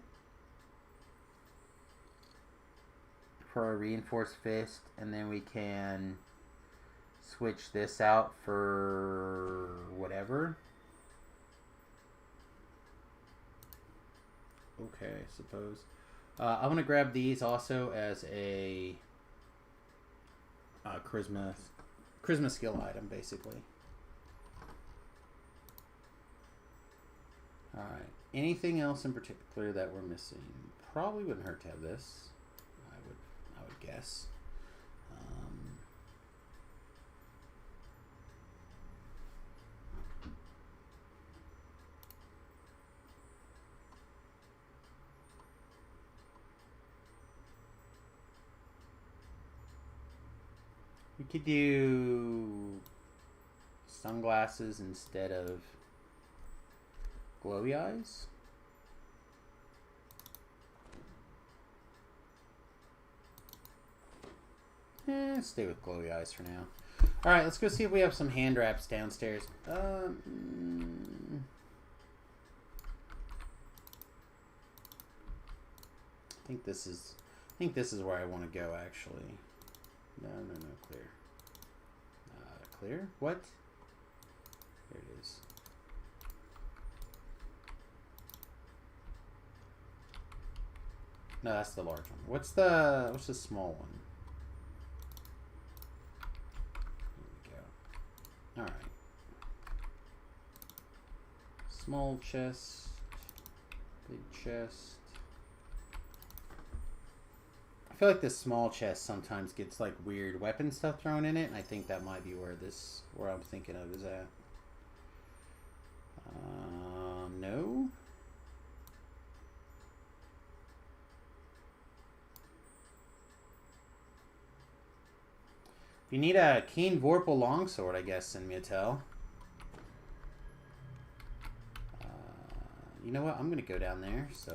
for a reinforced fist, and then we can switch this out for whatever. Okay, I suppose. I'm going to grab these also as a charisma skill item, basically. Alright, anything else in particular that we're missing? Probably wouldn't hurt to have this, I would guess. We could do sunglasses instead of glowy eyes. Stay with glowy eyes for now. Alright, let's go see if we have some hand wraps downstairs. I think this is where I want to go actually. No, clear. Clear? What? There it is. No, that's the large one. What's the small one? Here we go. Alright. Small chest. Big chest. I feel like this small chest sometimes gets like weird weapon stuff thrown in it, and I think that might be where I'm thinking of is at. No. If you need a keen Vorpal longsword, I guess send me a tell. You know what? I'm gonna go down there, so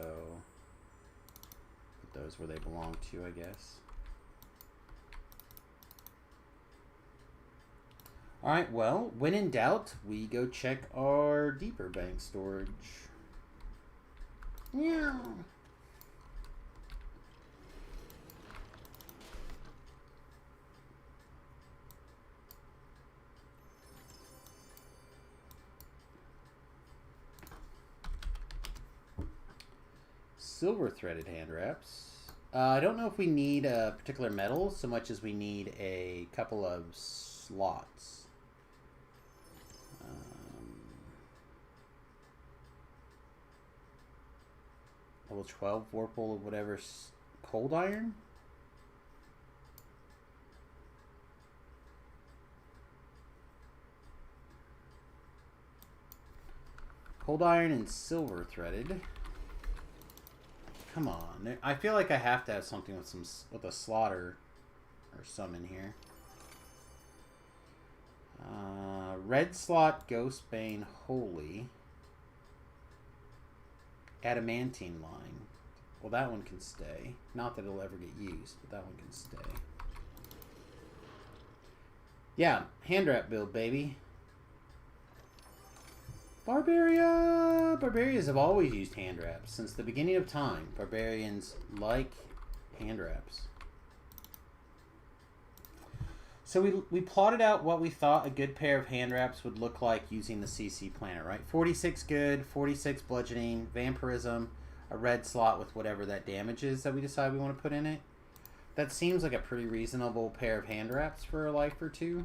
put those where they belong to, I guess. Alright, well, when in doubt, we go check our deeper bank storage. Yeah. silver threaded hand wraps. I don't know if we need a particular metal so much as we need a couple of slots. Level 12 Vorpal, whatever, cold iron? Cold iron and silver threaded. Come on. I feel like I have to have something with a slaughter or some in here. Red slot, Ghostbane, Holy. Adamantine line. Well, that one can stay. Not that it'll ever get used, but that one can stay. Yeah, hand wrap build, baby. Barbarians have always used hand wraps. Since the beginning of time, barbarians like hand wraps. So we plotted out what we thought a good pair of hand wraps would look like using the CC planet, right? 46 good, 46 bludgeoning, vampirism, a red slot with whatever that damage is that we decide we want to put in it. That seems like a pretty reasonable pair of hand wraps for a life or two.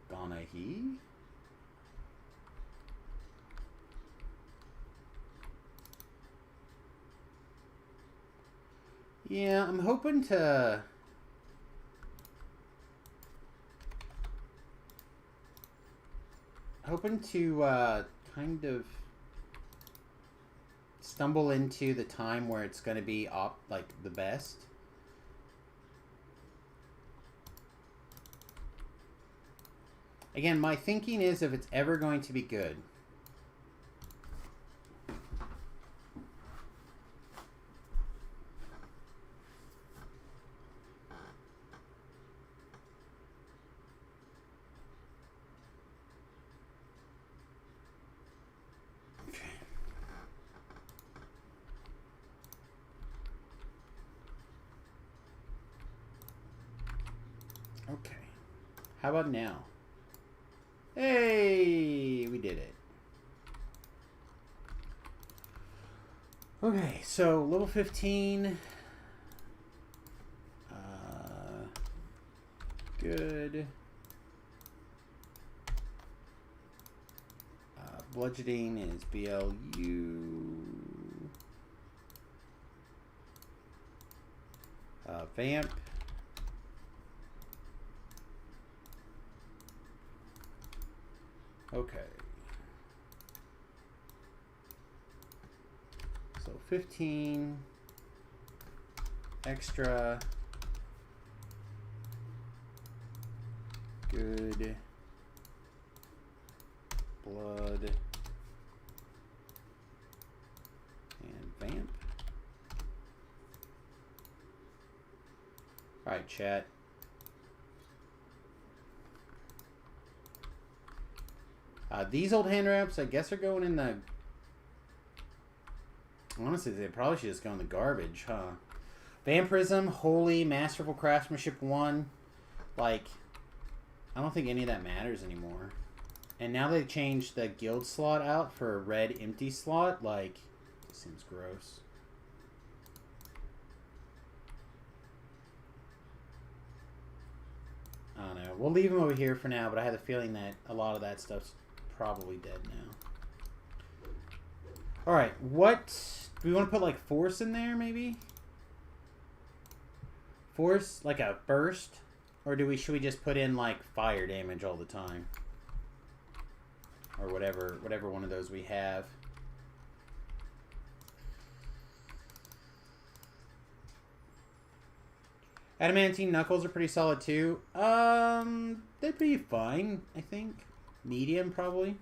Ganahi. Yeah, I'm hoping to kind of stumble into the time where it's going to be like the best. Again, my thinking is if it's ever going to be good. Okay. How about now? Hey, we did it. Okay, so level 15. Good. Bludgeoning is BLU. Vamp. Okay. So 15 extra. Good. Blood. And vamp. Alright, chat. These old hand wraps, I guess, are going in the... Honestly, they probably should just go in the garbage, huh? Vampirism, Holy, Masterful Craftsmanship 1. Like, I don't think any of that matters anymore. And now they changed the guild slot out for a red empty slot. Like, it seems gross. I don't know. We'll leave them over here for now, but I have the feeling that a lot of that stuff's probably dead now. Alright, what... Do we want to put, like, force in there, maybe? Force? Like a burst? Or should we just put in, like, fire damage all the time? Or whatever one of those we have. Adamantine knuckles are pretty solid, too. They'd be fine, I think. Medium, probably.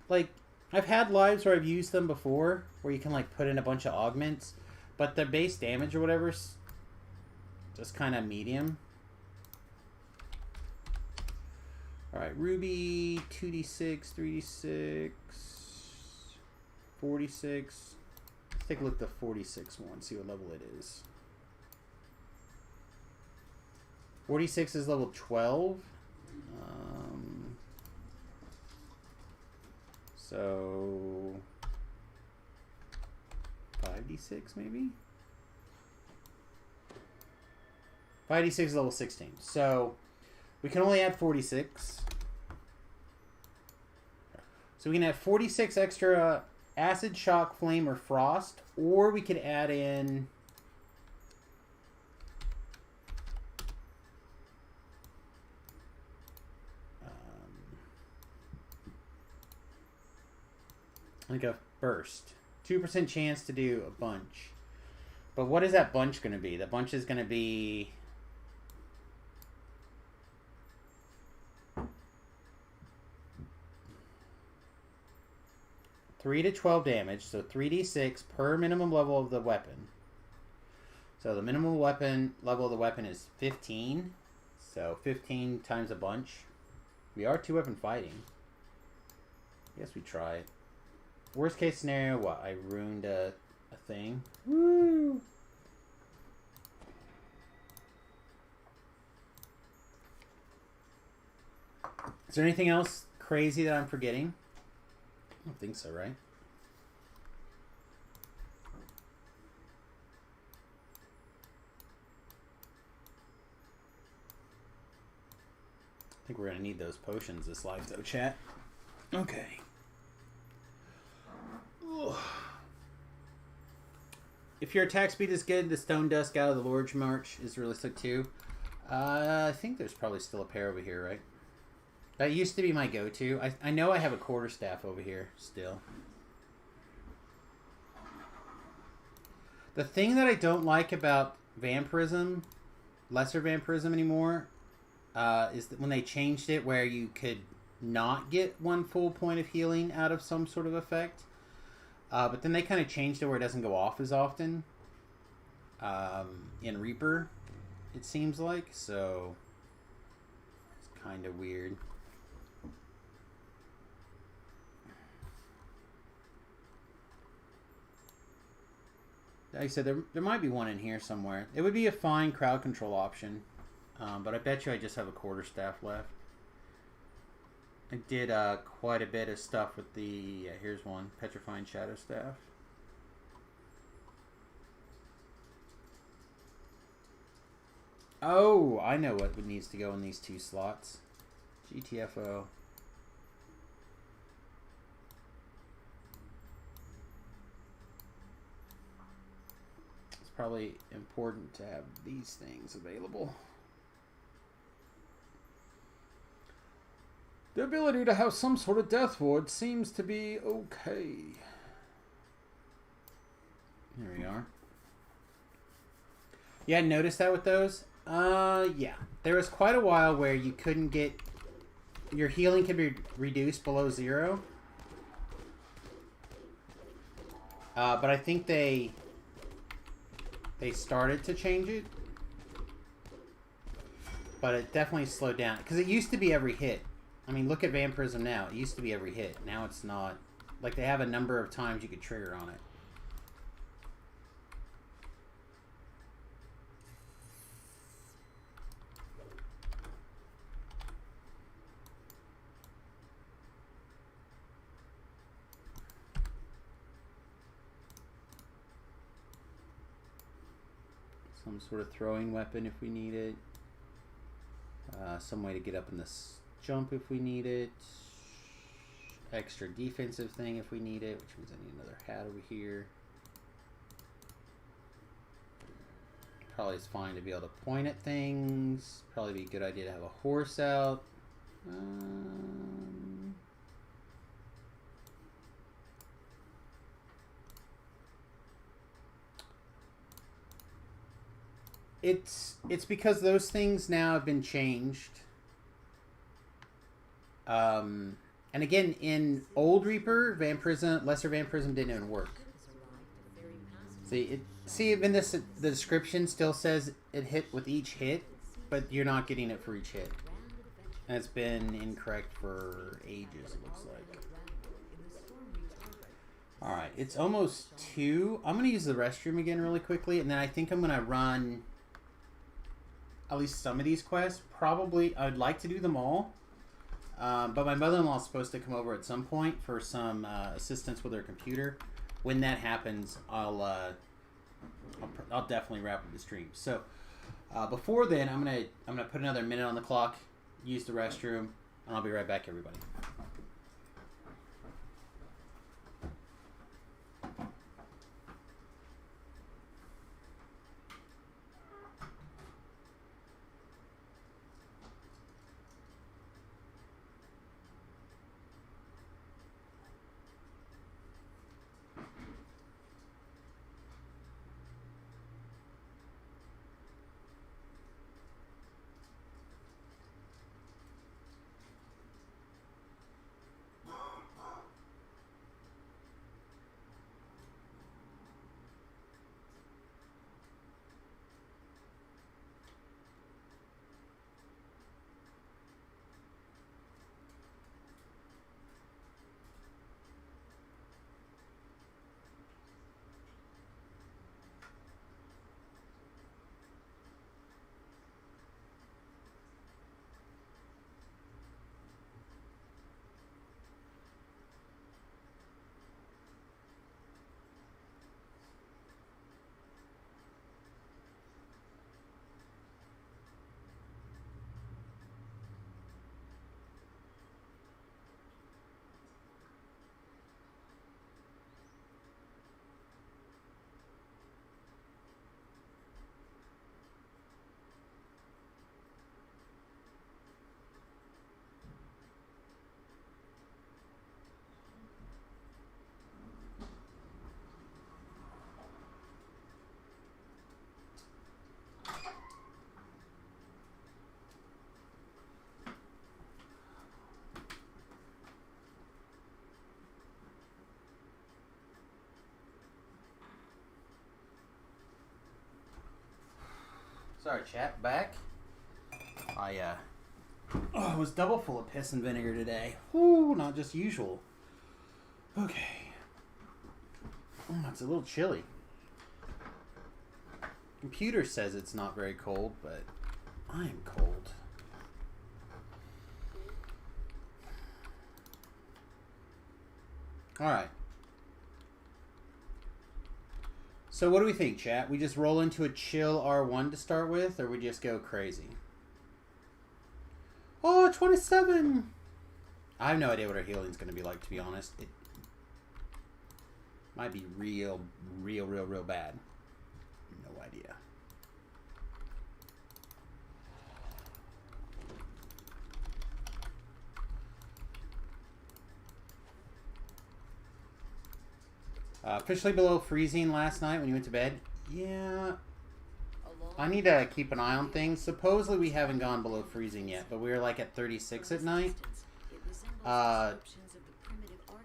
Like, I've had lives where I've used them before, where you can, like, put in a bunch of augments, but their base damage or whatever's just kind of medium. Alright, Ruby, 2d6, 3d6, 46. Let's take a look at the 46 one, see what level it is. 46 is level 12. So 5d6 maybe? 5d6 is level 16. So we can only add 46. So we can add 46 extra acid, shock, flame, or frost. Or we could add in... like a burst. 2% chance to do a bunch. But what is that bunch going to be? The bunch is going to be... Three to 12 damage, so 3d6 per minimum level of the weapon. So the minimum weapon level of the weapon is 15. So 15 times a bunch. We are 2-weapon fighting. I guess we try it. Worst case scenario, what? I ruined a thing. Woo! Is there anything else crazy that I'm forgetting? I don't think so, right? I think we're going to need those potions this life, though, chat. Okay. Ugh. If your attack speed is good, the Stone Dusk out of the Lord's March is realistic, too. I think there's probably still a pair over here, right? That used to be my go-to. I know I have a quarterstaff over here still. The thing that I don't like about vampirism, lesser vampirism anymore, is that when they changed it where you could not get 1 full point of healing out of some sort of effect. But then they kind of changed it where it doesn't go off as often. In Reaper, it seems like. So, it's kind of weird. Like I said, there might be one in here somewhere. It would be a fine crowd control option. But I bet you I just have a quarterstaff left. I did quite a bit of stuff with the... here's one. Petrifying Shadow Staff. Oh, I know what needs to go in these 2 slots. GTFO. Probably important to have these things available. The ability to have some sort of death ward seems to be okay. There we are. Yeah, notice that with those? Yeah. There was quite a while where you couldn't get... Your healing could be reduced below 0. But I think they started to change it, but it definitely slowed down because it used to be every hit. I mean, look at Vampirism now. It used to be every hit. Now it's not. Like, they have a number of times you could trigger on it. Some sort of throwing weapon if we need it. Some way to get up in this jump if we need it. Extra defensive thing if we need it, which means I need another hat over here. Probably is fine to be able to point at things. Probably be a good idea to have a horse out. It's because those things now have been changed. And again, in Old Reaper, Vampirism, Lesser Vampirism didn't even work. See, even this, the description still says it hit with each hit, but you're not getting it for each hit. And it's been incorrect for ages, it looks like. Alright, it's almost 2. I'm going to use the restroom again really quickly, and then I think I'm going to run... at least some of these quests. Probably, I'd like to do them all. But my mother-in-law is supposed to come over at some point for some assistance with her computer. When that happens, I'll definitely wrap up the stream. So before then, I'm gonna put another minute on the clock, use the restroom, and I'll be right back, everybody. Sorry, chat. Back. I was double full of piss and vinegar today. Whoo, not just usual. Okay. It's a little chilly. Computer says it's not very cold, but I am cold. All right. So what do we think, chat? We just roll into a chill R1 to start with, or we just go crazy? Oh, 27! I have no idea what our healing's going to be like, to be honest. It might be real bad. No idea. Officially below freezing last night when you went to bed. Yeah. I need to keep an eye on things. Supposedly we haven't gone below freezing yet, but we were like at 36 at night.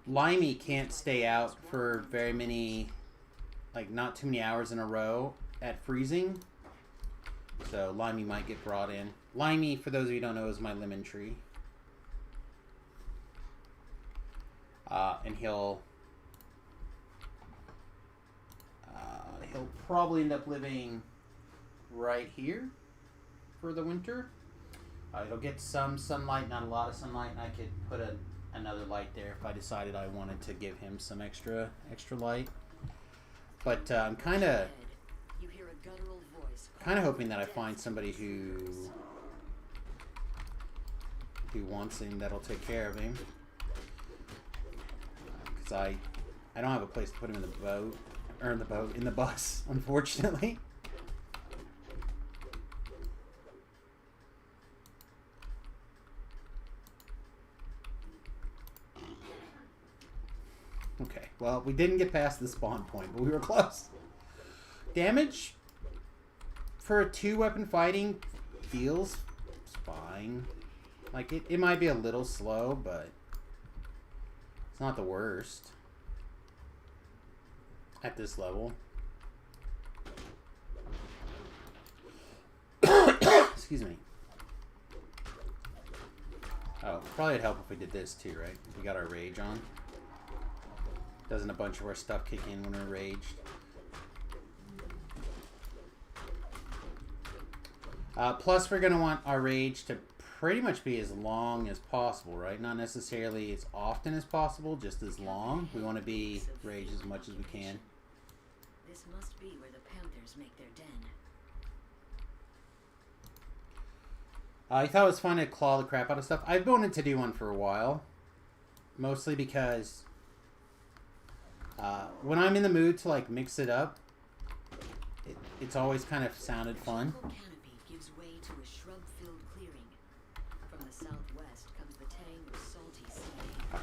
Limey can't stay out for very many, like not too many hours in a row at freezing. So Limey might get brought in. Limey, for those of you who don't know, is my lemon tree. And he'll probably end up living right here for the winter. It'll get some sunlight, not a lot of sunlight, and I could put another light there if I decided I wanted to give him some extra light. But I'm kind of hoping that I find somebody who wants him, that'll take care of him. Because I don't have a place to put him in the boat. Or in the bus, unfortunately. Okay, well, we didn't get past the spawn point, but we were close. Damage for a 2-weapon fighting feels fine. Like, it might be a little slow, but it's not the worst. At this level. Excuse me. Oh, probably it'd help if we did this too, right? We got our rage on. Doesn't a bunch of our stuff kick in when we're raged? Plus, we're going to want our rage to pretty much be as long as possible, right? Not necessarily as often as possible, just as long. We want to be rage as much as we can. This must be where the panthers make their den. I thought it was fun to claw the crap out of stuff. I've wanted to do one for a while. Mostly because when I'm in the mood to like mix it up, it's always kind of sounded fun. The canopy gives way to a shrub-filled clearing. From the southwest comes the tang of salty sea.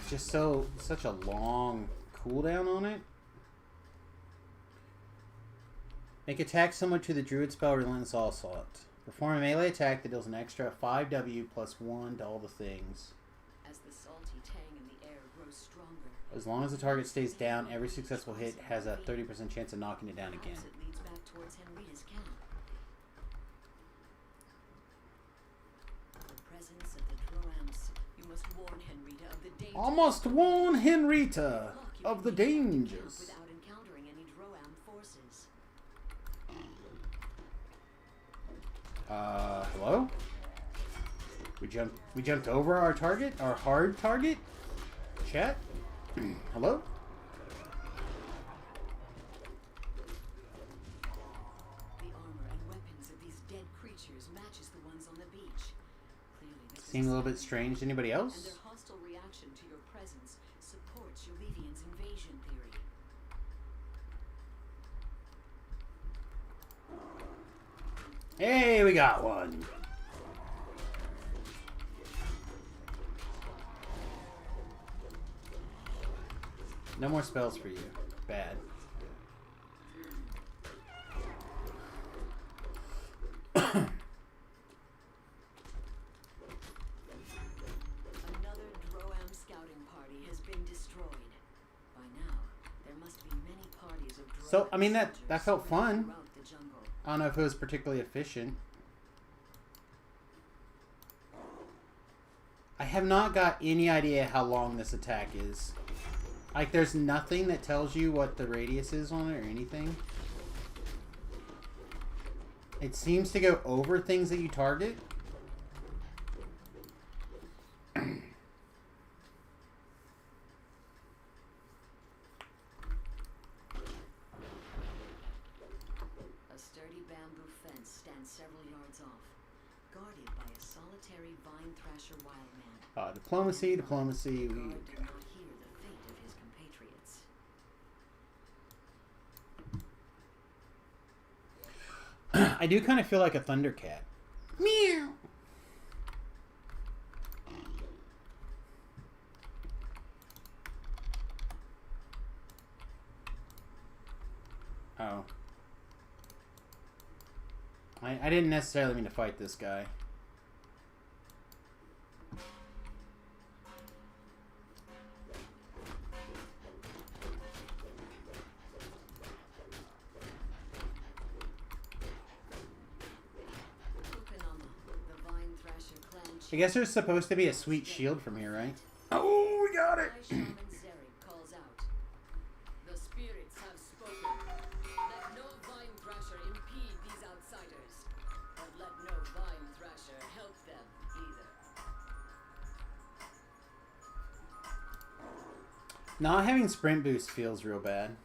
Just such a long cooldown on it. Make attack similar to the druid spell Relentless Onslaught. Perform a melee attack that deals an extra 5W plus 1 to all the things. As the salty tang in the air grows stronger, As long as the target stays down, every successful hit has a 30% chance of knocking it down again. perhaps it leads back towards Henrita's camp. The presence of the Droams. You must warn Henrita of the danger. Almost warn Henrita of the Camp dangers. without encountering any Droam forces. Hello? We jumped over our target? Our hard target? Chat? Hello? The armor and weapons of these dead creatures matches the ones on the beach. Clearly this was Seem a little bit savage. strange to anybody And else? their hostile reaction to your presence supports Yolevian's invasion theory. Hey, we got one. No more spells for you. Bad. Another Droam scouting party has been destroyed. By now, there must be many parties of Droam So, I mean, that soldiers felt fun. throughout the jungle. I don't know if it was particularly efficient. I have not got any idea how long this attack is. Like, there's nothing that tells you what the radius is on it or anything. It seems to go over things that you target. A sturdy bamboo fence stands several yards off, guarded by a solitary vine thrasher wildman. Diplomacy, diplomacy. The guard did not hear the fate of his compatriots. I do kind of feel like a Thundercat. Meow. Oh. I didn't necessarily mean to fight this guy. Kukanama, the vine thrasher clan I guess there's supposed to be a sweet shield from here, right? Oh, we got it! High Shaman Zeri calls out. The spirits have spoken. Let no vine thrasher impede these outsiders. But let no vine thrasher help them either. Not having sprint boost feels real bad.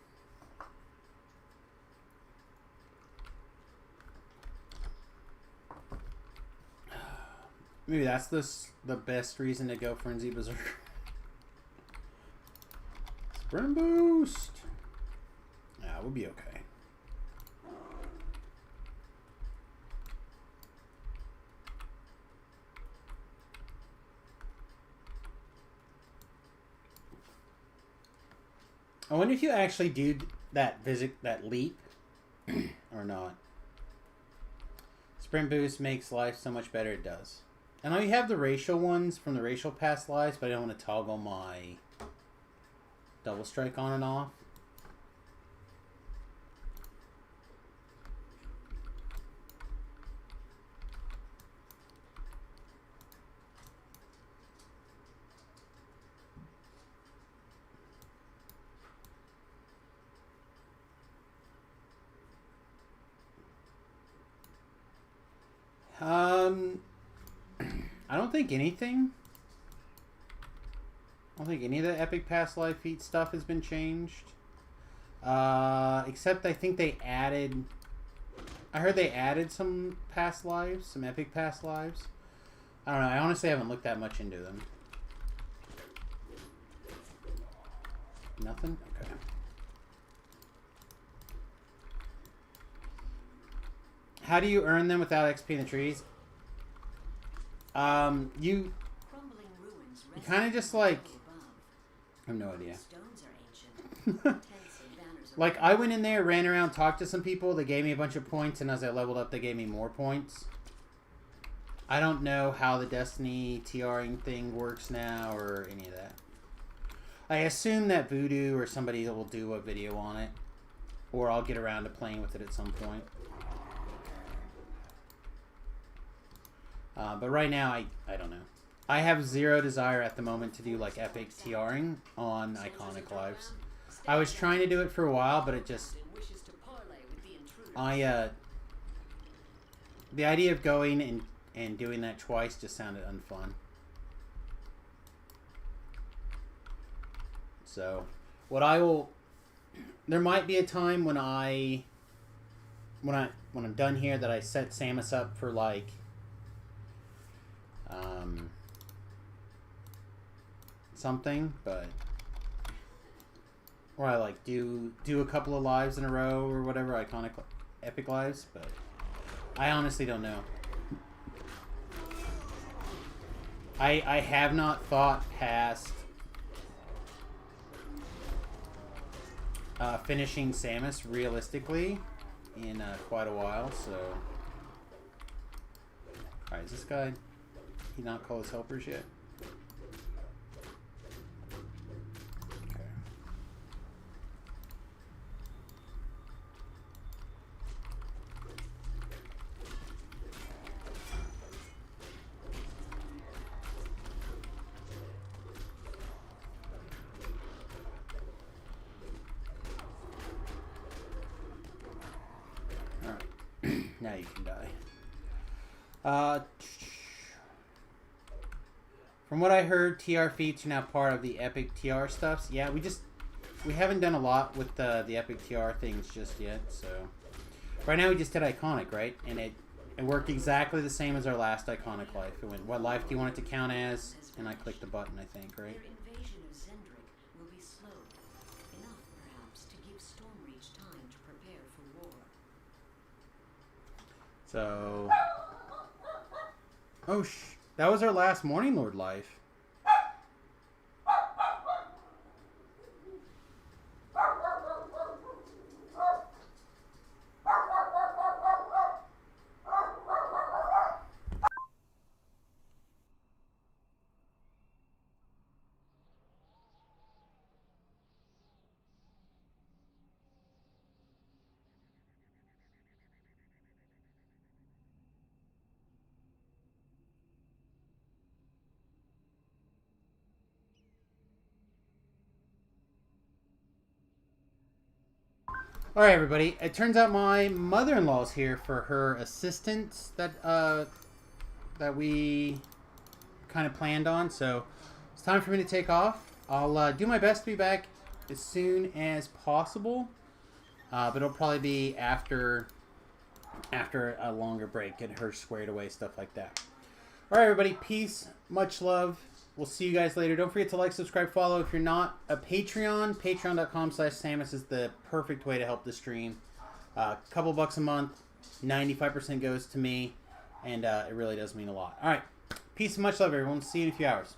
Maybe that's the best reason to go Frenzy Berserker. Sprint boost! Yeah, we'll be okay. I wonder if you actually do that leap or not. Sprint boost makes life so much better. It does. And I have the racial ones from the racial past lives, but I don't want to toggle my double strike on and off. I don't think anything. I don't think any of the Epic Past Life Feat stuff has been changed. Except I think they added... I heard they added some past lives, some Epic Past Lives. I don't know, I honestly haven't looked that much into them. Nothing? Okay. How do you earn them without XP in the trees? You kind of just like... I have no idea. Like, I went in there, ran around, talked to some people. They gave me a bunch of points, and as I leveled up, they gave me more points. I don't know how the Destiny TRing thing works now or any of that. I assume that Voodoo or somebody will do a video on it. Or I'll get around to playing with it at some point. But right now, I don't know. I have zero desire at the moment to do like epic TRing on Iconic Lives. I was trying to do it for a while, but it just... the idea of going and doing that twice just sounded unfun. So, what I will... There might be a time when I'm done here that I set Samus up for like... something, but... Or I like do a couple of lives in a row or whatever, iconic epic lives, but I honestly don't know. I have not thought past finishing Samus realistically in quite a while, so... Alright, is this guy... He not call his helpers yet? Now you can die. From what I heard, TR feats are now part of the Epic TR stuffs. Yeah, we haven't done a lot with the Epic TR things just yet, so... Right now we just did Iconic, right? And it worked exactly the same as our last Iconic life. It went, what life do you want it to count as? And I clicked the button, I think, right? Their invasion of Zendrick will be slow. Enough, perhaps, to give Stormreach time to prepare for war. So... Oh, that was our last Morning Lord life. Alright, everybody. It turns out my mother-in-law's here for her assistance that we kind of planned on. So it's time for me to take off. I'll do my best to be back as soon as possible. But it'll probably be after a longer break. Get her squared away, stuff like that. Alright, everybody. Peace. Much love. We'll see you guys later. Don't forget to like, subscribe, follow. If you're not a Patreon, patreon.com/Samus is the perfect way to help the stream. Couple bucks a month, 95% goes to me, and it really does mean a lot. All right, peace and much love, everyone. See you in a few hours.